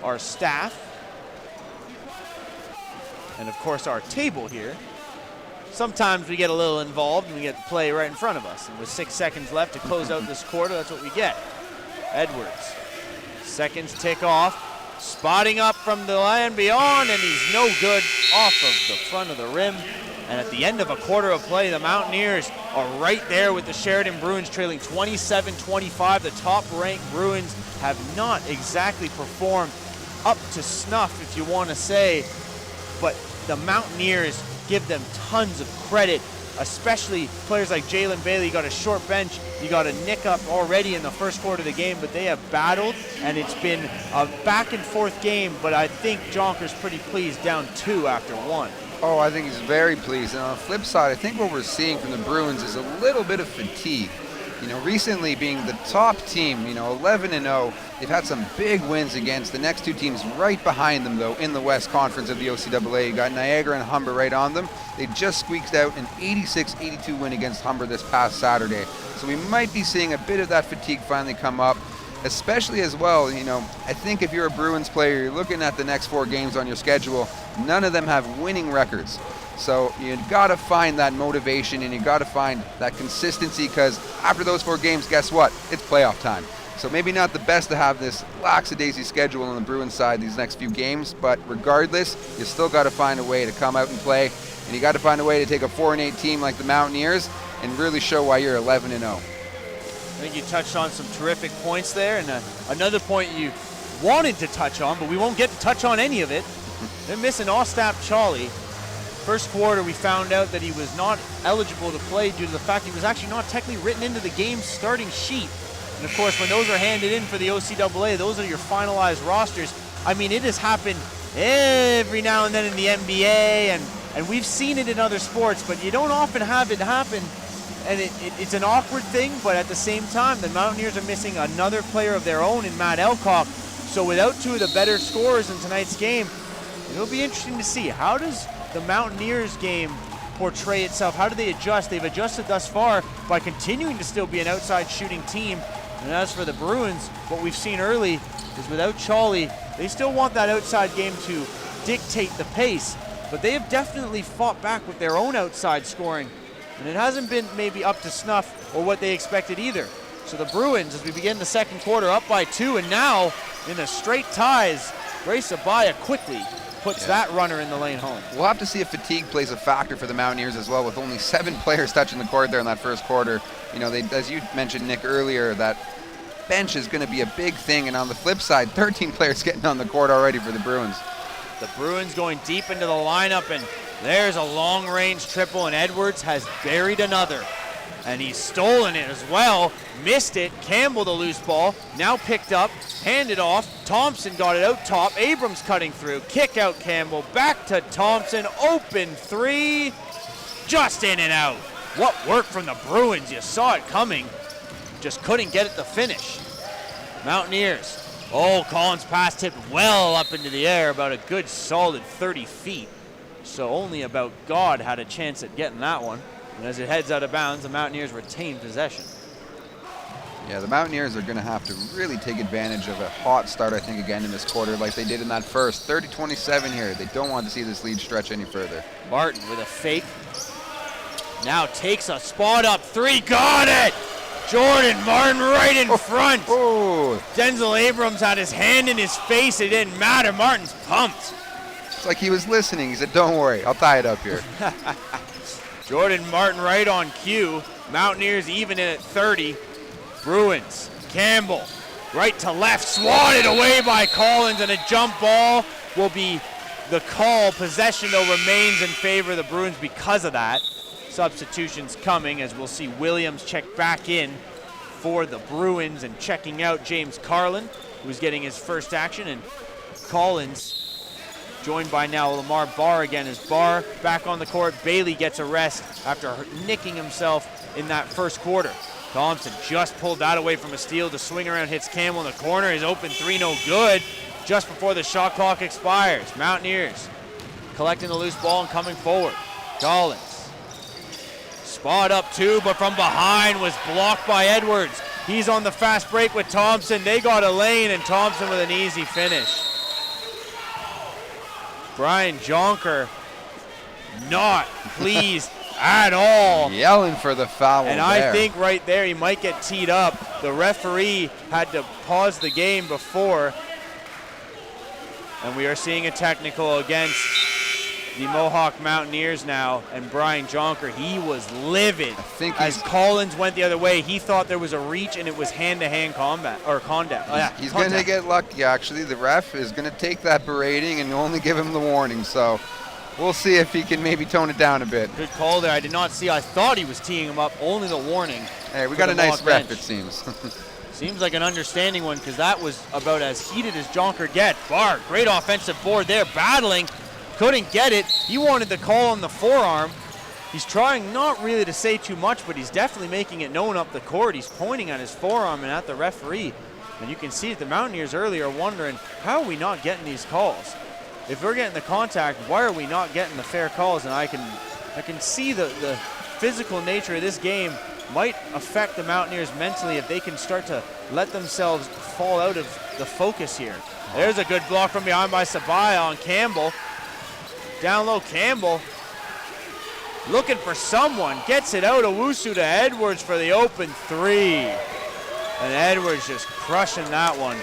our staff. And of course our table here. Sometimes we get a little involved and we get the play right in front of us. And with 6 seconds left to close out this quarter, that's what we get. Edwards. Seconds tick off. Spotting up from the line beyond, and he's no good off of the front of the rim. And at the end of a quarter of play, the Mountaineers are right there with the Sheridan Bruins trailing 27-25. The top-ranked Bruins have not exactly performed up to snuff, if you want to say, but the Mountaineers give them tons of credit especially players like Jalen Bailey. You got a short bench, you got a nick up already in the first quarter of the game, but they have battled, and it's been a back and forth game, but I think Jonker's pretty pleased, down 2 after 1. Oh, I think he's very pleased. And on the flip side, I think what we're seeing from the Bruins is a little bit of fatigue. Recently being the top team, 11-0, they've had some big wins against the next two teams right behind them, though, in the West Conference of the OCAA. You got Niagara and Humber right on them. They just squeaked out an 86-82 win against Humber this past Saturday. So we might be seeing a bit of that fatigue finally come up, especially as well, I think if you're a Bruins player, you're looking at the next 4 games on your schedule, none of them have winning records. So you got to find that motivation and you got to find that consistency, because after those 4 games, guess what? It's playoff time. So maybe not the best to have this lackadaisy schedule on the Bruins side these next few games, but regardless, you still got to find a way to come out and play, and you got to find a way to take a 4-8 team like the Mountaineers and really show why you're 11-0. I think you touched on some terrific points there, and another point you wanted to touch on, but we won't get to touch on any of it. They're missing Ostap Chali. First quarter, we found out that he was not eligible to play due to the fact he was actually not technically written into the game's starting sheet. And of course, when those are handed in for the OCAA, those are your finalized rosters. I mean, it has happened every now and then in the NBA, and we've seen it in other sports, but you don't often have it happen. And it's an awkward thing, but at the same time, the Mountaineers are missing another player of their own in Matt Elcock. So without 2 of the better scorers in tonight's game, it'll be interesting to see, how does the Mountaineers game portray itself? How do they adjust? They've adjusted thus far by continuing to still be an outside shooting team. And as for the Bruins, what we've seen early is without Chali, they still want that outside game to dictate the pace, but they have definitely fought back with their own outside scoring, and it hasn't been maybe up to snuff or what they expected either. So the Bruins, as we begin the second quarter, up by 2, and now in the straight ties, Grace Abaya quickly puts that runner in the lane home. We'll have to see if fatigue plays a factor for the Mountaineers as well, with only 7 players touching the court there in that first quarter. They, as you mentioned, Nick, earlier, that bench is going to be a big thing, and on the flip side, 13 players getting on the court already for the Bruins. The Bruins going deep into the lineup, and there's a long-range triple, and Edwards has buried another. And he's stolen it as well. Missed it. Campbell the loose ball. Now picked up. Handed off. Thompson got it out top. Abrams cutting through. Kick out Campbell. Back to Thompson. Open 3. Just in and out. What work from the Bruins. You saw it coming. Just couldn't get it to finish. Mountaineers. Oh, Collins' pass tipped well up into the air. About a good solid 30 feet. So only about God had a chance at getting that one. And as it heads out of bounds, the Mountaineers retain possession. Yeah, the Mountaineers are going to have to really take advantage of a hot start, I think, again in this quarter, like they did in that first. 30-27 here. They don't want to see this lead stretch any further. Martin with a fake. Now takes a spot up 3. Got it! Jordan Martin right in front. Oh. Denzel Abrams had his hand in his face. It didn't matter. Martin's pumped. It's like he was listening. He said, don't worry, I'll tie it up here. Jordan Martin right on cue. Mountaineers even in at 30. Bruins, Campbell, right to left, swatted away by Collins, and a jump ball will be the call. Possession, though, remains in favor of the Bruins because of that. Substitutions coming, as we'll see Williams check back in for the Bruins, and checking out James Carlin, who's getting his first action, and Collins joined by now Lamar Barr again, as Barr back on the court. Bailey gets a rest after nicking himself in that first quarter. Thompson just pulled that away from a steal to swing around, hits Campbell in the corner. His open 3, no good, just before the shot clock expires. Mountaineers collecting the loose ball and coming forward. Collins. Spot up 2, but from behind was blocked by Edwards. He's on the fast break with Thompson. They got a lane, and Thompson with an easy finish. Brian Jonker not pleased at all. Yelling for the foul and there. I think right there he might get teed up. The referee had to pause the game before. And we are seeing a technical against the Mohawk Mountaineers now. And Brian Jonker, he was livid as Collins went the other way. He thought there was a reach, and it was hand-to-hand combat or contact. He's going to get lucky, actually. The ref is going to take that berating and only give him the warning. So we'll see if he can maybe tone it down a bit. Good call there. I did not see. I thought he was teeing him up. Only the warning. Hey, we got a nice ref, it seems. Seems like an understanding one, because that was about as heated as Jonker gets. Barr, great offensive board there, battling. Couldn't get it. He wanted the call on the forearm. He's trying not really to say too much, but he's definitely making it known up the court. He's pointing at his forearm and at the referee. And you can see the Mountaineers earlier are wondering, how are we not getting these calls? If we're getting the contact, why are we not getting the fair calls? And I can see the physical nature of this game might affect the Mountaineers mentally if they can start to let themselves fall out of the focus here. There's a good block from behind by Sabaya on Campbell. Down low, Campbell looking for someone, gets it out. Owusu to Edwards for the open three. And Edwards just crushing that one.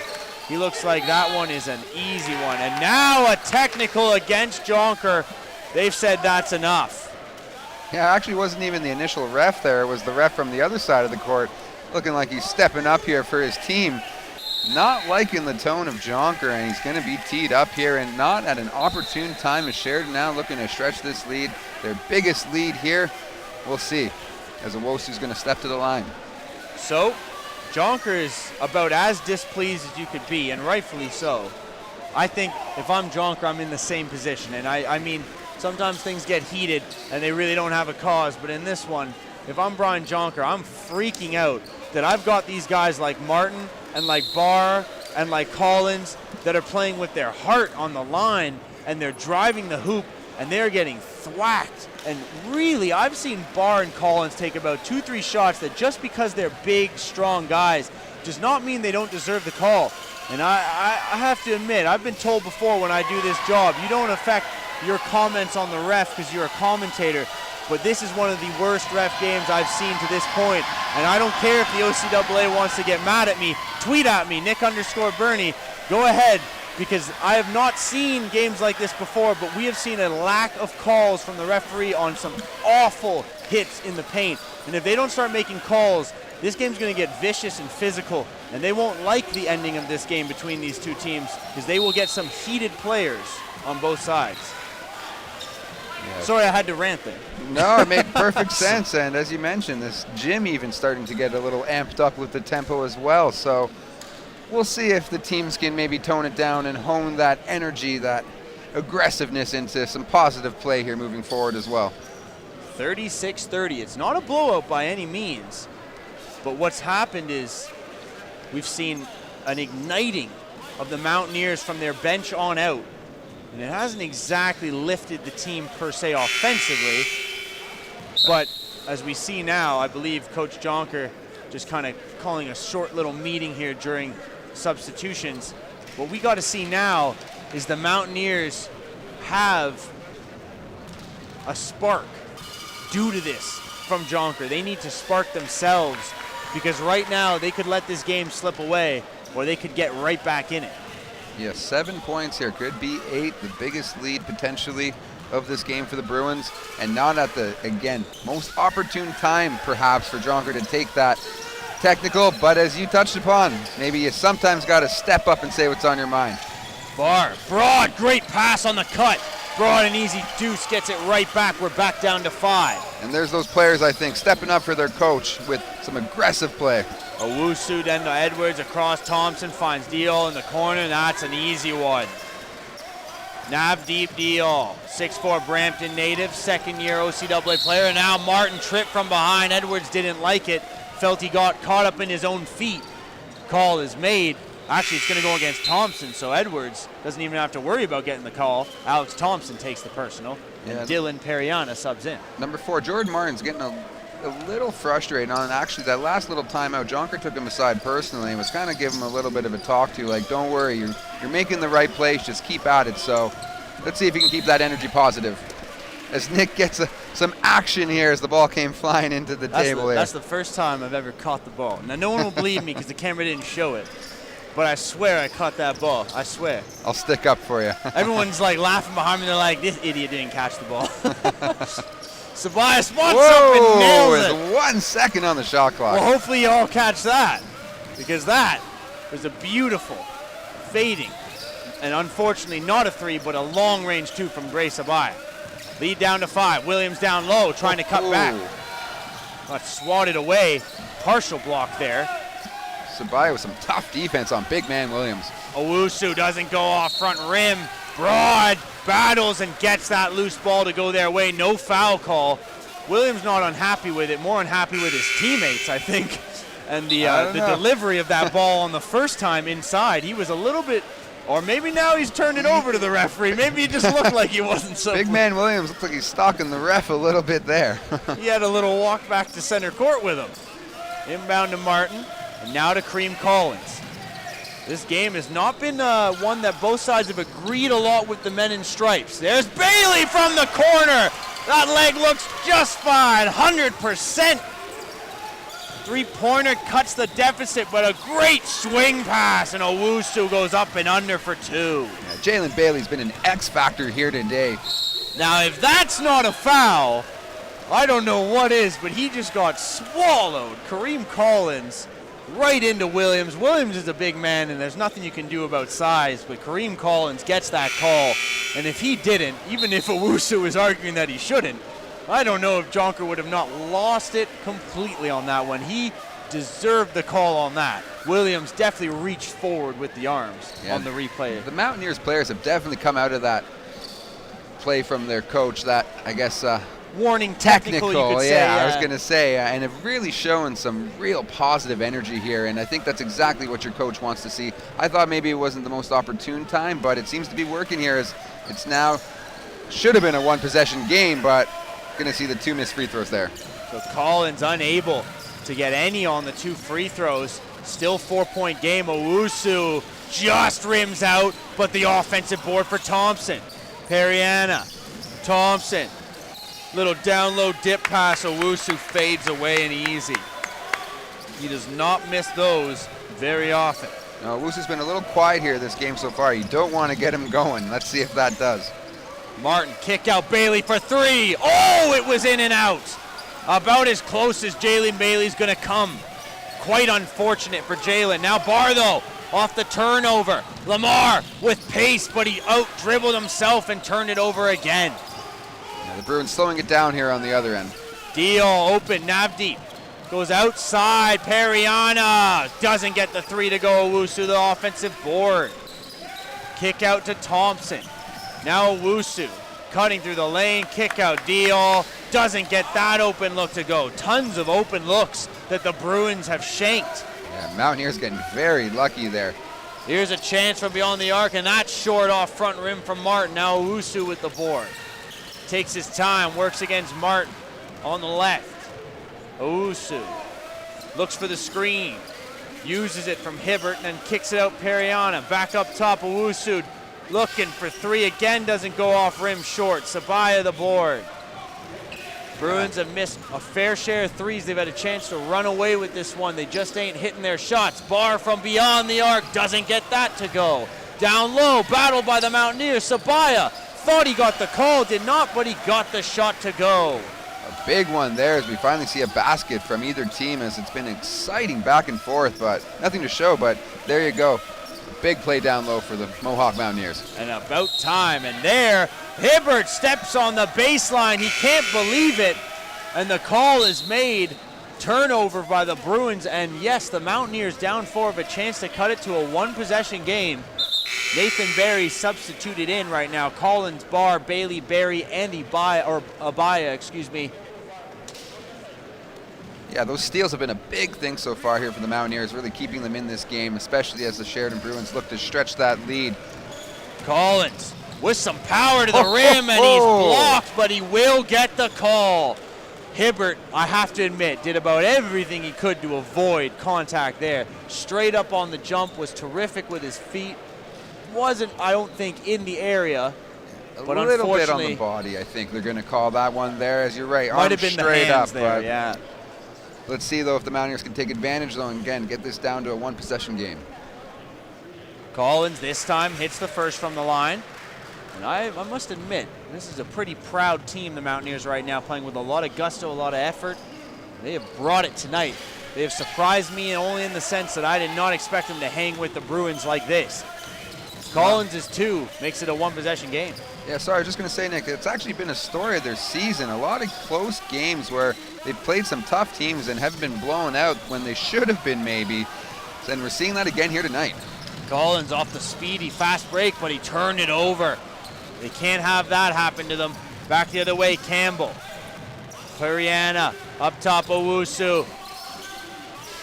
He looks like that one is an easy one. And now a technical against Jonker. They've said that's enough. Yeah, actually wasn't even the initial ref there. It was the ref from the other side of the court, looking like he's stepping up here for his team. Not liking the tone of Jonker, and he's going to be teed up here, and not at an opportune time as Sheridan now looking to stretch this lead. Their biggest lead here. We'll see as Owusu's going to step to the line. So, Jonker is about as displeased as you could be, and rightfully so. I think if I'm Jonker, I'm in the same position, and I mean, sometimes things get heated and they really don't have a cause, but in this one, if I'm Brian Jonker, I'm freaking out that I've got these guys like Martin and like Barr and like Collins that are playing with their heart on the line, and they're driving the hoop and they're getting thwacked. And really, I've seen Barr and Collins take about 2-3 shots that just because they're big, strong guys does not mean they don't deserve the call. And I have to admit, I've been told before when I do this job, you don't affect your comments on the ref because you're a commentator, but this is one of the worst ref games I've seen to this point. And I don't care if the OCAA wants to get mad at me, tweet at me, Nick_Bernie, go ahead, because I have not seen games like this before, but we have seen a lack of calls from the referee on some awful hits in the paint. And if they don't start making calls, this game's going to get vicious and physical, and they won't like the ending of this game between these two teams because they will get some heated players on both sides. Yeah. Sorry, I had to rant there. No, it made perfect sense, and as you mentioned, this gym even starting to get a little amped up with the tempo as well, so we'll see if the teams can maybe tone it down and hone that energy, that aggressiveness into some positive play here moving forward as well. 36-30. It's not a blowout by any means, but what's happened is we've seen an igniting of the Mountaineers from their bench on out, and it hasn't exactly lifted the team per se offensively, but as we see now, I believe Coach Jonker just kind of calling a short little meeting here during substitutions. What we got to see now is the Mountaineers have a spark due to this from Jonker. They need to spark themselves, because right now they could let this game slip away or they could get right back in it. Yeah, 7 points here, could be 8, the biggest lead potentially of this game for the Bruins, and not at the, again, most opportune time perhaps for Jonker to take that technical, but as you touched upon, maybe you sometimes got to step up and say what's on your mind. Barr, Broad, great pass on the cut. Broad, an easy deuce, gets it right back. We're back down to 5. And there's those players, I think, stepping up for their coach with some aggressive play. Owusu then to Edwards across. Thompson finds Deal in the corner, and that's an easy one. Nav deep Deal, 6'4" Brampton native, second-year OCAA player. And now Martin tripped from behind. Edwards didn't like it, felt he got caught up in his own feet. Call is made. Actually, it's going to go against Thompson, so Edwards doesn't even have to worry about getting the call. Alex Thompson takes the personal, and Dylan Periana subs in. Number 4, Jordan Martin's getting a little frustrated on, actually, that last little timeout. Jonker took him aside personally and was kind of giving him a little bit of a talk to, like, don't worry, you're making the right plays, just keep at it. So let's see if he can keep that energy positive. As Nick gets some action here as the ball came flying into the table here. That's the first time I've ever caught the ball. Now, no one will believe me because the camera didn't show it. But I swear I caught that ball. I swear. I'll stick up for you. Everyone's like laughing behind me. They're like, this idiot didn't catch the ball. Sabaya spots up and nails it. With 1 second on the shot clock. Well, hopefully you all catch that, because that was a beautiful fading, and unfortunately not a 3, but a long range 2 from Gray Sabaya. Lead down to 5. Williams down low, trying to cut back. Got swatted away. Partial block there. Sabaya with some tough defense on big man Williams. Owusu doesn't go off front rim. Broad battles and gets that loose ball to go their way. No foul call. Williams not unhappy with it, more unhappy with his teammates, I think. And the delivery of that ball on the first time inside, he was a little bit, or maybe now he's turned it over to the referee. Maybe he just looked like he wasn't so. Big man Williams looks like he's stalking the ref a little bit there. He had a little walk back to center court with him. Inbound to Martin, and now to Kareem Collins. This game has not been one that both sides have agreed a lot with the men in stripes. There's Bailey from the corner. That leg looks just fine, 100%. Three-pointer cuts the deficit, but a great swing pass, and Owusu goes up and under for 2. Yeah, Jalen Bailey's been an X factor here today. Now, if that's not a foul, I don't know what is, but he just got swallowed. Kareem Collins right into Williams. Williams is a big man, and there's nothing you can do about size, but Kareem Collins gets that call. And if he didn't, even if Owusu is arguing that he shouldn't, I don't know if Jonker would have not lost it completely on that one. He deserved the call on that. Williams definitely reached forward with the arms on the replay. The Mountaineers players have definitely come out of that play from their coach, that, I guess, warning technical, you could say. I was going to say, and have really shown some real positive energy here, and I think that's exactly what your coach wants to see. I thought maybe it wasn't the most opportune time, but it seems to be working here, as it's now should have been a one-possession game, but going to see the 2 missed free throws there. So Collins unable to get any on the 2 free throws. Still 4-point game. Owusu just rims out, but the offensive board for Thompson. Periana, Thompson. Little down low dip pass. Owusu fades away and easy. He does not miss those very often. No, Owusu's been a little quiet here this game so far. You don't want to get him going. Let's see if that does. Martin, kick out Bailey for 3. Oh, it was in and out. About as close as Jalen Bailey's going to come. Quite unfortunate for Jalen. Now Bartho off the turnover. Lamar with pace, but he out-dribbled himself and turned it over again. Yeah, the Bruins slowing it down here on the other end. Deal open, Navdeep goes outside. Periana doesn't get the 3 to go. Owusu the offensive board. Kick out to Thompson. Now Owusu cutting through the lane, kick out Deal, doesn't get that open look to go. Tons of open looks that the Bruins have shanked. Yeah, Mountaineers getting very lucky there. Here's a chance from beyond the arc, and that's short off front rim from Martin. Now Owusu with the board. Takes his time, works against Martin on the left. Owusu looks for the screen, uses it from Hibbert, and then kicks it out Periana. Back up top, Owusu looking for 3 again, doesn't go off rim short. Sabaya the board. Bruins have missed a fair share of 3s. They've had a chance to run away with this one. They just ain't hitting their shots. Barr from beyond the arc doesn't get that to go. Down low, battled by the Mountaineers. Sabaya thought he got the call, did not, but he got the shot to go. A big one there as we finally see a basket from either team, as it's been exciting back and forth, but nothing to show, but there you go. Big play down low for the Mohawk Mountaineers. And about time, and there, Hibbert steps on the baseline. He can't believe it, and the call is made. Turnover by the Bruins, and yes, the Mountaineers down 4 have a chance to cut it to a 1-possession game. Nathan Barry substituted in right now. Collins, Barr, Bailey, Barry, and Abaya, excuse me. Yeah, those steals have been a big thing so far here for the Mountaineers, really keeping them in this game, especially as the Sheridan Bruins look to stretch that lead. Collins with some power to the rim, and he's blocked, but he will get the call. Hibbert, I have to admit, did about everything he could to avoid contact there. Straight up on the jump, was terrific with his feet. Wasn't, I don't think, in the area. But a little bit on the body, I think they're going to call that one there, as you're right. Might have been straight the hands up there, yeah. Let's see, though, if the Mountaineers can take advantage, though, and again, get this down to a 1-possession game. Collins this time hits the first from the line. And I must admit, this is a pretty proud team, the Mountaineers, right now, playing with a lot of gusto, a lot of effort. They have brought it tonight. They have surprised me only in the sense that I did not expect them to hang with the Bruins like this. Collins is 2, makes it a 1-possession game. Yeah, sorry, I was just going to say, Nick, it's actually been a story of their season. A lot of close games where they've played some tough teams and haven't been blown out when they should have been, maybe. And we're seeing that again here tonight. Collins off the speedy fast break, but he turned it over. They can't have that happen to them. Back the other way, Campbell. Periana up top, Owusu.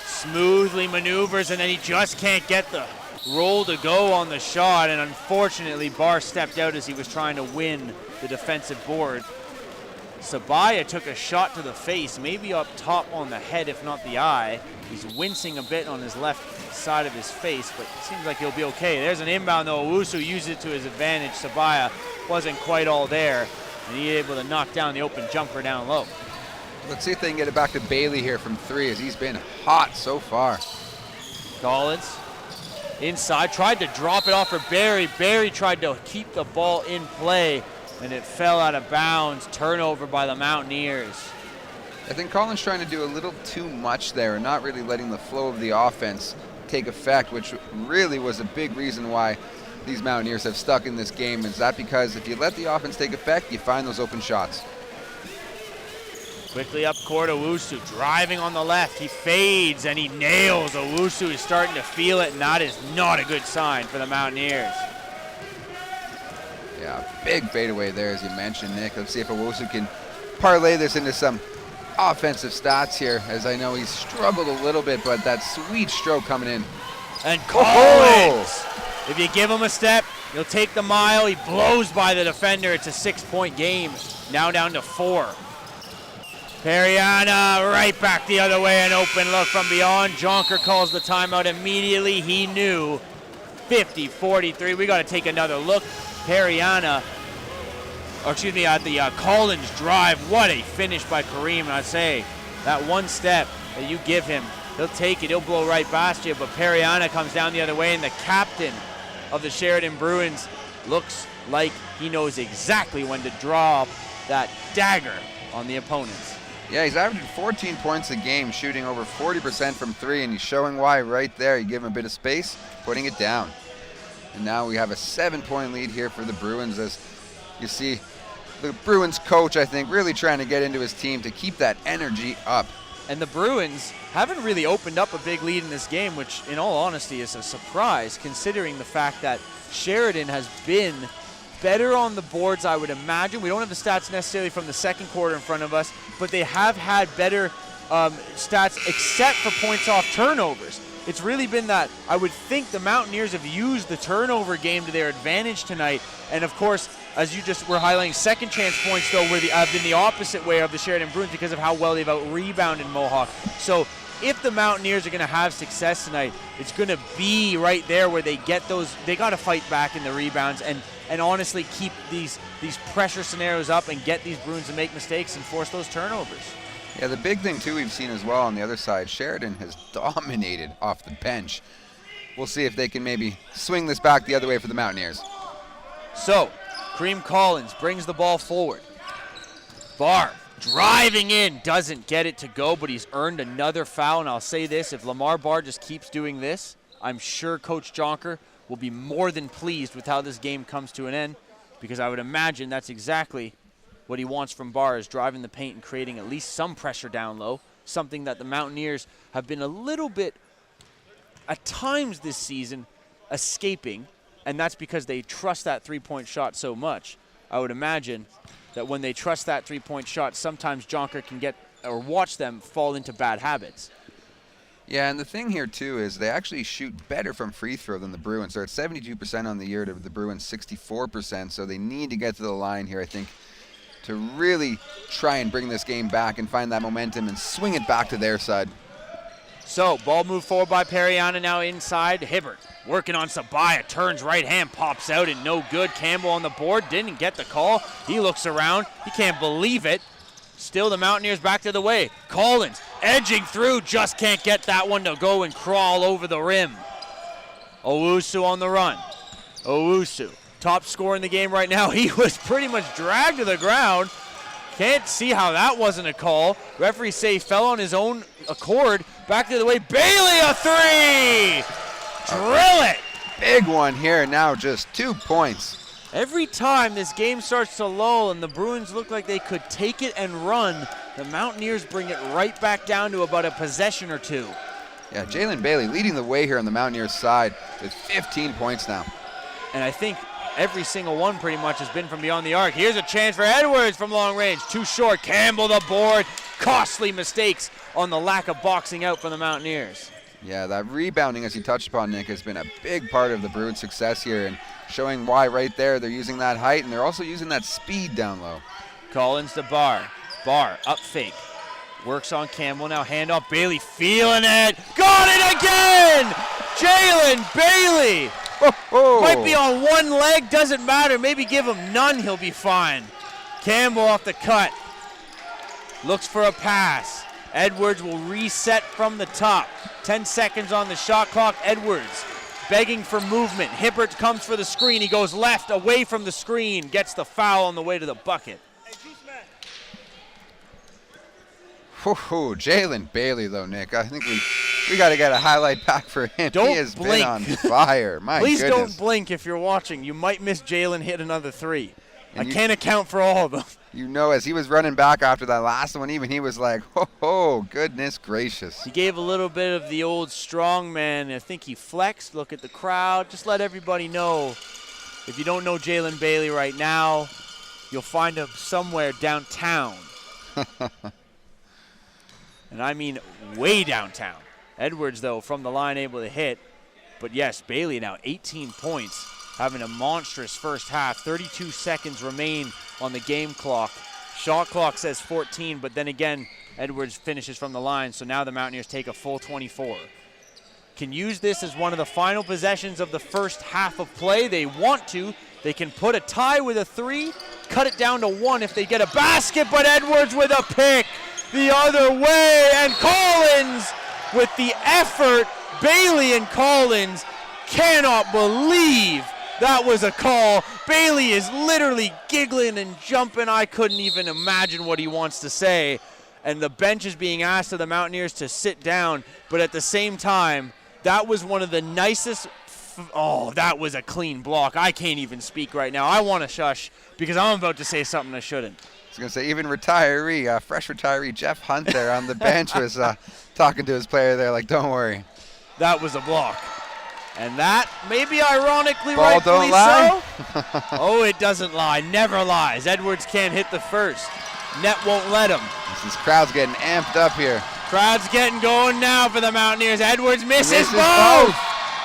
Smoothly maneuvers, and then he just can't get the roll to go on the shot, and unfortunately Barr stepped out as he was trying to win the defensive board. Sabaya took a shot to the face, maybe up top on the head if not the eye. He's wincing a bit on his left side of his face, but it seems like he'll be okay. There's an inbound though. Owusu used it to his advantage. Sabaya wasn't quite all there, and he able to knock down the open jumper down low. Let's see if they can get it back to Bailey here from 3, as he's been hot so far. Collins inside, tried to drop it off for Barry. Barry tried to keep the ball in play, and it fell out of bounds. Turnover by the Mountaineers. I think Collins trying to do a little too much there, and not really letting the flow of the offense take effect, which really was a big reason why these Mountaineers have stuck in this game. Is that because if you let the offense take effect, you find those open shots. Quickly up court, Owusu driving on the left. He fades and he nails. Owusu is starting to feel it, and that is not a good sign for the Mountaineers. Yeah, big fadeaway there, as you mentioned, Nick. Let's see if Owusu can parlay this into some offensive stats here, as I know he's struggled a little bit, but that sweet stroke coming in. And Collins, if you give him a step, he'll take the mile. He blows by the defender. It's a 6-point game, now down to 4. Periana right back the other way, an open look from beyond. Jonker calls the timeout immediately. He knew 50-43. We got to take another look. Periana, the Collins drive. What a finish by Kareem. And I say, that one step that you give him, he'll take it. He'll blow right past you. But Periana comes down the other way, and the captain of the Sheridan Bruins looks like he knows exactly when to draw that dagger on the opponents. Yeah, he's averaging 14 points a game, shooting over 40% from 3, and he's showing why right there. You give him a bit of space, putting it down. And now we have a 7-point lead here for the Bruins, as you see the Bruins coach, I think, really trying to get into his team to keep that energy up. And the Bruins haven't really opened up a big lead in this game, which in all honesty is a surprise, considering the fact that Sheridan has been better on the boards, I would imagine. We don't have the stats necessarily from the second quarter in front of us, but they have had better stats except for points off turnovers. It's really been that I would think the Mountaineers have used the turnover game to their advantage tonight. And of course, as you just were highlighting, second chance points though have been the opposite way of the Sheridan Bruins because of how well they've out-rebounded Mohawk. So if the Mountaineers are going to have success tonight, it's going to be right there where they get those. They got to fight back in the rebounds and honestly keep these pressure scenarios up and get these Bruins to make mistakes and force those turnovers. Yeah, the big thing too we've seen as well on the other side, Sheridan has dominated off the bench. We'll see if they can maybe swing this back the other way for the Mountaineers. So, Kareem Collins brings the ball forward. Barr driving in, doesn't get it to go, but he's earned another foul. And I'll say this, if Lamar Barr just keeps doing this, I'm sure Coach Jonker will be more than pleased with how this game comes to an end, because I would imagine that's exactly what he wants from Barr, is driving the paint and creating at least some pressure down low, something that the Mountaineers have been a little bit, at times this season, escaping, and that's because they trust that three-point shot so much. I would imagine that when they trust that three-point shot, sometimes Jonker can get or watch them fall into bad habits. Yeah, and the thing here too is they actually shoot better from free throw than the Bruins. They're at 72% on the year to the Bruins 64%, so they need to get to the line here, I think, to really try and bring this game back and find that momentum and swing it back to their side. So, ball moved forward by Periana, now inside. Hibbert working on Sabaya, turns right hand, pops out and no good. Campbell on the board, didn't get the call. He looks around, he can't believe it. Still the Mountaineers back to the way. Collins edging through, just can't get that one to go and crawl over the rim. Owusu on the run. Owusu, top scorer in the game right now. He was pretty much dragged to the ground. Can't see how that wasn't a call. Referees say he fell on his own accord. Back to the way. Bailey, a three! Drill it! Big one here now, just 2 points. Every time this game starts to lull and the Bruins look like they could take it and run, the Mountaineers bring it right back down to about a possession or two. Yeah, Jalen Bailey leading the way here on the Mountaineers side with 15 points now. And I think every single one pretty much has been from beyond the arc. Here's a chance for Edwards from long range. Too short. Campbell the board. Costly mistakes on the lack of boxing out from the Mountaineers. Yeah, that rebounding, as you touched upon, Nick, has been a big part of the Bruins' success here, and showing why right there. They're using that height, and they're also using that speed down low. Collins to Barr. Barr up fake. Works on Campbell now. Handoff. Bailey feeling it. Got it again! Jalen Bailey! Might be on one leg, doesn't matter. Maybe give him none, he'll be fine. Campbell off the cut. Looks for a pass. Edwards will reset from the top. 10 seconds on the shot clock. Edwards begging for movement. Hibbert comes for the screen. He goes left, away from the screen. Gets the foul on the way to the bucket. Jalen Bailey, though, Nick. I think we got to get a highlight back for him. Don't he has blink. been on fire. My Please goodness. don't blink if you're watching. You might miss Jalen hit another three. And I can't account for all of them. You know, as he was running back after that last one, even he was like, goodness gracious. He gave a little bit of the old strong man. I think he flexed. Look at the crowd. Just let everybody know. If you don't know Jalen Bailey right now, you'll find him somewhere downtown. And I mean way downtown. Edwards, though, from the line able to hit. But yes, Bailey now 18 points, having a monstrous first half. 32 seconds remain on the game clock. Shot clock says 14, but then again, Edwards finishes from the line, so now the Mountaineers take a full 24. Can use this as one of the final possessions of the first half of play. They want to. They can put a tie with a three, cut it down to one if they get a basket, but Edwards with a pick the other way, and Collins with the effort. Bailey and Collins cannot believe that was a call. Bailey is literally giggling and jumping. I couldn't even imagine what he wants to say. And the bench is being asked of the Mountaineers to sit down, but at the same time, that was one of the nicest. That was a clean block. I can't even speak right now. I want to shush because I'm about to say something I shouldn't. I was going to say, even fresh retiree Jeff Hunt there on the bench was talking to his player there like, don't worry. That was a block. And that, maybe ironically, Ball rightfully don't lie. so. Oh, it doesn't lie. Never lies. Edwards can't hit the first. Net won't let him. This crowd's getting amped up here. Crowd's getting going now for the Mountaineers. Edwards misses both.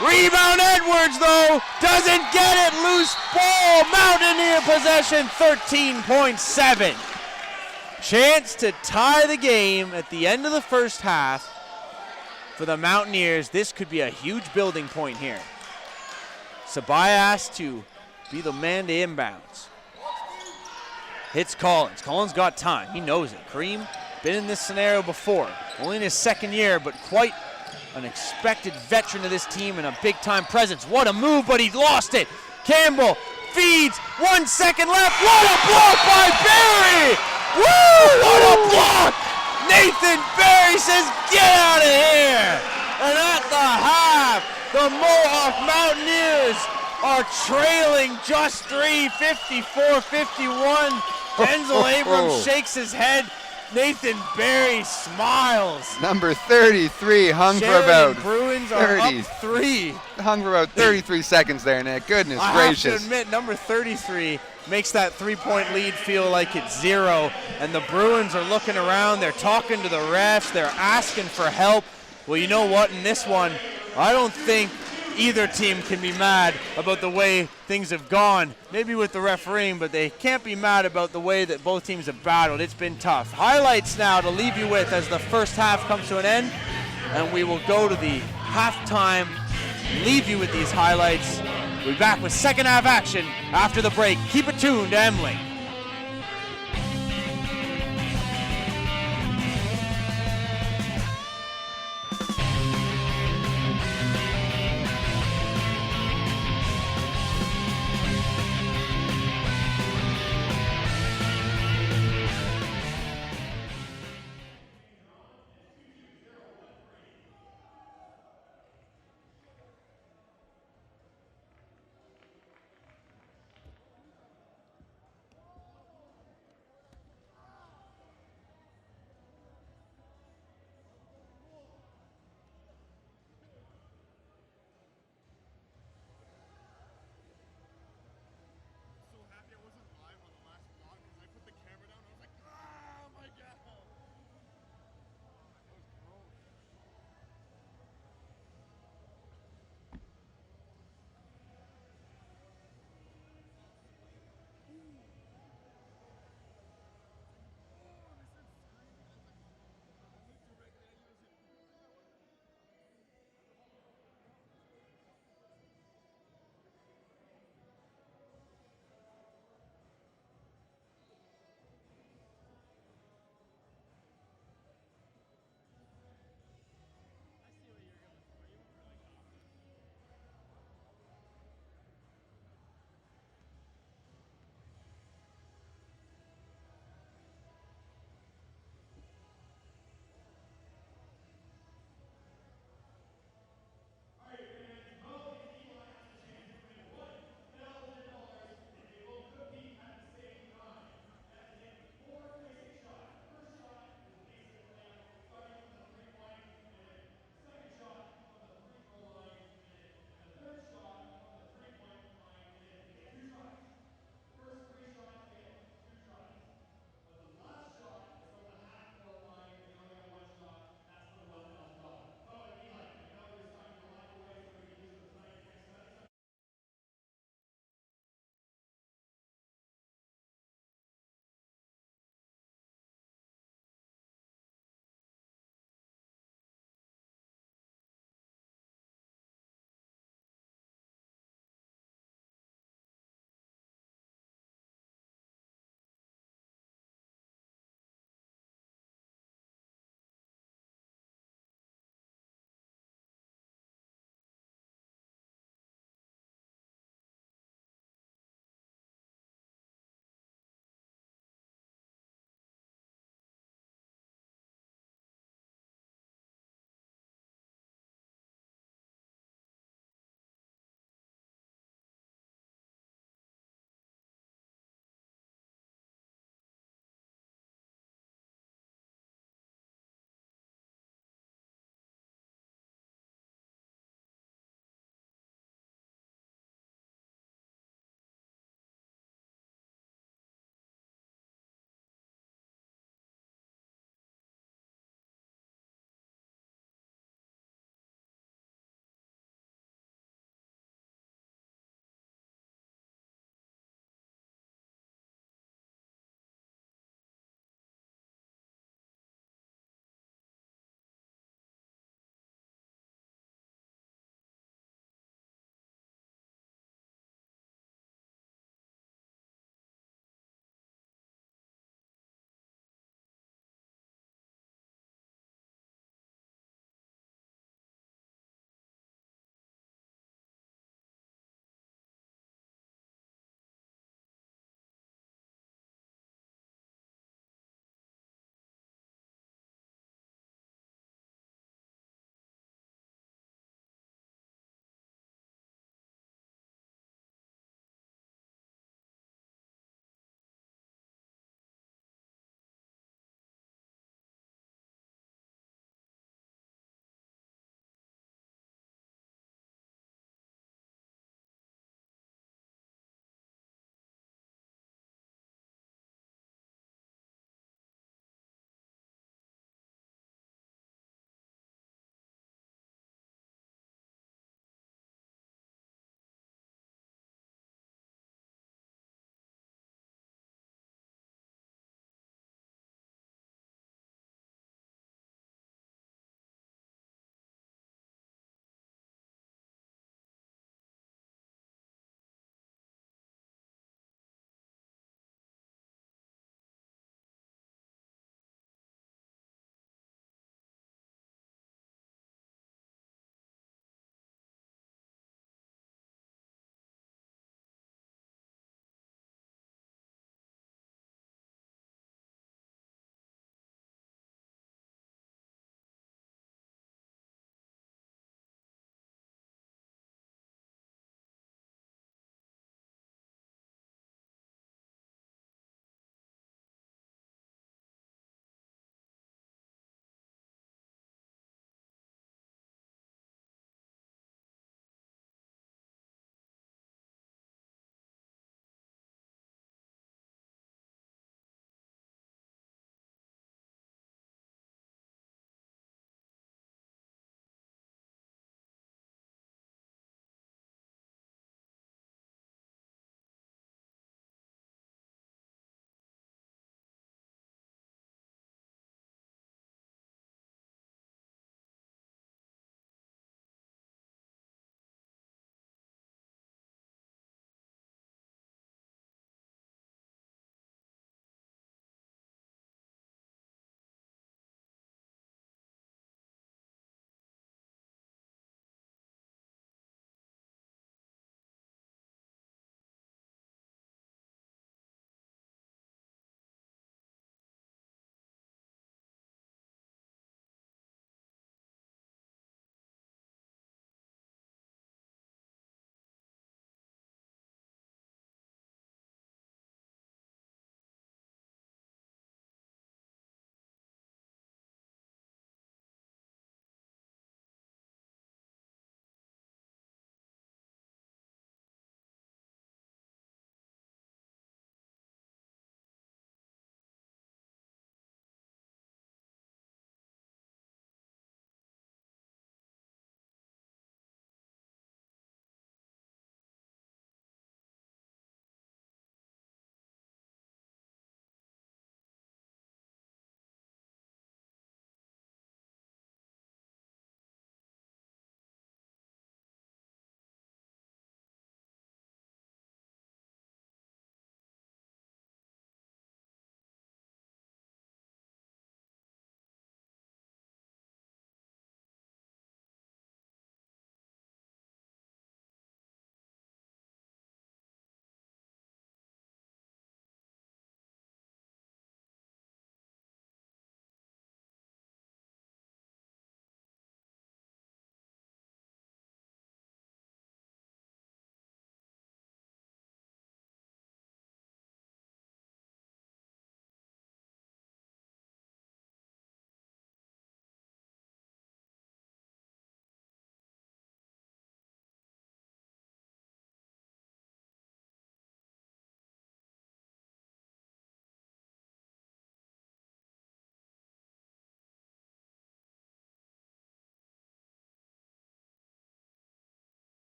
Rebound Edwards, though, doesn't get it. Loose ball. Mountaineer possession, 13.7. Chance to tie the game at the end of the first half for the Mountaineers. This could be a huge building point here. Sabaya asked to be the man to inbounds. Hits Collins. Collins got time. He knows it. Kareem, been in this scenario before. Only in his second year, but quite an expected veteran of this team and a big-time presence. What a move, but he lost it. Campbell feeds. 1 second left. What a block by Barry! Woo! What a block! Nathan Barry says, get out of here! And at the half, the Mohawk Mountaineers are trailing just 3, 54-51. Denzel Abrams shakes his head. Nathan Barry smiles. Number 33 hung Sheridan for about Bruins are up 3. Hung for about 33 seconds there, Nick. Goodness I gracious. have to admit, number 33 makes that three-point lead feel like it's 0. And the Bruins are looking around. They're talking to the refs. They're asking for help. Well, you know what? In this one, I don't think either team can be mad about the way things have gone. Maybe with the refereeing, but they can't be mad about the way that both teams have battled. It's been tough. Highlights now to leave you with as the first half comes to an end. And we will go to the halftime, leave you with these highlights. We'll be back with second half action after the break. Keep it tuned to Emily.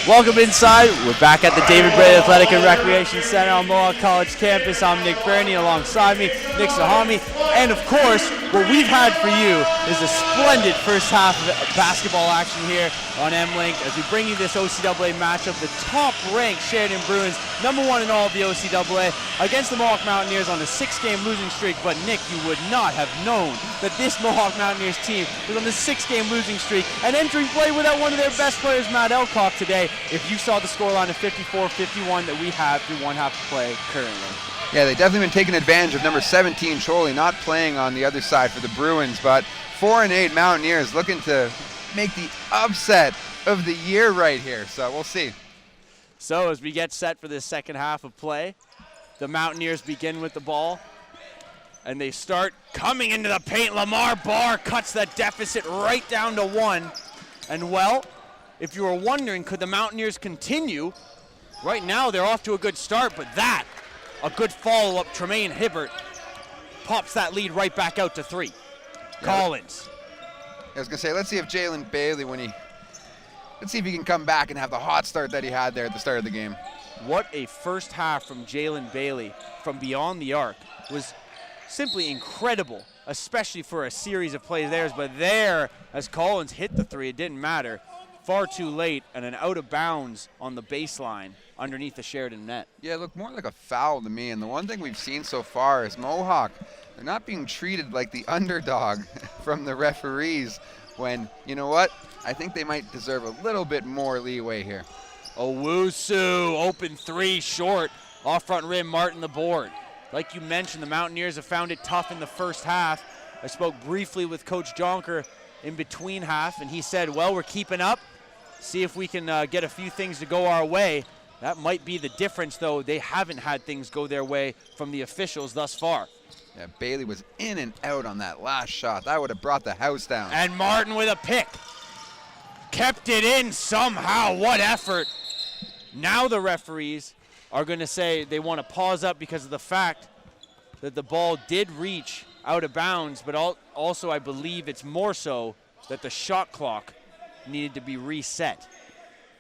Welcome inside. We're back at the David Bray Athletic and Recreation Center on Mohawk College campus. I'm Nick Burney, alongside me, Nick Sahami. And of course, what we've had for you is a splendid first half of basketball action here on M-Link as we bring you this OCAA matchup. The top-ranked Sheridan Bruins, #1 in all of the OCAA, against the Mohawk Mountaineers on a 6-game losing streak. But Nick, you would not have known that this Mohawk Mountaineers team was on the 6-game losing streak and entering play without one of their best players, Matt Elcock, today, if you saw the scoreline of 54-51 that we have through one half of play currently. Yeah, they've definitely been taking advantage of number 17, Choli, not playing on the other side for the Bruins, but 4-8 Mountaineers looking to make the upset of the year right here, so we'll see. So as we get set for this second half of play, the Mountaineers begin with the ball, and they start coming into the paint. Lamar Barr cuts that deficit right down to 1, and well, if you were wondering, could the Mountaineers continue? Right now, they're off to a good start, but a good follow-up. Tremaine Hibbert pops that lead right back out to 3. Yeah. Collins. I was going to say, let's see if Jalen Bailey, let's see if he can come back and have the hot start that he had there at the start of the game. What a first half from Jalen Bailey from beyond the arc. Was simply incredible, especially for a series of plays there. But there, as Collins hit the 3, it didn't matter. Far too late, and an out of bounds on the baseline underneath the Sheridan net. Yeah, it looked more like a foul to me, and the one thing we've seen so far is Mohawk, they're not being treated like the underdog from the referees when, you know what, I think they might deserve a little bit more leeway here. Owusu, open 3, short, off front rim, Martin the board. Like you mentioned, the Mountaineers have found it tough in the first half. I spoke briefly with Coach Jonker in between half, and he said, well, we're keeping up. See if we can get a few things to go our way. That might be the difference, though. They haven't had things go their way from the officials thus far. Yeah, Bailey was in and out on that last shot. That would have brought the house down. And Martin with a pick. Kept it in somehow. What effort. Now the referees are going to say they want to pause up because of the fact that the ball did reach out of bounds, but also I believe it's more so that the shot clock needed to be reset.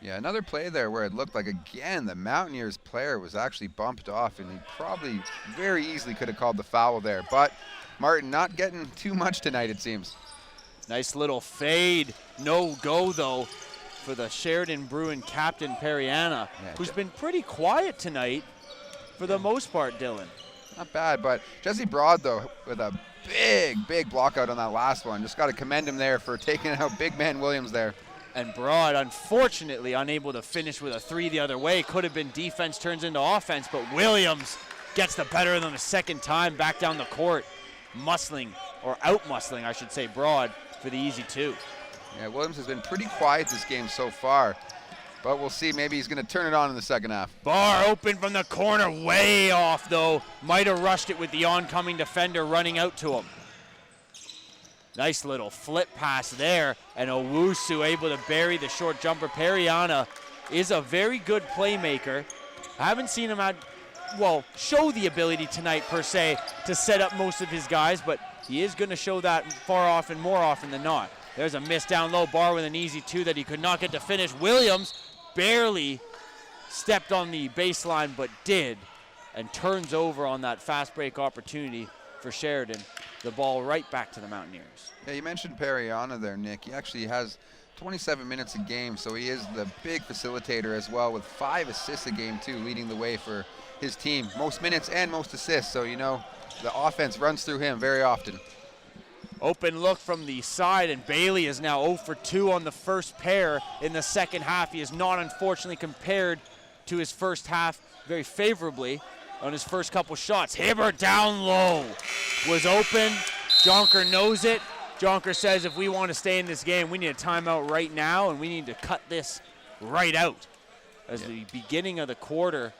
Yeah, another play there where it looked like, again, the Mountaineers player was actually bumped off, and he probably very easily could have called the foul there. But Martin not getting too much tonight, it seems. Nice little fade. No go, though, for the Sheridan Bruin captain, Periana, who's been pretty quiet tonight for the most part, Dylan. Not bad, but Jesse Broad, though, with a big block out on that last one. Just got to commend him there for taking out big man Williams there. And Broad, unfortunately, unable to finish with a 3 the other way. Could have been defense turns into offense, but Williams gets the better of them a second time back down the court. Muscling, or out-muscling, I should say, Broad for the easy 2. Yeah, Williams has been pretty quiet this game so far, but we'll see. Maybe he's going to turn it on in the second half. Barr open from the corner, way off, though. Might have rushed it with the oncoming defender running out to him. Nice little flip pass there, and Owusu able to bury the short jumper. Periana is a very good playmaker. I haven't seen him show the ability tonight, per se, to set up most of his guys, but he is going to show that more often than not. There's a miss down low. Barr with an easy 2 that he could not get to finish. Williams barely stepped on the baseline, but did, and turns over on that fast break opportunity for Sheridan. The ball right back to the Mountaineers. Yeah, you mentioned Periana there, Nick. He actually has 27 minutes a game, so he is the big facilitator as well, with 5 assists a game too, leading the way for his team. Most minutes and most assists, so you know the offense runs through him very often. Open look from the side, and Bailey is now 0 for 2 on the first pair in the second half. He is not, unfortunately, compared to his first half very favorably on his first couple shots. Hibbert down low was open. Jonker knows it. Jonker says if we want to stay in this game, we need a timeout right now, and we need to cut this right out. As the beginning of the quarter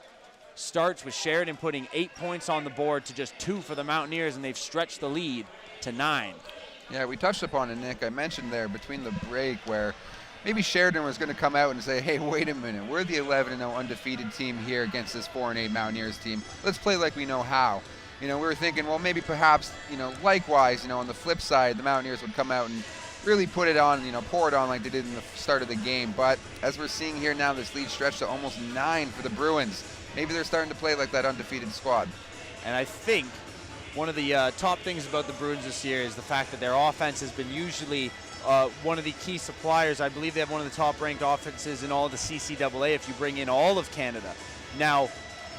starts with Sheridan putting 8 points on the board to just 2 for the Mountaineers, and they've stretched the lead to 9. Yeah, we touched upon it, Nick. I mentioned there between the break where maybe Sheridan was going to come out and say, hey, wait a minute, we're the 11-0 undefeated team here against this 4-8 Mountaineers team. Let's play like we know how. You know, we were thinking, well, maybe perhaps, you know, likewise, you know, on the flip side, the Mountaineers would come out and, really put it on, pour it on like they did in the start of the game. But as we're seeing here now, this lead stretched to almost 9 for the Bruins. Maybe they're starting to play like that undefeated squad. And I think one of the top things about the Bruins this year is the fact that their offense has been usually one of the key suppliers. I believe they have one of the top-ranked offenses in all of the CCAA if you bring in all of Canada. Now,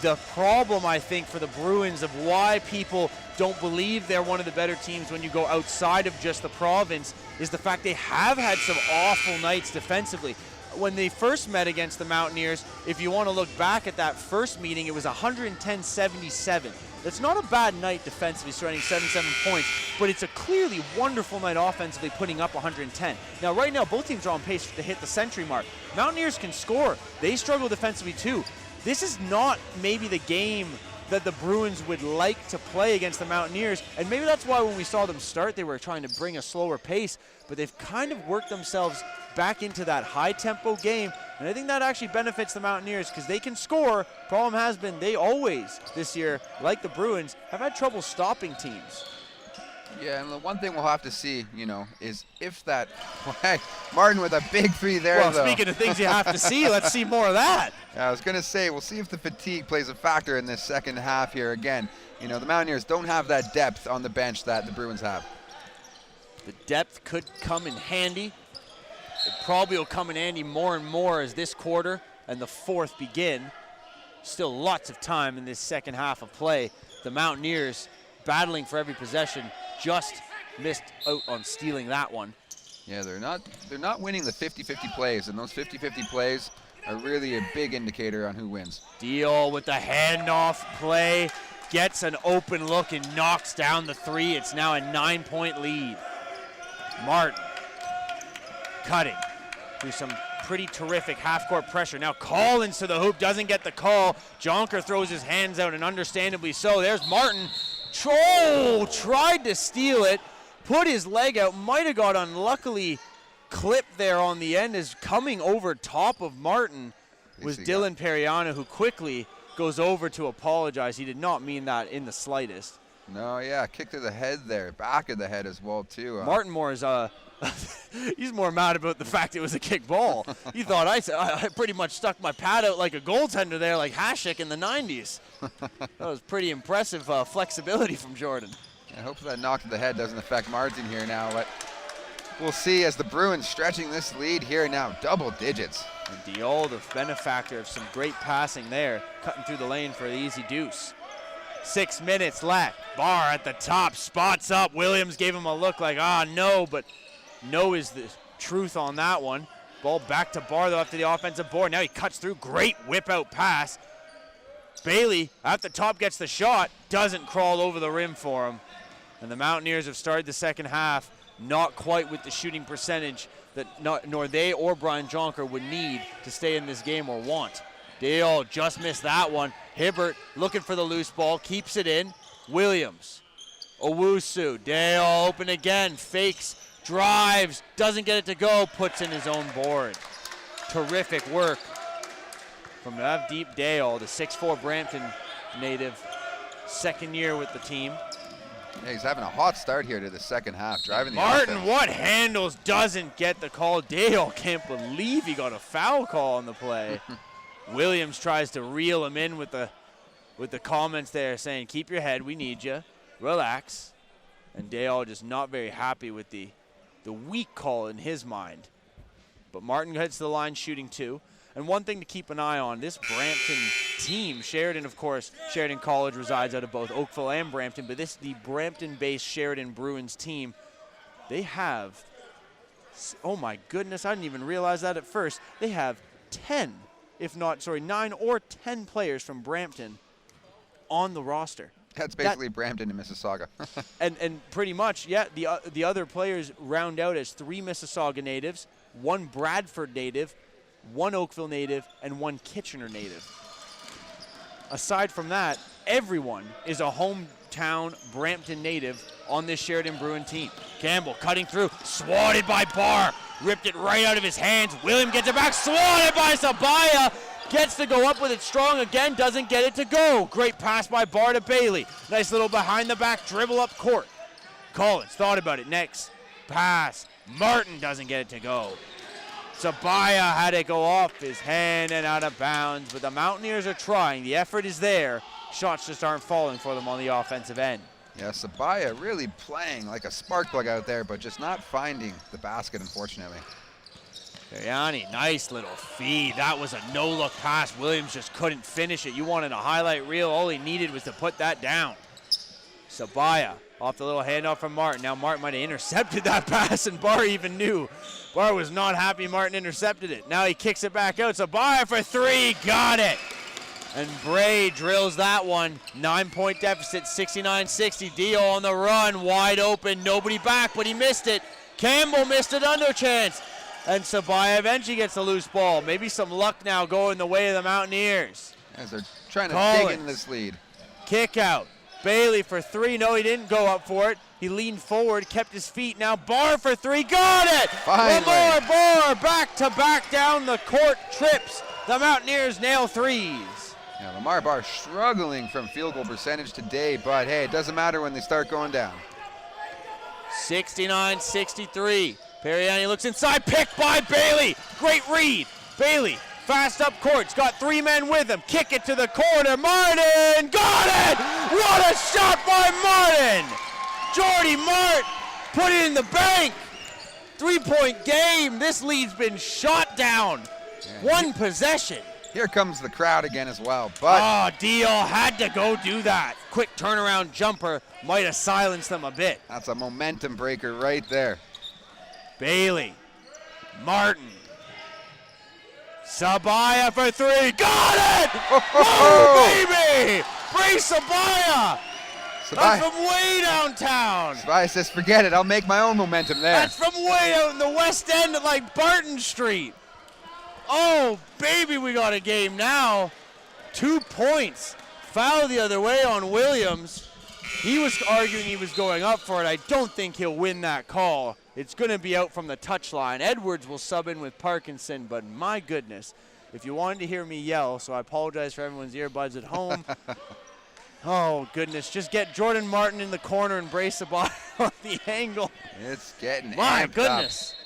the problem, I think, for the Bruins of why people don't believe they're one of the better teams when you go outside of just the province is the fact they have had some awful nights defensively. When they first met against the Mountaineers, if you want to look back at that first meeting, it was 110-77. That's not a bad night defensively, starting 77 points, but it's a clearly wonderful night offensively, putting up 110. Now, right now, both teams are on pace to hit the century mark. Mountaineers can score. They struggle defensively, too. This is not maybe the game that the Bruins would like to play against the Mountaineers, and maybe that's why when we saw them start, they were trying to bring a slower pace, but they've kind of worked themselves back into that high-tempo game, and I think that actually benefits the Mountaineers because they can score. Problem has been they always, this year, like the Bruins, have had trouble stopping teams. Yeah, and the one thing we'll have to see, is if that Martin with a big 3 there. Well, speaking of things you have to see, let's see more of that. Yeah, I was going to say, we'll see if the fatigue plays a factor in this second half here again. The Mountaineers don't have that depth on the bench that the Bruins have. The depth could come in handy. It probably will come in handy more and more as this quarter and the fourth begin. Still lots of time in this second half of play. The Mountaineers battling for every possession, just missed out on stealing that one. Yeah, they're not winning the 50-50 plays, and those 50-50 plays are really a big indicator on who wins. Deal with the handoff play, gets an open look and knocks down the 3. It's now a 9-point lead. Martin cutting through some pretty terrific half-court pressure. Now Collins to the hoop, doesn't get the call. Jonker throws his hands out, and understandably so. There's Martin. Tried to steal it, put his leg out, might have got unluckily clipped there on the end. Is coming over top of Martin was Dylan Periano, who quickly goes over to apologize. He did not mean that in the slightest. No, yeah, kick to the head there, back of the head as well too. Martin Moore is he's more mad about the fact it was a kick ball. He thought I pretty much stuck my pad out like a goaltender there, like Hasek in the 90s. That was pretty impressive flexibility from Jordan. I hope that knock to the head doesn't affect Martin here now, but we'll see as the Bruins stretching this lead here now, double digits. And Diol, the benefactor of some great passing there, cutting through the lane for the easy deuce. 6 minutes left. Barr at the top, spots up. Williams gave him a look like, no, but no is the truth on that one. Ball back to Barr, though, after the offensive board. Now he cuts through. Great whip-out pass. Bailey at the top gets the shot. Doesn't crawl over the rim for him. And the Mountaineers have started the second half not quite with the shooting percentage that nor they or Brian Jonker would need to stay in this game or want. Dale just missed that one. Hibbert looking for the loose ball, keeps it in. Williams, Owusu, Dale open again, fakes, drives, doesn't get it to go, puts in his own board. Terrific work from Navdeep Dale, the 6'4" Brampton native, second year with the team. Yeah, he's having a hot start here to the second half, driving the Martin, offense. what handles, doesn't get the call. Dale can't believe he got a foul call on the play. Williams tries to reel him in with the comments there saying, keep your head, we need you, relax. And Dale just not very happy with the weak call in his mind. But Martin heads to the line shooting 2. And one thing to keep an eye on, this Brampton team, Sheridan, of course, Sheridan College resides out of both Oakville and Brampton, but the Brampton-based Sheridan Bruins team, they have, oh my goodness, I didn't even realize that at first, they have 9 or 10 players from Brampton on the roster. That's basically Brampton and Mississauga. and pretty much, yeah, the other players round out as 3 Mississauga natives, 1 Bradford native, 1 Oakville native, and 1 Kitchener native. Aside from that, everyone is a hometown Brampton native on this Sheridan Bruin team. Campbell cutting through, swatted by Barr, ripped it right out of his hands. William gets it back, swatted by Sabaya. Gets to go up with it strong again, doesn't get it to go. Great pass by Barr to Bailey. Nice little behind the back dribble up court. Collins thought about it. Next pass Martin doesn't get it to go. Sabaya had it go off his hand and out of bounds, but the Mountaineers are trying. The effort is there. Shots just aren't falling for them on the offensive end. Yeah, Sabaya really playing like a spark plug out there, but just not finding the basket, unfortunately. Biryani, nice little feed. That was a no-look pass. Williams just couldn't finish it. You wanted a highlight reel. All he needed was to put that down. Sabaya off the little handoff from Martin. Now Martin might have intercepted that pass, and Barr even knew. Barr was not happy Martin intercepted it. Now he kicks it back out. Sabaya for three. Got it. And Bray drills that one. 9-point deficit, 69-60. Dio on the run, wide open. Nobody back, but he missed it. Campbell missed it under chance. And Sabaya eventually gets a loose ball. Maybe some luck now going the way of the Mountaineers. As they're trying to dig into this lead. Kick out. Bailey for three. No, he didn't go up for it. He leaned forward, kept his feet. Now Barr for three. Got it! Finally. Lamar Barr back to back down the court trips. The Mountaineers nail threes. Yeah, Lamar Barr struggling from field goal percentage today, but hey, it doesn't matter when they start going down. 69-63. Periani looks inside, picked by Bailey. Great read. Bailey, fast up court. He's got three men with him. Kick it to the corner. Martin, got it! What a shot by Martin! Jordy Mart put it in the bank. 3-point game. This lead's been shot down. One possession. Here comes the crowd again as well, but Dio had to go do that. Quick turnaround jumper might have silenced them a bit. that's a momentum breaker right there. Bailey, Martin, Sabaya for three. Got it! Oh, baby! Bray Sabaya! That's from way downtown. Sabaya says, forget it, I'll make my own momentum there. That's from way out in the west end of like Barton Street. Oh, baby, we got a game now. 2 points. Foul the other way on Williams. He was arguing he was going up for it. I don't think he'll win that call. It's going to be out from the touchline. Edwards will sub in with Parkinson, but my goodness, if you wanted to hear me yell, so I apologize for everyone's earbuds at home. Oh, goodness. Just get Jordan Martin in the corner and brace the ball on the angle. It's getting My amped goodness. up.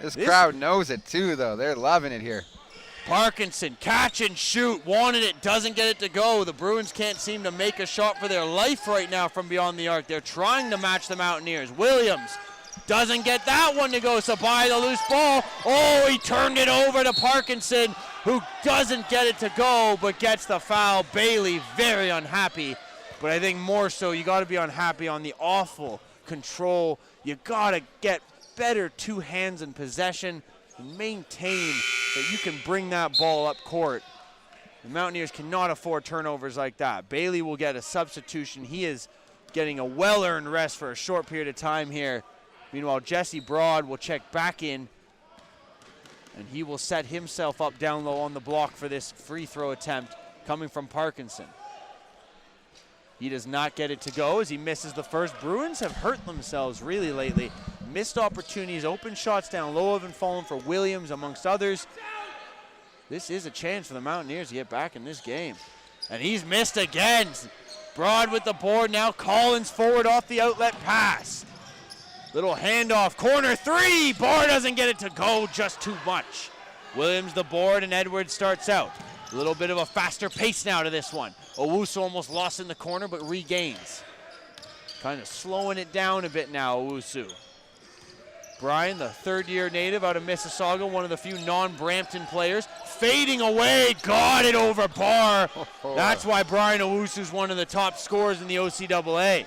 This crowd knows it too, though. They're loving it here. Parkinson, catch and shoot, wanted it, doesn't get it to go. The Bruins can't seem to make a shot for their life right now from beyond the arc. They're trying to match the Mountaineers. Williams doesn't get that one to go, so by the loose ball. Oh, he turned it over to Parkinson, who doesn't get it to go, but gets the foul. Bailey very unhappy, but I think more so you got to be unhappy on the awful control. You got to get better two hands in possession and maintain that you can bring that ball up court. The Mountaineers cannot afford turnovers like that. Bailey will get a substitution. He is getting a well-earned rest for a short period of time here. Meanwhile, Jesse Broad will check back in, and he will set himself up down low on the block for this free throw attempt coming from Parkinson. He does not get it to go as he misses the first. Bruins have hurt themselves really lately. Missed opportunities, open shots down low have been falling for Williams amongst others. This is a chance for the Mountaineers to get back in this game. And he's missed again. Broad with the board now. Collins forward off the outlet pass. Little handoff, corner three. Barr doesn't get it to go, just too much. Williams the board and Edwards starts out. A little bit of a faster pace now to this one. Owusu almost lost in the corner but regains. Kind of slowing it down a bit now, Owusu. Brian, the third-year native out of Mississauga, one of the few non-Brampton players, fading away, got it over Barr. That's why Brian Owusu's one of the top scorers in the OCAA.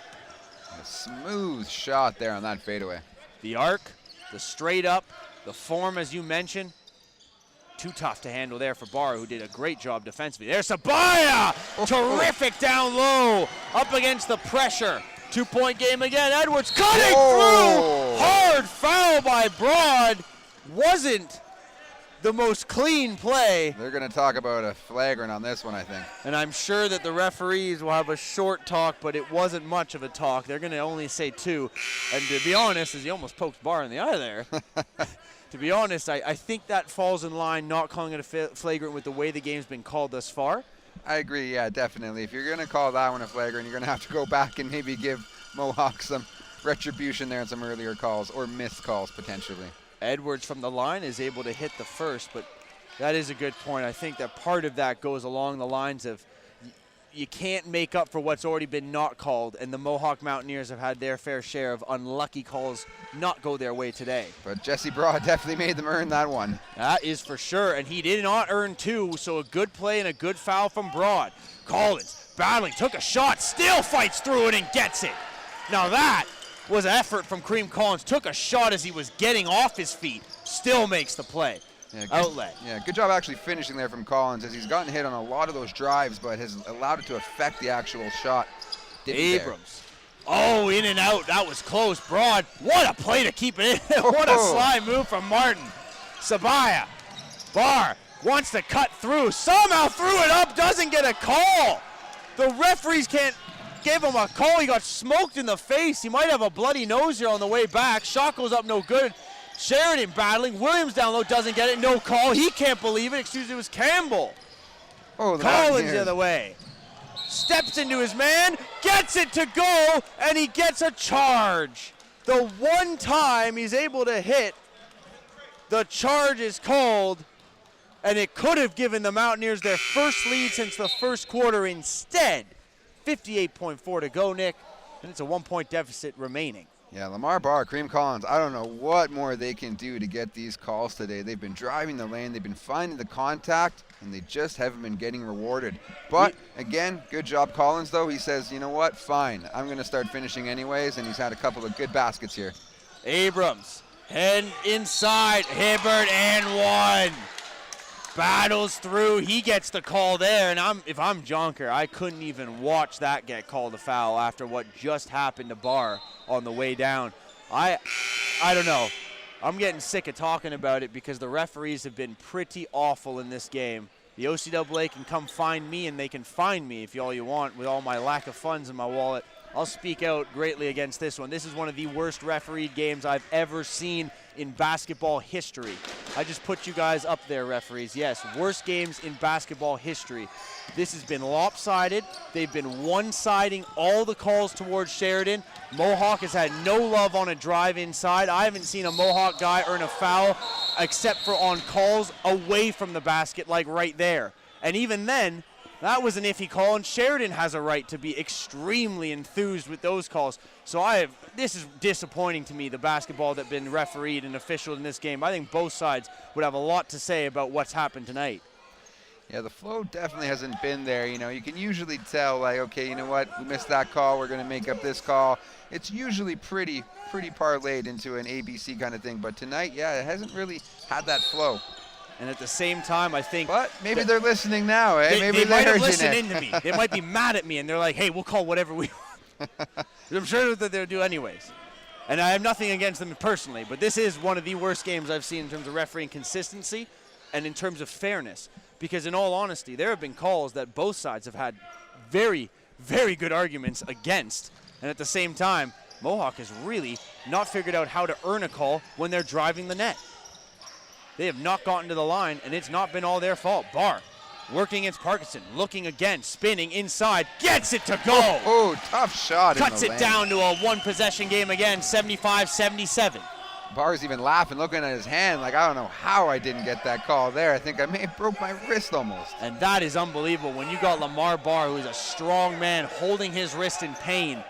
A smooth shot there on that fadeaway. The arc, the straight up, the form as you mentioned, too tough to handle there for Barr, who did a great job defensively. There's Sabaya! Terrific down low, up against the pressure. 2-point game again. Edwards cutting through. Hard foul by Broad. Wasn't the most clean play. They're going to talk about a flagrant on this one, I think. And I'm sure that the referees will have a short talk, but it wasn't much of a talk. They're going to only say 2. And to be honest, as he almost poked Barr in the eye there, to be honest, I think that falls in line, not calling it a flagrant with the way the game's been called thus far. I agree, yeah, definitely. If you're going to call that one a flagrant, you're going to have to go back and maybe give Mohawk some retribution there in some earlier calls or missed calls potentially. Edwards from the line is able to hit the first, but that is a good point. I think that part of that goes along the lines of you can't make up for what's already been not called, and the Mohawk Mountaineers have had their fair share of unlucky calls not go their way today. But Jesse Broad definitely made them earn that one. That is for sure, and he did not earn two, so a good play and a good foul from Broad. Collins battling, took a shot, still fights through it and gets it. Now that was an effort from Kareem Collins. Took a shot as he was getting off his feet, still makes the play. Yeah, Outlet. Yeah, good job actually finishing there from Collins, as he's gotten hit on a lot of those drives, but has allowed it to affect the actual shot. Abrams. Oh, in and out. That was close. Broad. What a play to keep it in. What a slide move from Martin. Sabaya. Barr wants to cut through. Somehow threw it up. Doesn't get a call. The referees can't give him a call. He got smoked in the face. He might have a bloody nose here on the way back. Shot goes up, no good. Sheridan battling. Williams down low, doesn't get it. No call. He can't believe it. Excuse me, it was Campbell. Oh, Collins the other way. Steps into his man, gets it to go, and he gets a charge. The one time he's able to hit, the charge is called, and it could have given the Mountaineers their first lead since the first quarter. Instead, 58.4 to go, Nick, and it's a 1-point deficit remaining. Yeah, Lamar Barr, Kareem Collins, I don't know what more they can do to get these calls today. They've been driving the lane, they've been finding the contact, and they just haven't been getting rewarded. But, again, good job Collins, though. He says, you know what, fine, I'm going to start finishing anyways, and he's had a couple of good baskets here. Abrams, head inside, Hibbert, and one. Battles through, he gets the call there, and if I'm Jonker, I couldn't even watch that get called a foul after what just happened to Barr on the way down. I don't know. I'm getting sick of talking about it because the referees have been pretty awful in this game. The OCAA can come find me, and they can find me if all you want with all my lack of funds in my wallet. I'll speak out greatly against this one. This is one of the worst refereed games I've ever seen in basketball history. I just put you guys up there, referees. Yes, worst games in basketball history. This has been lopsided. They've been one-siding all the calls towards Sheridan. Mohawk has had no love on a drive inside. I haven't seen a Mohawk guy earn a foul except for on calls away from the basket, like right there. And even then, that was an iffy call, and Sheridan has a right to be extremely enthused with those calls. So this is disappointing to me, the basketball that's been refereed and officialed in this game. I think both sides would have a lot to say about what's happened tonight. Yeah, the flow definitely hasn't been there. You know, you can usually tell, like, okay, you know what, we missed that call, we're going to make up this call. It's usually pretty parlayed into an ABC kind of thing. But tonight, yeah, it hasn't really had that flow. And at the same time, I think... But maybe they're listening now, eh? Maybe they might have listened in to me. They might be mad at me, and they're like, hey, we'll call whatever we want. I'm sure that they'll do anyways. And I have nothing against them personally, but this is one of the worst games I've seen in terms of refereeing consistency and in terms of fairness. Because in all honesty, there have been calls that both sides have had very, very good arguments against. And at the same time, Mohawk has really not figured out how to earn a call when they're driving the net. They have not gotten to the line, and it's not been all their fault. Barr working against Parkinson, looking again, spinning inside, gets it to go. Oh, tough shot. Cuts it down to a one-possession game again, 75-77. Barr's even laughing, looking at his hand like, I don't know how I didn't get that call there. I think I may have broke my wrist almost. And that is unbelievable when you got Lamar Barr, who is a strong man, holding his wrist in pain,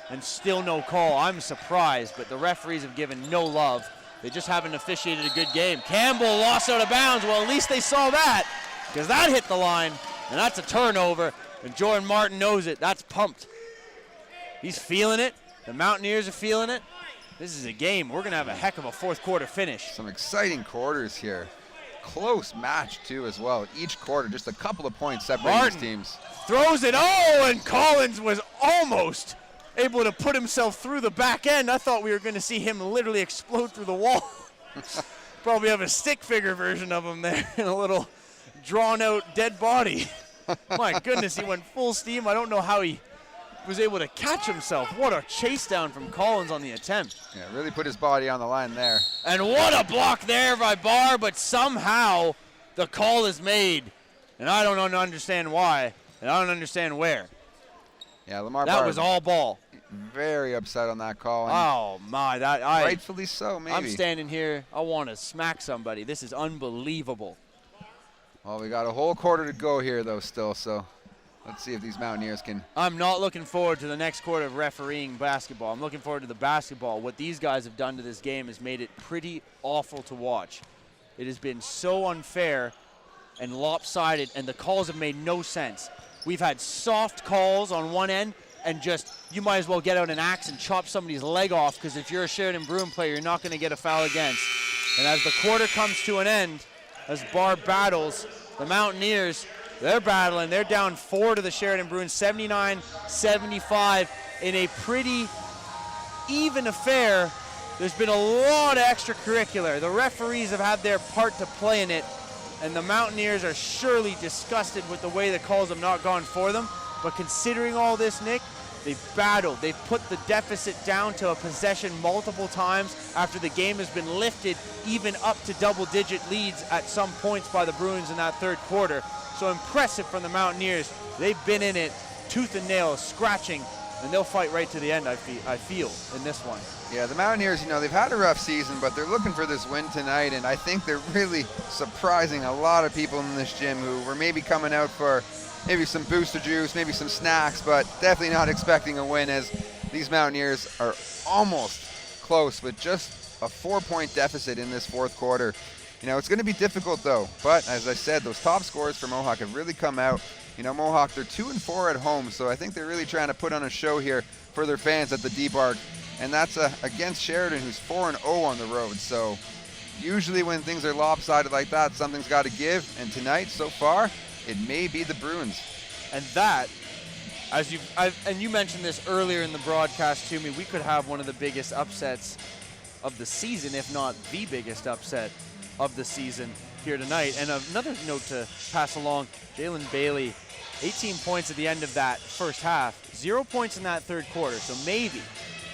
and still no call. I'm surprised, but the referees have given no love. They just haven't officiated a good game. Campbell lost out of bounds. Well, at least they saw that, because that hit the line, and that's a turnover. And Jordan Martin knows it. That's pumped. He's feeling it. The Mountaineers are feeling it. This is a game. We're going to have a heck of a fourth quarter finish. Some exciting quarters here. Close match, too, as well. Each quarter, just a couple of points separating these teams. Throws it. Oh, and Collins was almost able to put himself through the back end. I thought we were going to see him literally explode through the wall. Probably have a stick figure version of him there in a little drawn-out dead body. My goodness, he went full steam. I don't know how he was able to catch himself. What a chase down from Collins on the attempt. Yeah, really put his body on the line there. And what a block there by Barr, but somehow the call is made. And I don't understand why, and I don't understand where. Yeah, Lamar That Barr was all ball. very upset on that call. Oh my, rightfully so, maybe. I'm standing here, I want to smack somebody. This is unbelievable. Well, we got a whole quarter to go here, though, still, so let's see if these Mountaineers can. I'm not looking forward to the next quarter of refereeing basketball. I'm looking forward to the basketball. What these guys have done to this game has made it pretty awful to watch. It has been so unfair and lopsided, and the calls have made no sense. We've had soft calls on one end, and just, you might as well get out an axe and chop somebody's leg off, because if you're a Sheridan Bruin player, you're not going to get a foul against. And as the quarter comes to an end, as Barb battles, the Mountaineers, they're battling. They're down 4 to the Sheridan Bruins, 79-75 in a pretty even affair. There's been a lot of extracurricular. The referees have had their part to play in it, and the Mountaineers are surely disgusted with the way the calls have not gone for them. But considering all this, Nick, they've battled. They've put the deficit down to a possession multiple times after the game has been lifted even up to double-digit leads at some points by the Bruins in that third quarter. So impressive from the Mountaineers. They've been in it tooth and nail, scratching, and they'll fight right to the end, I feel, in this one. Yeah, the Mountaineers, they've had a rough season, but they're looking for this win tonight, and I think they're really surprising a lot of people in this gym who were maybe coming out for maybe some booster juice, maybe some snacks, but definitely not expecting a win, as these Mountaineers are almost close with just a 4-point deficit in this fourth quarter. It's going to be difficult, though, but as I said, those top scores for Mohawk have really come out. Mohawk, they're 2-4 at home, so I think they're really trying to put on a show here for their fans at the D-Bark, and that's against Sheridan, who's 4-0 on the road. So usually when things are lopsided like that, something's got to give, and tonight, so far, it may be the Bruins. And that, and you mentioned this earlier in the broadcast to me, we could have one of the biggest upsets of the season, if not the biggest upset of the season here tonight. And another note to pass along, Jalen Bailey, 18 points at the end of that first half, 0 points in that third quarter. So maybe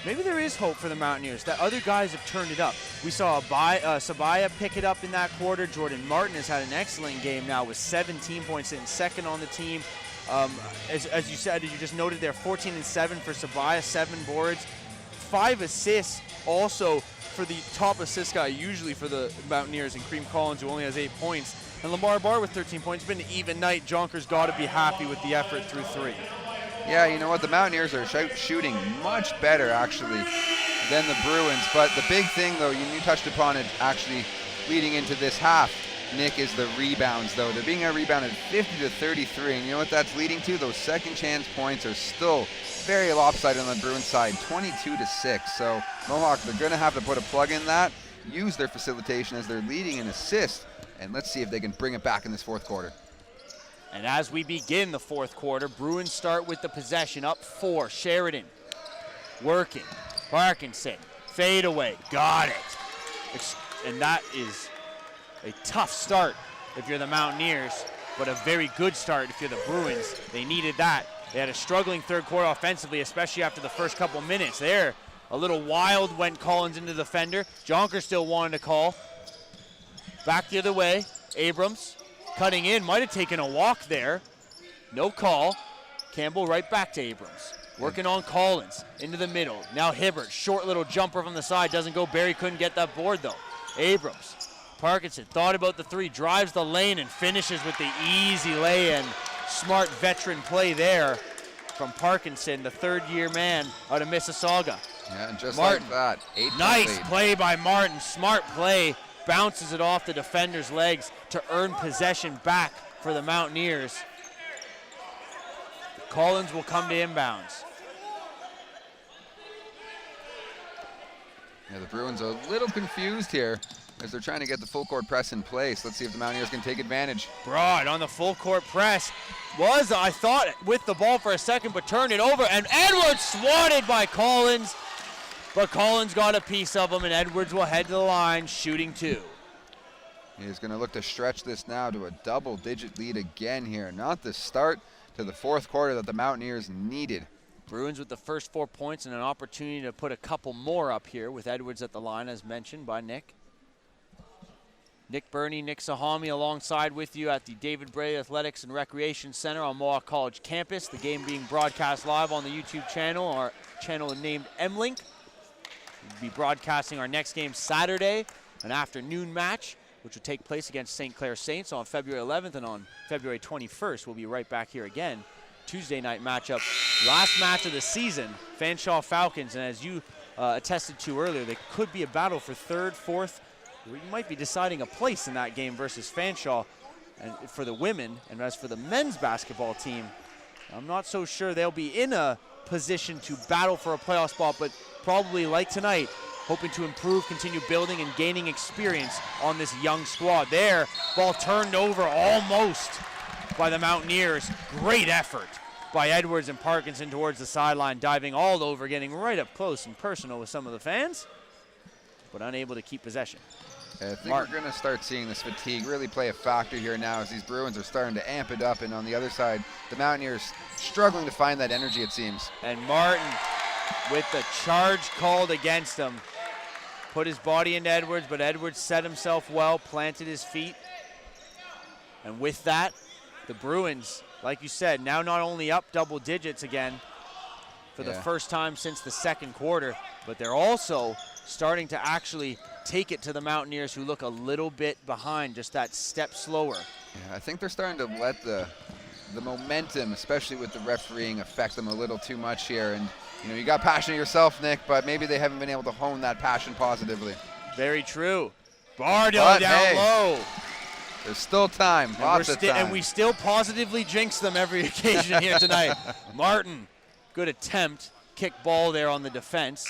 there is hope for the Mountaineers, that other guys have turned it up. We saw Sabaya pick it up in that quarter. Jordan Martin has had an excellent game now with 17 points, sitting second on the team. As you said, you just noted there, 14-7 for Sabaya, 7 boards, 5 assists also for the top assist guy usually for the Mountaineers, and Cream Collins, who only has 8 points. And Lamar Barr with 13 points. It's been an even night. Jonker's got to be happy with the effort through 3. Yeah, you know what? The Mountaineers are shooting much better, actually, than the Bruins. But the big thing, though, you touched upon it actually leading into this half, Nick, is the rebounds, though. They're being rebounded 50-33, and you know what that's leading to? Those second chance points are still very lopsided on the Bruins side, 22-6. So Mohawk, they're going to have to put a plug in that, use their facilitation as they're leading in assists, and let's see if they can bring it back in this fourth quarter. And as we begin the fourth quarter, Bruins start with the possession, up 4. Sheridan working. Parkinson, fade away, got it. And that is a tough start if you're the Mountaineers, but a very good start if you're the Bruins. They needed that. They had a struggling third quarter offensively, especially after the first couple minutes. There, a little wild went Collins into the fender. Jonker still wanted to call. Back the other way, Abrams cutting in, might have taken a walk there. No call. Campbell right back to Abrams. Working on Collins, into the middle. Now Hibbert, short little jumper from the side, doesn't go. Barry couldn't get that board though. Abrams, Parkinson thought about the 3, drives the lane and finishes with the easy lay-in. Smart veteran play there from Parkinson, the third-year man out of Mississauga. Yeah, and just Martin, like that, 8 nice play by Martin, smart play. Bounces it off the defender's legs to earn possession back for the Mountaineers. Collins will come to inbounds. Yeah, the Bruins are a little confused here as they're trying to get the full court press in place. Let's see if the Mountaineers can take advantage. Broad on the full court press. I thought, with the ball for a second, but turned it over, and Edwards swatted by Collins. But Collins got a piece of him, and Edwards will head to the line, shooting 2. He's going to look to stretch this now to a double-digit lead again here. Not the start to the fourth quarter that the Mountaineers needed. Bruins with the first 4 points and an opportunity to put a couple more up here with Edwards at the line, as mentioned by Nick. Nick Burney, Nick Sahami alongside with you at the David Bray Athletics and Recreation Center on Mohawk College campus. The game being broadcast live on the YouTube channel channel named MLink. We'll be broadcasting our next game Saturday, an afternoon match, which will take place against St. Clair Saints on February 11th, and on February 21st, we'll be right back here again. Tuesday night matchup, last match of the season, Fanshawe Falcons, and as you attested to earlier, there could be a battle for third, fourth. We might be deciding a place in that game versus Fanshawe and for the women, and as for the men's basketball team, I'm not so sure they'll be in a position to battle for a playoff spot, but probably like tonight, hoping to improve, continue building, and gaining experience on this young squad. There, ball turned over almost by the Mountaineers. Great effort by Edwards and Parkinson towards the sideline, diving all over, getting right up close and personal with some of the fans, but unable to keep possession. I think we're going to start seeing this fatigue really play a factor here now as these Bruins are starting to amp it up, and on the other side, the Mountaineers struggling to find that energy, it seems. And Martin, with the charge called against him, put his body into Edwards, but Edwards set himself well, planted his feet. And with that, the Bruins, like you said, now not only up double digits again for the first time since the second quarter, but they're also starting to actually take it to the Mountaineers, who look a little bit behind, just that step slower. Yeah, I think they're starting to let the momentum, especially with the refereeing, affect them a little too much here. And you know, you got passion yourself, Nick, but maybe they haven't been able to hone that passion positively. Very true. Bardo down low. There's still time, lots of time. And we still positively jinx them every occasion here tonight. Martin, good attempt. Kick ball there on the defense.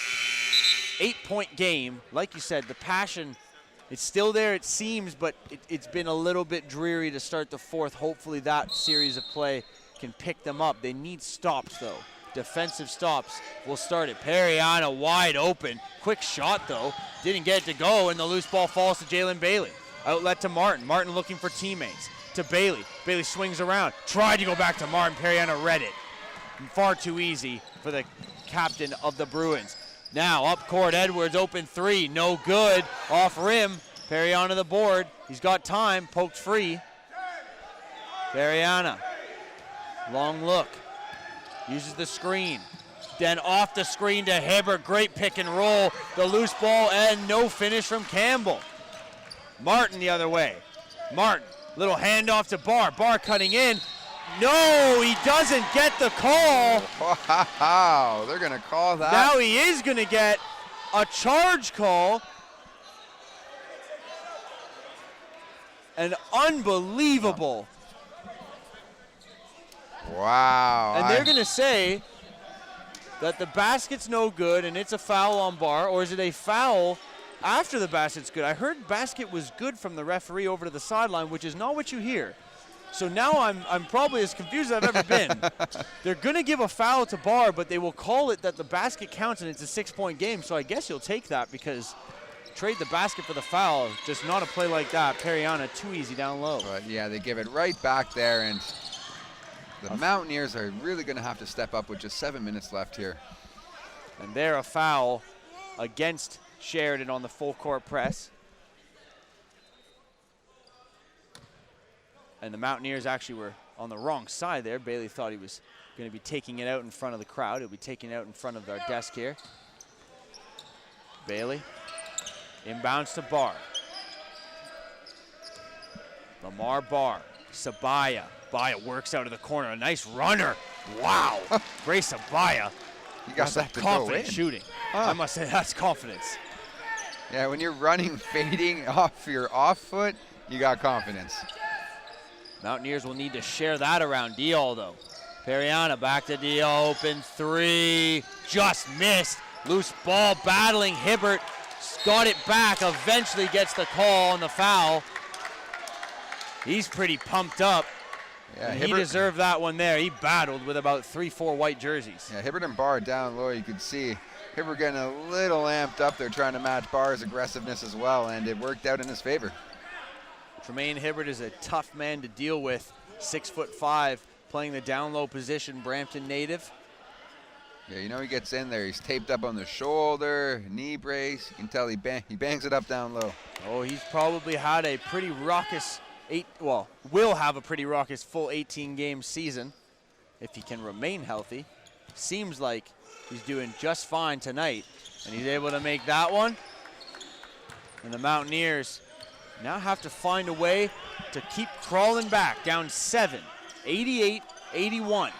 8-point game. Like you said, the passion, it's still there, it seems, but it's been a little bit dreary to start the fourth. Hopefully that series of play can pick them up. They need stops, though. Defensive stops will start it. Periana wide open. Quick shot, though. Didn't get it to go, and the loose ball falls to Jalen Bailey. Outlet to Martin. Martin looking for teammates. To Bailey. Bailey swings around. Tried to go back to Martin. Periana read it. Far too easy for the captain of the Bruins. Now up court, Edwards, open three, no good. Off rim, Periana the board. He's got time, poked free. Periana, long look, uses the screen. Then off the screen to Hibbert, great pick and roll. The loose ball and no finish from Campbell. Martin the other way. Martin, little handoff to Barr. Barr cutting in. No, he doesn't get the call. Wow, they're going to call that. Now he is going to get a charge call. And unbelievable. Wow. And they're going to say that the basket's no good and it's a foul on Barr, or is it a foul after the basket's good? I heard basket was good from the referee over to the sideline, which is not what you hear. So now I'm probably as confused as I've ever been. They're going to give a foul to Barr, but they will call it that the basket counts and it's a 6-point game. So I guess you'll take that, because trade the basket for the foul. Just not a play like that. Periana too easy down low. But yeah, they give it right back there, and the Mountaineers are really going to have to step up with just 7 minutes left here. And there a foul against Sheridan on the full court press. And the Mountaineers actually were on the wrong side there. Bailey thought he was going to be taking it out in front of the crowd. He'll be taking it out in front of our desk here. Bailey, inbounds to Barr. Lamar Barr, Sabaya. Baya works out of the corner. A nice runner. Wow. Gray Sabaya. You got that to confident go in. Shooting. I must say, that's confidence. Yeah, when you're running, fading off your off foot, you got confidence. Mountaineers will need to share that around Diol, though. Periana back to Diol, open three, just missed. Loose ball, battling Hibbert, got it back, eventually gets the call on the foul. He's pretty pumped up. Yeah, he deserved that one there. He battled with about 3-4 white jerseys. Yeah, Hibbert and Barr down low, you could see Hibbert getting a little amped up there, trying to match Barr's aggressiveness as well, and it worked out in his favor. Tremaine Hibbert is a tough man to deal with, 6'5", playing the down low position, Brampton native. Yeah, you know he gets in there. He's taped up on the shoulder, knee brace. You can tell he bangs it up down low. Oh, he's probably had a pretty raucous will have a pretty raucous full 18-game season if he can remain healthy. seems like he's doing just fine tonight. And he's able to make that one. And the Mountaineers now have to find a way to keep crawling back, down 7, 88-81.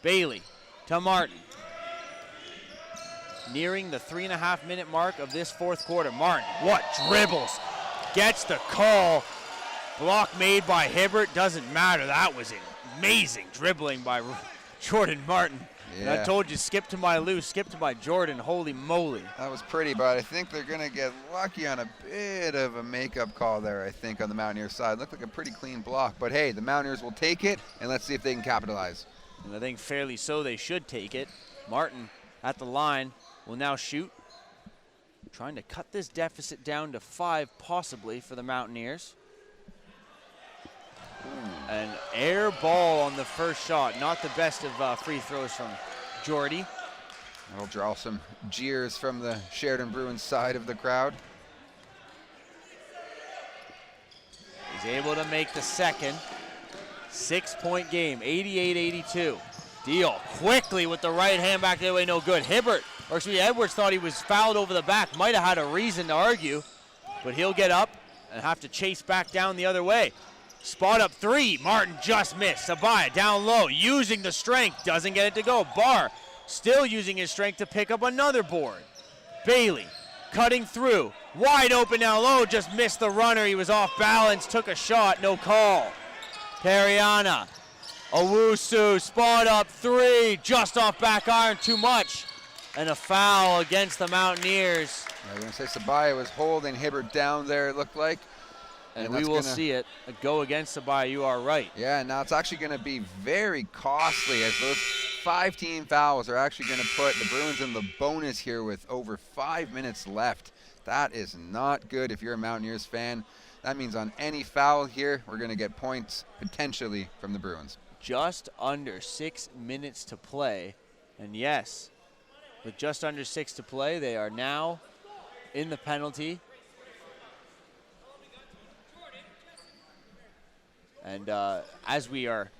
Bailey to Martin. Nearing the 3.5-minute mark of this fourth quarter. Martin, what dribbles. Gets the call. Block made by Hibbert, doesn't matter. That was amazing dribbling by Jordan Martin. Yeah. And I told you, skip to my Lou, skip to my Jordan, holy moly. That was pretty, but I think they're going to get lucky on a bit of a makeup call there, I think, on the Mountaineers side. Looked like a pretty clean block, but hey, the Mountaineers will take it, and let's see if they can capitalize. And I think fairly so they should take it. Martin at the line will now shoot. Trying to cut this deficit down to 5 possibly for the Mountaineers. An air ball on the first shot. Not the best of free throws from Jordy. That'll draw some jeers from the Sheridan Bruins side of the crowd. He's able to make the second. 6-point game, 88-82. Deal quickly with the right hand back the other way, no good. Hibbert, or excuse me, Edwards thought he was fouled over the back. Might have had a reason to argue, but he'll get up and have to chase back down the other way. Spot up 3, Martin just missed. Sabaya down low, using the strength, doesn't get it to go. Barr still using his strength to pick up another board. Bailey cutting through, wide open down low, just missed the runner. He was off balance, took a shot, no call. Periana, Owusu, spot up 3, just off back iron, too much. And a foul against the Mountaineers. I was going to say Sabaya was holding Hibbert down there, it looked like. And we will see it go against Sabaya, you are right. Yeah, now it's actually going to be very costly as those 5 team fouls are actually going to put the Bruins in the bonus here with over 5 minutes left. That is not good if you're a Mountaineers fan. That means on any foul here, we're going to get points potentially from the Bruins. Just under 6 minutes to play. And yes, with just under 6 to play, they are now in the penalty. And as we are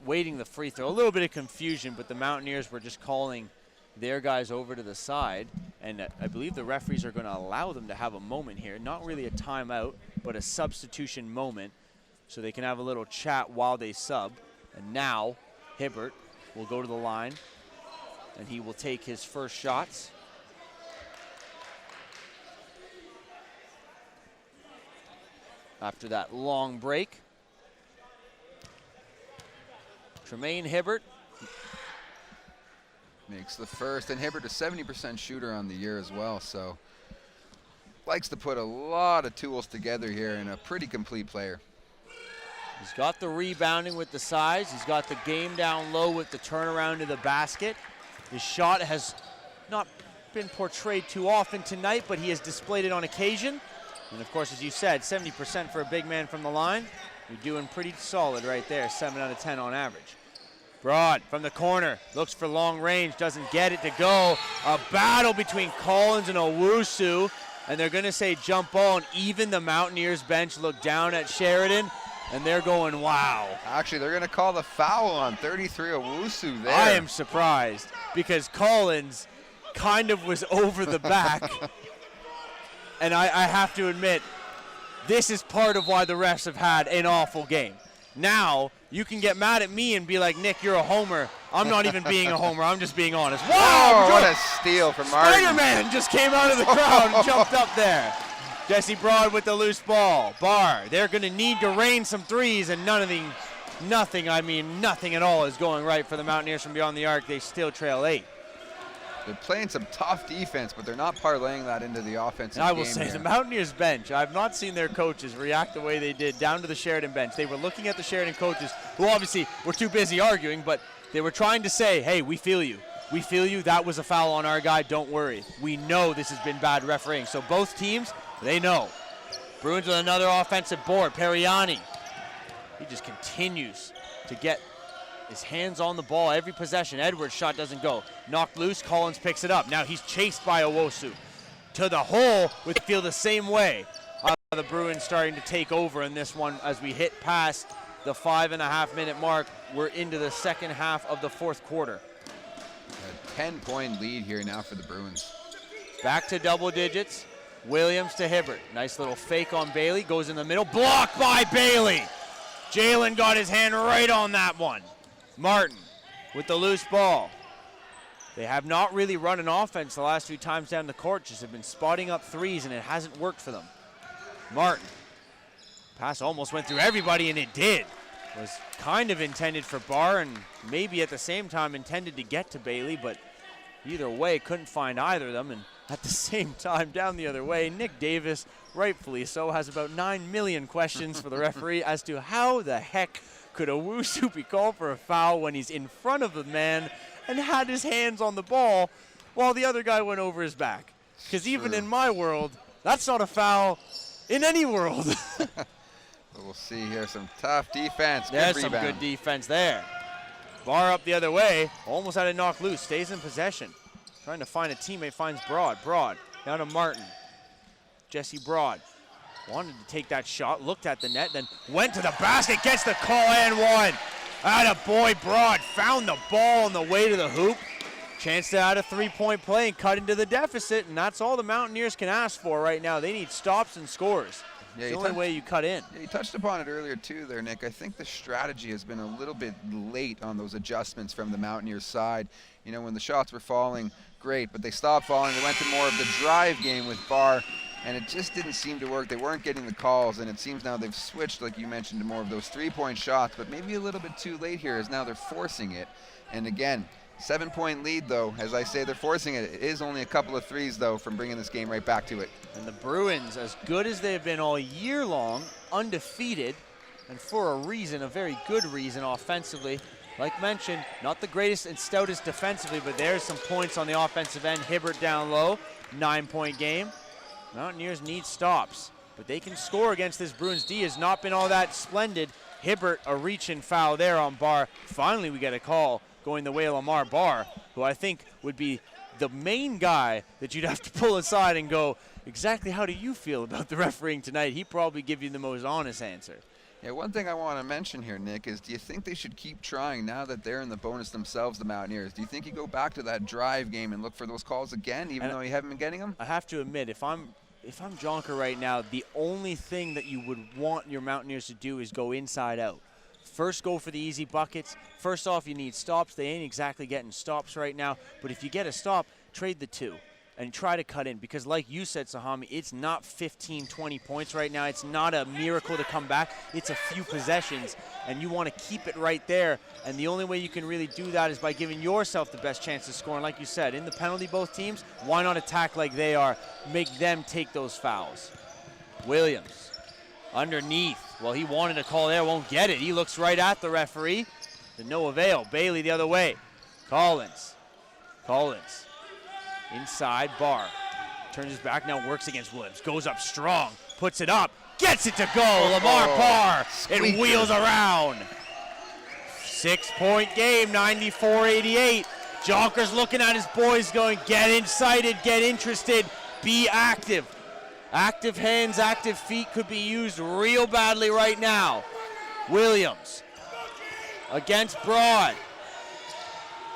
waiting the free throw, a little bit of confusion, but the Mountaineers were just calling their guys over to the side. And I believe the referees are going to allow them to have a moment here. Not really a timeout, but a substitution moment. So they can have a little chat while they sub. And now Hibbert will go to the line. And he will take his first shots. After that long break. Tremaine Hibbert makes the first, and Hibbert a 70% shooter on the year as well, so likes to put a lot of tools together here and a pretty complete player. He's got the rebounding with the size. He's got the game down low with the turnaround to the basket. His shot has not been portrayed too often tonight, but he has displayed it on occasion. And of course, as you said, 70% for a big man from the line. You're doing pretty solid right there, 7 out of 10 on average. Broad from the corner, looks for long range, doesn't get it to go. A battle between Collins and Owusu, and they're gonna say jump ball, and even the Mountaineers bench look down at Sheridan, and they're going, wow. Actually, they're gonna call the foul on 33 Owusu there. I am surprised, because Collins kind of was over the back, and I have to admit, this is part of why the refs have had an awful game. Now, you can get mad at me and be like, Nick, you're a homer. I'm not even being a homer. I'm just being honest. Wow! Oh, what a steal from Martin. Spider-Man just came out of the crowd and jumped up there. Jesse Broad with the loose ball. Barr, they're going to need to rain some threes, and nothing at all is going right for the Mountaineers from beyond the arc. They still trail 8. They're playing some tough defense, but they're not parlaying that into the offensive game. I will say, the Mountaineers bench, I've not seen their coaches react the way they did down to the Sheridan bench. They were looking at the Sheridan coaches, who obviously were too busy arguing, but they were trying to say, hey, we feel you. We feel you. That was a foul on our guy. Don't worry. We know this has been bad refereeing. So both teams, they know. Bruins with another offensive board. Periani. He just continues to get his hands on the ball every possession. Edwards' shot doesn't go. Knocked loose, Collins picks it up. Now he's chased by Owusu. To the hole, we feel the same way. The Bruins starting to take over in this one as we hit past the 5.5 minute mark. We're into the second half of the fourth quarter. 10-point lead here now for the Bruins. Back to double digits. Williams to Hibbert. Nice little fake on Bailey. Goes in the middle. Blocked by Bailey. Jalen got his hand right on that one. Martin with the loose ball. They have not really run an offense the last few times down the court. Just have been spotting up threes, and it hasn't worked for them. Martin. Pass almost went through everybody, and it did. Was kind of intended for Barr and maybe at the same time intended to get to Bailey, but either way, couldn't find either of them. And at the same time, down the other way, Nick Davis, rightfully so, has about 9 million questions for the referee as to how the heck could Owusu be called for a foul when he's in front of the man and had his hands on the ball while the other guy went over his back. Because even in my world, that's not a foul in any world. We'll see here some tough defense. There's good some rebound. good defense there. Barr up the other way, almost had it knocked loose, stays in possession. Trying to find a teammate, finds Broad. Broad down to Martin. Jesse Broad wanted to take that shot, looked at the net, then went to the basket, gets the call and one. Attaboy Broad, found the ball on the way to the hoop. Chance to add a three-point play and cut into the deficit, and that's all the Mountaineers can ask for right now. They need stops and scores. Yeah, it's the only way you cut in. Yeah, you touched upon it earlier too there, Nick. I think the strategy has been a little bit late on those adjustments from the Mountaineers side. You know, when the shots were falling, great, but they stopped falling. They went to more of the drive game with Barr, and it just didn't seem to work. They weren't getting the calls, and it seems now they've switched, like you mentioned, to more of those three-point shots, but maybe a little bit too late here as now they're forcing it. And again, 7-point lead, though. As I say, they're forcing it. It is only a couple of threes, though, from bringing this game right back to it. And the Bruins, as good as they've been all year long, undefeated, and for a reason, a very good reason offensively. Like mentioned, not the greatest and stoutest defensively, but there's some points on the offensive end. Hibbert down low, 9-point game. Mountaineers need stops, but they can score against this Bruins D. Has not been all that splendid. Hibbert, a reach-in foul there on Barr. Finally, we get a call going the way of Lamar Barr, who I think would be the main guy that you'd have to pull aside and go, exactly how do you feel about the refereeing tonight? He'd probably give you the most honest answer. Yeah, one thing I want to mention here, Nick, is do you think they should keep trying now that they're in the bonus themselves, the Mountaineers? Do you think you go back to that drive game and look for those calls again, even though you haven't been getting them? I have to admit, if I'm Jonker right now, the only thing that you would want your Mountaineers to do is go inside out. First, go for the easy buckets. First off, you need stops. They ain't exactly getting stops right now. But if you get a stop, trade the two and try to cut in. Because like you said, Sahami, it's not 15, 20 points right now. It's not a miracle to come back. It's a few possessions, and you want to keep it right there. And the only way you can really do that is by giving yourself the best chance to score. And like you said, in the penalty, both teams, why not attack like they are? Make them take those fouls. Williams. Underneath. Well, he wanted a call there, won't get it. He looks right at the referee. To no avail. Bailey the other way. Collins. Inside, Barr. Turns his back, now works against Williams. Goes up strong. Puts it up. Gets it to go. Lamar Barr. It wheels around. 6-point game, 94-88. Jonker's looking at his boys going, get excited, get interested, be active. Active hands, active feet could be used real badly right now. Williams against Broad.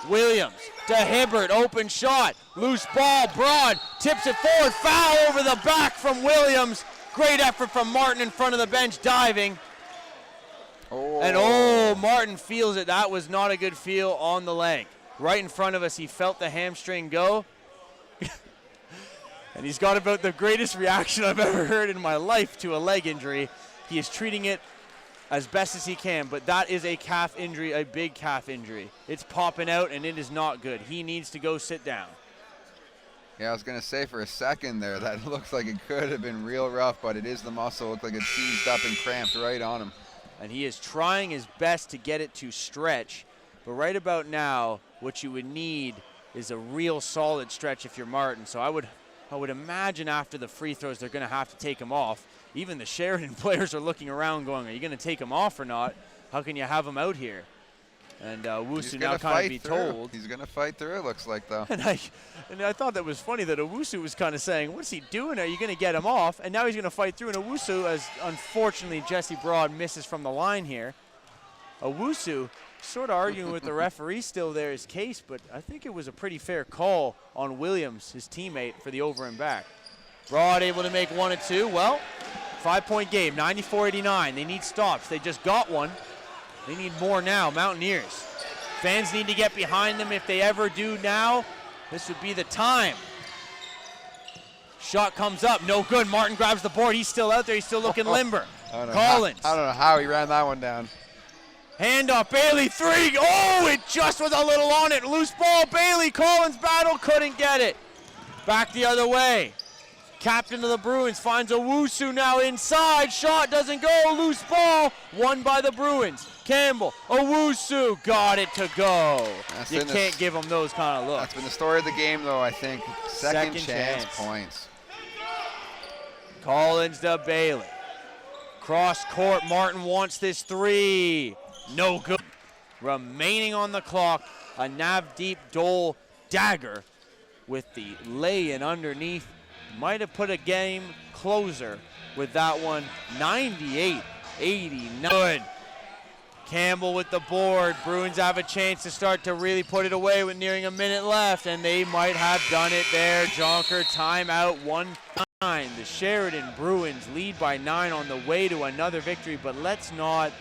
Williams to Hibbert, open shot, loose ball, Broad tips it forward, foul over the back from Williams. Great effort from Martin in front of the bench, diving. And Martin feels it. That was not a good feel on the leg. Right in front of us, he felt the hamstring go. And he's got about the greatest reaction I've ever heard in my life to a leg injury. He is treating it as best as he can, but that is a calf injury, a big calf injury. It's popping out, and it is not good. He needs to go sit down. Yeah, I was going to say for a second there, that looks like it could have been real rough, but it is the muscle. It looked like it seized up and cramped right on him. And he is trying his best to get it to stretch, but right about now, what you would need is a real solid stretch if you're Martin. So I would imagine after the free throws, they're going to have to take him off. Even the Sheridan players are looking around going, are you going to take him off or not? How can you have him out here? And Owusu now kind of be told. He's going to fight through, it looks like, though. And I thought that was funny that Owusu was kind of saying, what's he doing? Are you going to get him off? And now he's going to fight through. And Owusu, as unfortunately Jesse Broad misses from the line here, Owusu sort of arguing with the referee still there his case, but I think it was a pretty fair call on Williams, his teammate, for the over and back. Broad able to make 1 and 2. Well, 5-point game, 94-89. They need stops. They just got one. They need more now, Mountaineers. Fans need to get behind them. If they ever do now, this would be the time. Shot comes up, no good. Martin grabs the board. He's still out there. He's still looking limber. Collins. I don't know how he ran that one down. Handoff, Bailey, 3. Oh, it just was a little on it. Loose ball, Bailey. Collins battle, couldn't get it. Back the other way. Captain of the Bruins finds Owusu now inside. Shot doesn't go. Loose ball. Won by the Bruins. Campbell. Owusu got it to go. You can't give them those kind of looks. That's been the story of the game, though, I think. Second chance points. Collins to Bailey. Cross court. Martin wants this 3. No good. Remaining on the clock. A Navdeep Dole dagger with the lay-in underneath. Might have put a game closer with that one. 98-89. Good. Campbell with the board. Bruins have a chance to start to really put it away with nearing a minute left, and they might have done it there. Jonker timeout 1-9. The Sheridan Bruins lead by 9 on the way to another victory, but let's not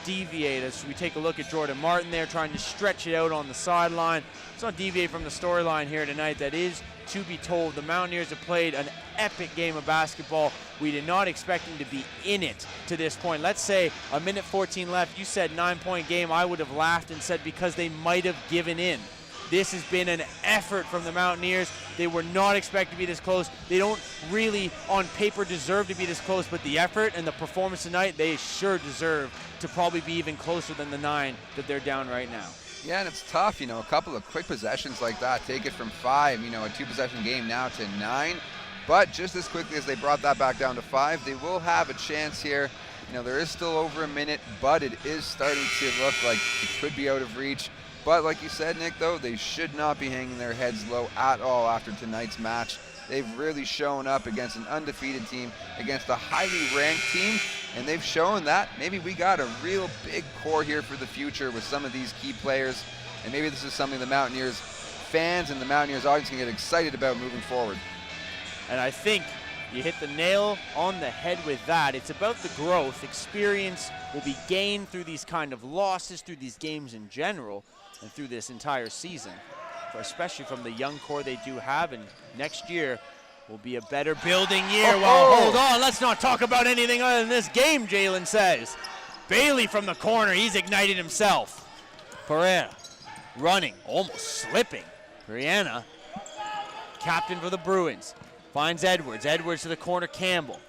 deviate as we take a look at Jordan Martin there trying to stretch it out on the sideline. Let's not deviate from the storyline here tonight. That is to be told. The Mountaineers have played an epic game of basketball. We did not expect them to be in it to this point. Let's say a minute 14 left. You said 9-point game. I would have laughed and said because they might have given in. This has been an effort from the Mountaineers. They were not expected to be this close. They don't really, on paper, deserve to be this close, but the effort and the performance tonight, they sure deserve to probably be even closer than the 9 that they're down right now. Yeah, and it's tough, you know, a couple of quick possessions like that, take it from 5, you know, a 2-possession game now to 9. But just as quickly as they brought that back down to 5, they will have a chance here. You know, there is still over a minute, but it is starting to look like it could be out of reach. But like you said, Nick, though, they should not be hanging their heads low at all after tonight's match. They've really shown up against an undefeated team, against a highly ranked team, and they've shown that maybe we got a real big core here for the future with some of these key players, and maybe this is something the Mountaineers fans and the Mountaineers audience can get excited about moving forward. And I think you hit the nail on the head with that. It's about the growth. Experience will be gained through these kind of losses, through these games in general, and through this entire season, especially from the young core they do have, and next year will be a better building year. Well, hold on, let's not talk about anything other than this game, Jalen says. Bailey from the corner, he's ignited himself. Pereira running, almost slipping. Brianna, captain for the Bruins, finds Edwards. Edwards to the corner, Campbell.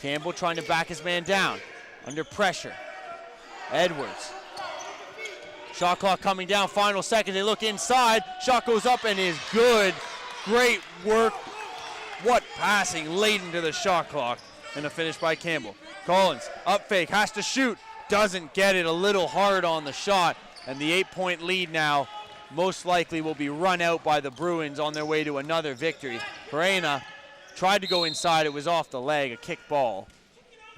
Campbell trying to back his man down, under pressure. Edwards. Shot clock coming down, final second, they look inside. Shot goes up and is good. Great work. What passing late into the shot clock. And a finish by Campbell. Collins, up fake, has to shoot. Doesn't get it, a little hard on the shot. And the 8-point lead now most likely will be run out by the Bruins on their way to another victory. Pereira tried to go inside, it was off the leg, a kick ball.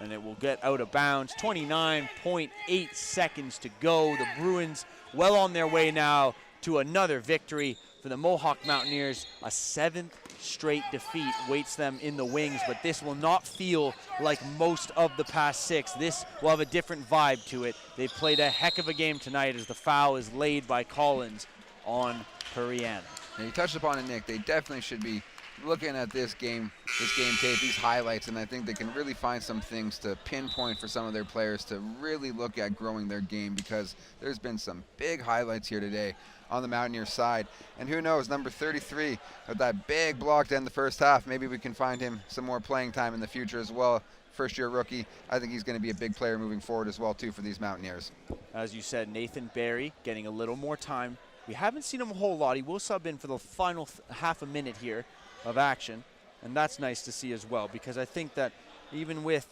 And it will get out of bounds. 29.8 seconds to go. The Bruins well on their way now to another victory for the Mohawk Mountaineers. A 7th straight defeat waits them in the wings, but this will not feel like most of the past 6. This will have a different vibe to it. They've played a heck of a game tonight as the foul is laid by Collins on Pereira. Now you touched upon it, Nick. They definitely should be looking at this game tape, these highlights, and I think they can really find some things to pinpoint for some of their players to really look at growing their game, because there's been some big highlights here today on the Mountaineers side. And who knows, number 33 with that big block to end the first half, maybe we can find him some more playing time in the future as well. First-year rookie, I think he's going to be a big player moving forward as well too for these Mountaineers. As you said, Nathan Barry getting a little more time. We haven't seen him a whole lot. He will sub in for the final half a minute here of action, and that's nice to see as well, because I think that even with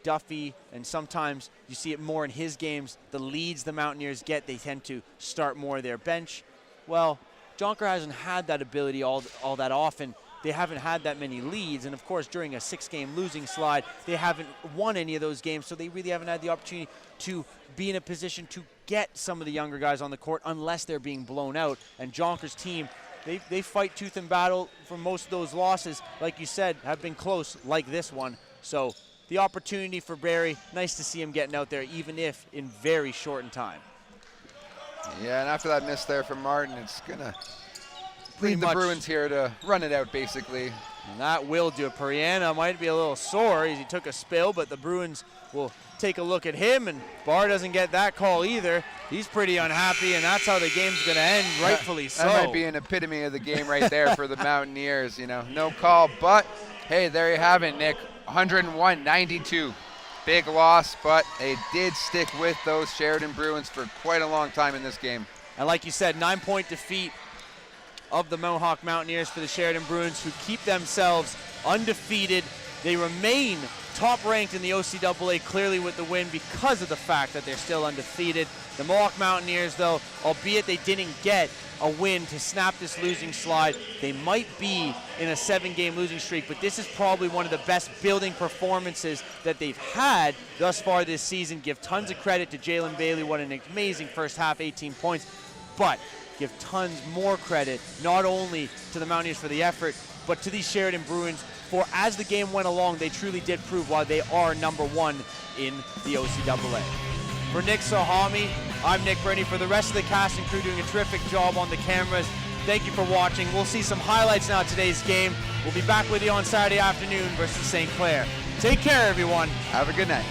Duffy, and sometimes you see it more in his games, the leads the Mountaineers get, they tend to start more of their bench. Well, Jonker hasn't had that ability all that often they haven't had that many leads. And of course, during a 6-game losing slide, they haven't won any of those games. So they really haven't had the opportunity to be in a position to get some of the younger guys on the court unless they're being blown out. And Jonker's team, they fight tooth and battle for most of those losses, like you said, have been close like this one. So the opportunity for Barry, nice to see him getting out there, even if in very shortened time. Yeah, and after that miss there from Martin, it's going to leave the Bruins here to run it out, basically. And that will do it. Periana might be a little sore as he took a spill, but the Bruins will take a look at him, and Barr doesn't get that call either. He's pretty unhappy, and that's how the game's going to end, rightfully so. That might be an epitome of the game right there for the Mountaineers, you know. No call, but, hey, there you have it, Nick. 101-92. Big loss, but they did stick with those Sheridan Bruins for quite a long time in this game. And like you said, 9-point defeat of the Mohawk Mountaineers for the Sheridan Bruins, who keep themselves undefeated. They remain top-ranked in the OCAA, clearly with the win because of the fact that they're still undefeated. The Mohawk Mountaineers, though, albeit they didn't get a win to snap this losing slide, they might be in a 7-game losing streak, but this is probably one of the best building performances that they've had thus far this season. Give tons of credit to Jalen Bailey, what an amazing first half, 18 points, but give tons more credit not only to the Mountaineers for the effort, but to these Sheridan Bruins for, as the game went along, they truly did prove why they are #1 in the OCAA. For Nick Sahami, I'm Nick Burney. For the rest of the cast and crew doing a terrific job on the cameras, thank you for watching. We'll see some highlights now of today's game. We'll be back with you on Saturday afternoon versus St. Clair. Take care, everyone. Have a good night.